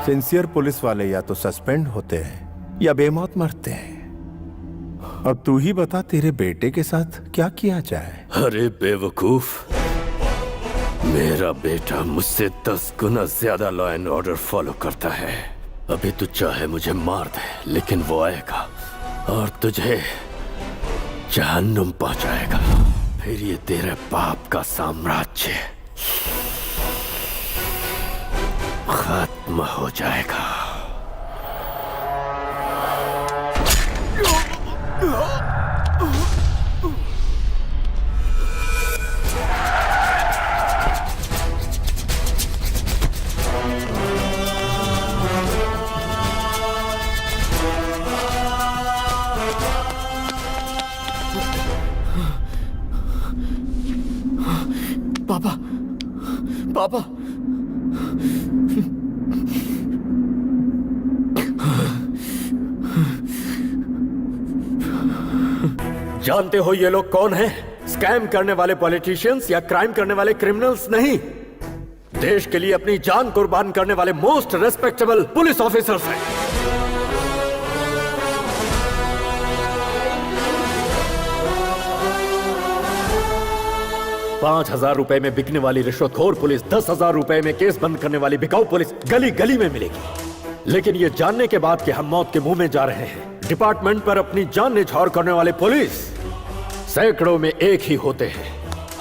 सिंसियर पुलिस वाले या तो सस्पेंड होते हैं या बेमौत मरते हैं। अब तू ही बता तेरे बेटे के साथ क्या किया जाए। अरे बेवकूफ, मेरा बेटा मुझसे 10 गुना ज्यादा लॉ एंड ऑर्डर फॉलो करता है। अभी तू चाहे मुझे मार दे, लेकिन वो आएगा और तुझे जहन्नुम पहुंचाएगा। फिर ये तेरे बाप का साम्राज्य खत्म हो जाएगा। पापा, पापा, जानते हो ये लोग कौन हैं? स्कैम करने वाले पॉलिटिशियंस या क्राइम करने वाले क्रिमिनल्स नहीं, देश के लिए अपनी जान कुर्बान करने वाले मोस्ट रेस्पेक्टेबल पुलिस ऑफिसर्स हैं। ₹5,000 में बिकने वाली रिश्वतखोर पुलिस 10,000 रुपए में केस बंद करने वाली बिकाऊ पुलिस गली गली में मिलेगी। लेकिन ये जानने के बाद कि हम मौत के मुंह में जा रहे हैं, डिपार्टमेंट पर अपनी जान न्यौछावर करने वाले पुलिस सैकड़ों में एक ही होते हैं।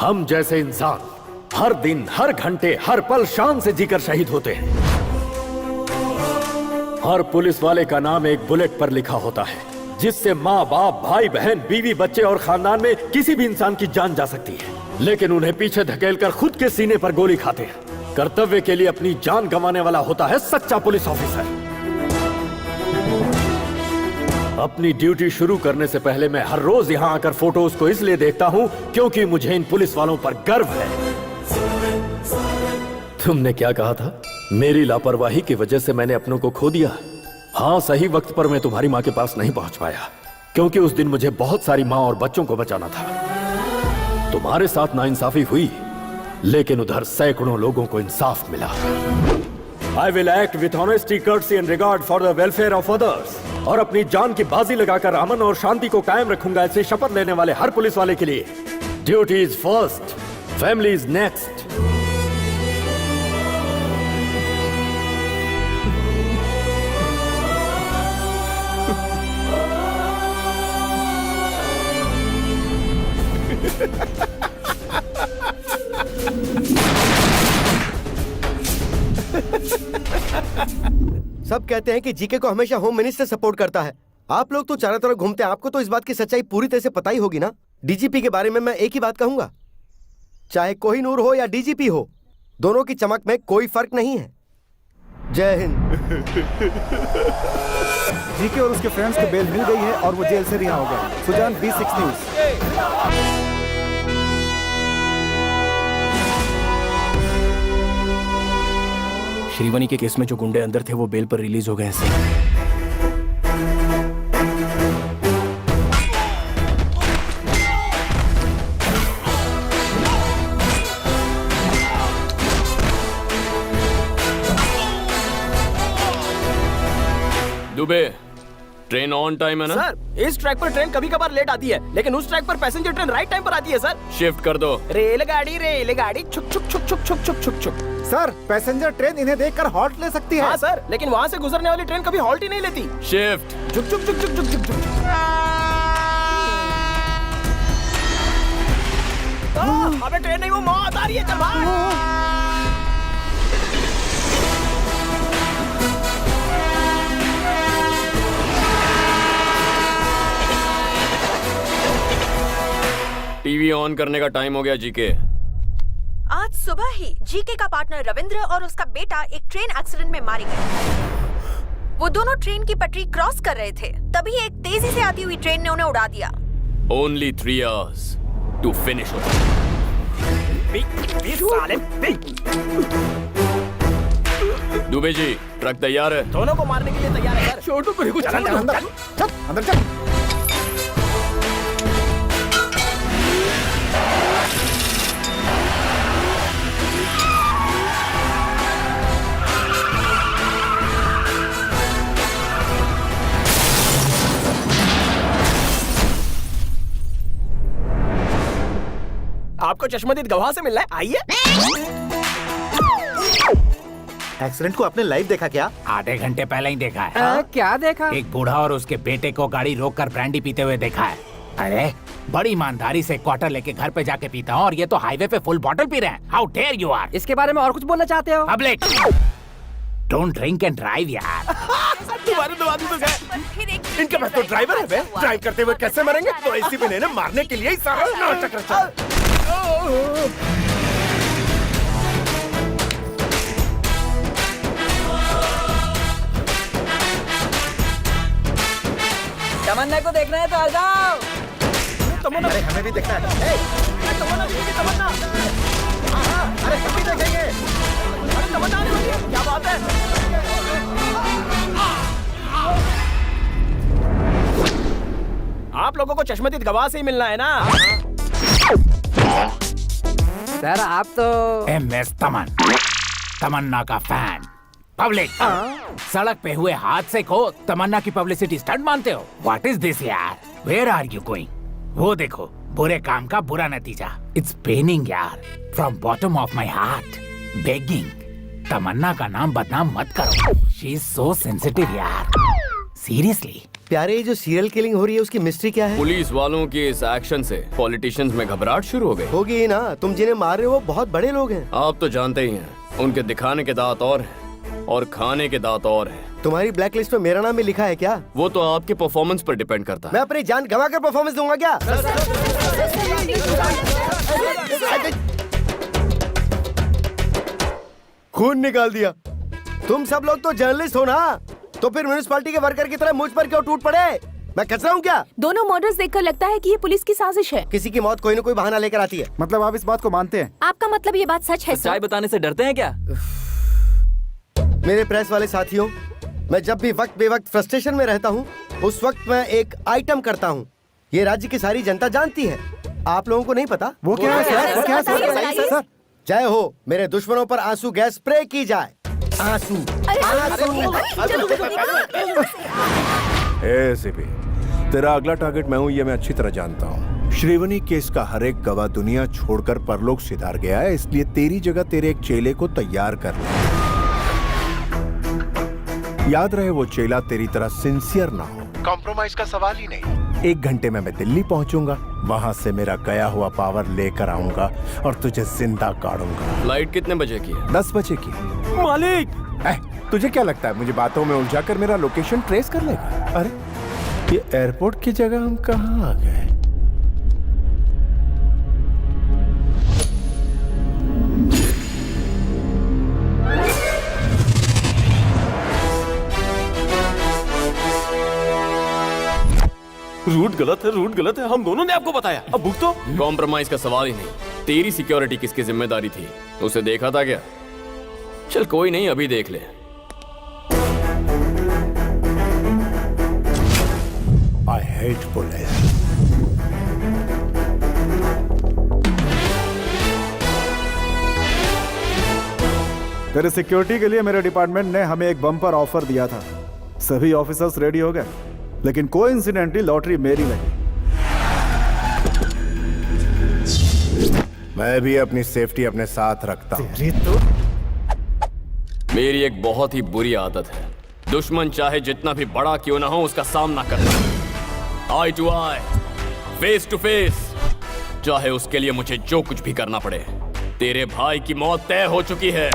हम जैसे इंसान हर दिन, हर घंटे, हर पल शान से जीकर शहीद होते हैं। हर पुलिस वाले का नाम एक बुलेट पर लिखा होता है, जिससे माँ बाप, भाई बहन, बीवी बच्चे और खानदान में किसी भी इंसान की जान जा सकती है। लेकिन उन्हें पीछे धकेलकर खुद के सीने पर गोली खाते हैं। कर्तव्य के लिए अपनी जान गंवाने वाला होता है सच्चा पुलिस ऑफिसर। अपनी ड्यूटी शुरू करने से पहले मैं हर रोज यहाँ आकर फोटोज को इसलिए देखता हूँ क्योंकि मुझे इन पुलिस वालों पर गर्व है। तुमने क्या कहा था? मेरी लापरवाही की वजह से मैंने अपनों को खो दिया। हाँ, सही वक्त पर मैं तुम्हारी माँ के पास नहीं पहुंच पाया क्योंकि उस दिन मुझे बहुत सारी माँ और बच्चों को बचाना था। तुम्हारे साथ नाइंसाफी हुई, लेकिन उधर सैकड़ों लोगों को इंसाफ मिला। I will act with honesty, courtesy and regard for the welfare of others। और अपनी जान की बाजी लगाकर अमन और शांति को कायम रखूंगा, ऐसी शपथ लेने वाले हर पुलिस वाले के लिए duty is first, family is next. सब कहते हैं कि जीके को हमेशा होम मिनिस्टर सपोर्ट करता है। आप लोग तो चारों तरफ घूमते हैं, आपको तो इस बात की सच्चाई पूरी तरह से पता ही होगी ना। डीजीपी के बारे में मैं एक ही बात कहूंगा, चाहे कोहिनूर हो या डीजीपी हो, दोनों की चमक में कोई फर्क नहीं है। जय हिंद। जीके और उसके फ्रेंड्स को बेल मिल गई है और वो जेल से रिहा हो गए। Sujan, B6 news. श्रीवनी के केस में जो गुंडे अंदर थे वो बेल पर रिलीज हो गए हैं sir. Dubey, train on time है ना? सर, इस ट्रैक पर ट्रेन कभी कभार लेट आती है, लेकिन उस ट्रैक पर पैसेंजर ट्रेन राइट टाइम पर आती है सर। शिफ्ट कर दो। रेलगाड़ी छुक छुक छुक छुक छुक छुक छुक छुक। सर, पैसेंजर ट्रेन इन्हें देखकर हॉल्ट ले सकती है। हाँ सर, लेकिन वहाँ से गुजरने वाली ट्रेन कभी हॉल्ट ही नहीं लेती। शिफ्ट। झुक झुक झुक झुक झुक झुक झुक। अबे ट्रेन नहीं, वो मौत आ रही है। चल भाग। टीवी ऑन करने का टाइम हो गया जीके। आज सुबह ही जीके का पार्टनर रविंद्र और उसका बेटा एक ट्रेन एक्सीडेंट में मारे गए। वो दोनों ट्रेन की पटरी क्रॉस कर रहे थे, तभी एक तेजी से आती हुई ट्रेन ने उन्हें उड़ा दिया। Only 3 hours to finish it। Dubey ji, truck तैयार है। दोनों को मारने के लिए तैयार है सर। छोटू को कुछ अंदर चल। आपको चश्मदीद गवाह से मिलना है, आइए। एक्सीडेंट को आपने लाइव देखा क्या? आधे घंटे पहले ही देखा है। क्या देखा? एक बूढ़ा और उसके बेटे को गाड़ी रोककर ब्रांडी पीते हुए देखा है। अरे बड़ी ईमानदारी से क्वार्टर लेके घर पे जाके पीता हूँ और ये तो हाईवे पे फुल बॉटल पी रहे हैं। How dare you are. इसके बारे में और कुछ बोलना चाहते हो? Public, don't drink and drive यार। तुम्हारे दो आदमी तो गए। इनके पास तो ड्राइवर है बे। ड्राइव करते हुए कैसे मरेंगे? तो एसीपी ने मारने के लिए ही सारा नाटक रचा। तमन्ना को देखना है तो आ जाओ। तमन्ना, अरे हमें भी देखना है। तमन्ना देखिए, तमन्ना। अरे हम भी देखेंगे। अरे तमन्ना आने वाली है, क्या बात है? आप लोगों को चश्मदीद गवाह से ही मिलना है ना? सर आप तो MS तमन, तमन्ना का फैन, पब्लिक। सड़क पे हुए हादसे को तमन्ना की पब्लिसिटी स्टंट मानते हो? व्हाट इज दिस यार? Where are you going? वो देखो, बुरे काम का बुरा नतीजा। इट्स पेनिंग यार, from bottom of my heart, begging. Tamanna का नाम बदनाम मत करो। शी इज सो सेंसिटिव यार, सीरियसली। प्यारे, ये जो सीरियल किलिंग हो रही है उसकी मिस्ट्री क्या है? पुलिस वालों के इस एक्शन से पॉलिटिशियंस में घबराहट शुरू हो गई। होगी ही ना, तुम जिन्हें मार रहे हो वो बहुत बड़े लोग हैं। आप तो जानते ही हैं, उनके दिखाने के दांत और हैं और खाने के दांत और हैं। तुम्हारी ब्लैक लिस्ट में मेरा नाम भी लिखा है क्या? वो तो आपके परफॉर्मेंस पर डिपेंड करता है। मैं अपनी जान गंवा कर परफॉर्मेंस दूंगा क्या? खून निकाल दिया। तुम सब लोग तो जर्नलिस्ट हो ना, तो फिर म्युनिसिपैलिटी के वर्कर की तरह मुझ पर क्यों टूट पड़े? मैं कचरा हूँ क्या? दोनों मर्डर्स देखकर लगता है कि ये पुलिस की साजिश है। किसी की मौत कोई न कोई बहाना लेकर आती है। मतलब आप इस बात को मानते हैं? आपका मतलब ये बात सच है? सच्चाई बताने से डरते हैं क्या? मेरे प्रेस वाले साथियों, मैं जब भी वक्त बेवक्त फ्रस्ट्रेशन में रहता हूँ, उस वक्त मैं एक आइटम करता हूँ। ये राज्य की सारी जनता जानती है, आप लोगों को नहीं पता। वो क्या है सर? वो क्या है सर? जय हो, मेरे दुश्मनों पर आंसू गैस स्प्रे की जाए। आंसू, एसीपी, तेरा अगला टारगेट मैं हूँ, ये मैं अच्छी तरह जानता हूँ। श्रीवनी केस का हर एक गवाह दुनिया छोड़कर परलोक सिधार गया है, इसलिए तेरी जगह तेरे एक चेले को तैयार कर ले। याद रहे, वो चेला तेरी तरह सिंसियर ना हो। कॉम्प्रोमाइज का सवाल ही नहीं। 1 घंटे में मैं दिल्ली पहुंचूंगा, वहां से मेरा गया हुआ पावर लेकर आऊंगा और तुझे जिंदा काटूंगा। फ्लाइट कितने बजे की है? 10 बजे की। मालिक, तुझे क्या लगता है मुझे बातों में उलझाकर मेरा लोकेशन ट्रेस कर लेगा? अरे ये एयरपोर्ट की जगह हम कहाँ आ गए? रूट गलत है। हम दोनों ने आपको बताया, अब भुगतो। कॉम्प्रोमाइज का सवाल ही नहीं। तेरी सिक्योरिटी किसकी जिम्मेदारी थी? उसे देखा था क्या? चल कोई नहीं, अभी देख ले। I hate police. तेरे सिक्योरिटी के लिए मेरे डिपार्टमेंट ने हमें एक बम्पर ऑफर दिया था। सभी ऑफिसर्स रेडी हो गए, लेकिन कोइंसिडेंटली लॉटरी मेरी लगी। मैं भी अपनी सेफ्टी अपने साथ रखता हूँ। मेरी एक बहुत ही बुरी आदत है, दुश्मन चाहे जितना भी बड़ा क्यों ना हो, उसका सामना करना। Eye to eye, face to face, चाहे उसके लिए मुझे जो कुछ भी करना पड़े। तेरे भाई की मौत तय हो चुकी है।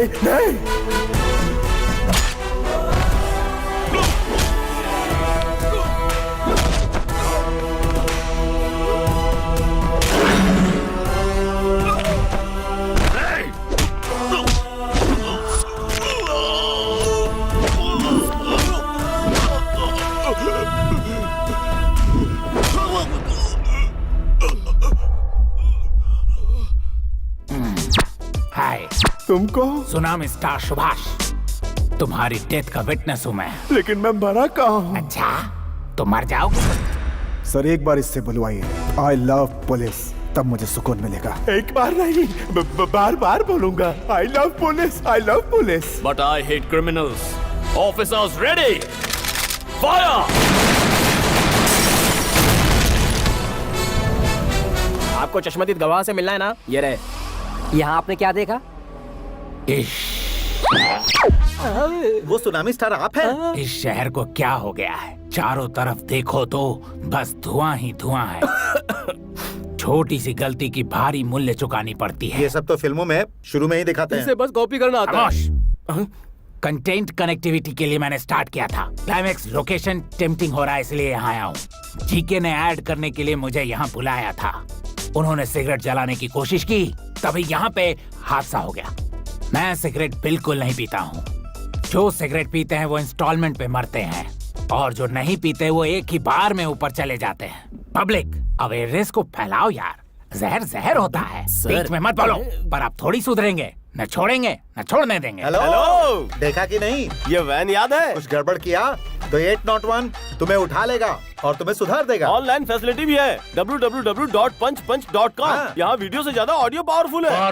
नहीं नहीं हाय, तुमको सुनामी स्टार सुभाष, तुम्हारी डेथ का विटनेस हूँ मैं। लेकिन मैं मरा कहाँ हूँ? अच्छा, तो मर जाओगे। सर एक बार इससे बुलवाइए, आई लव पुलिस, तब मुझे सुकून मिलेगा। एक बार नहीं, बार बार बोलूंगा। I love police, I love police. But I hate criminals. Officers ready, fire. आपको चश्मदीद गवाह से मिलना है ना? ये रहे। यहाँ आपने क्या देखा? वो सुनामी स्टार आप हैं? इस शहर को क्या हो गया है? चारों तरफ देखो तो बस धुआं ही धुआं है। छोटी सी गलती की भारी मूल्य चुकानी पड़ती है। ये सब तो फिल्मों में शुरू में ही दिखाते हैं। इसे बस कॉपी करना आता है। कंटेंट कनेक्टिविटी के लिए मैंने स्टार्ट किया था। क्लाइमेक्स लोकेशन टेम्पटिंग हो रहा है इसलिए यहाँ आया हूँ। जीके ने ऐड करने के लिए मुझे यहाँ बुलाया था। उन्होंने सिगरेट जलाने की कोशिश की, तभी यहाँ पे हादसा हो गया। मैं सिगरेट बिल्कुल नहीं पीता हूँ। जो सिगरेट पीते हैं वो इंस्टॉलमेंट पे मरते हैं, और जो नहीं पीते वो एक ही बार में ऊपर चले जाते हैं। पब्लिक अवेयरनेस को फैलाओ यार। जहर जहर होता है। बीच में मत बोलो, पर आप थोड़ी सुधरेंगे। न छोड़ेंगे न छोड़ने देंगे। हेलो, देखा कि नहीं? ये वैन याद है? कुछ गड़बड़ किया तो 801 तुम्हें उठा लेगा और तुम्हें सुधार देगा। ऑनलाइन फैसिलिटी भी है, www.punchpunch.com। यहाँ वीडियो से ज्यादा ऑडियो पावरफुल है।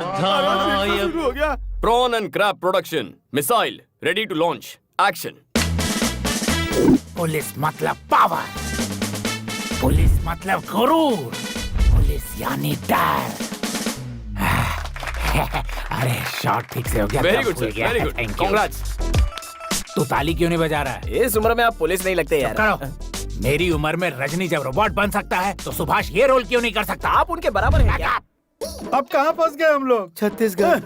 शुरू हो गया। Prawn and crab production, missile ready to launch, action. Police मतलब पावर, पुलिस मतलब गुरूर, पुलिस यानी डर। अरे शॉट ठीक से हो गया। Very good sir, very good, congrats. तू ताली क्यों नहीं बजा रहा है? इस उम्र में आप पुलिस नहीं लगते यार। करो। मेरी उम्र में रजनी जब रोबोट बन सकता है तो सुभाष ये रोल क्यों नहीं कर सकता? आप उनके बराबर हैं क्या? अब कहाँ फंस गए हम लोग? छत्तीसगढ़।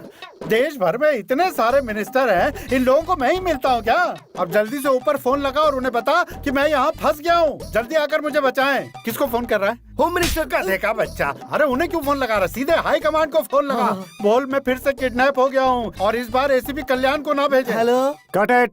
देश भर में इतने सारे मिनिस्टर हैं, इन लोगों को मैं ही मिलता हूँ क्या? अब जल्दी से ऊपर फोन लगा और उन्हें बता कि मैं यहाँ फंस गया हूँ। जल्दी आकर मुझे बचाएं। किसको फोन कर रहा है? होम मिनिस्टर का देखा बच्चा। अरे उन्हें क्यों फोन लगा रहा? सीधे हाई कमांड को फोन लगा। बोल मैं फिर से किडनैप हो गया हूँ और इस बार एसीपी कल्याण को ना भेजे। Hello, cut it.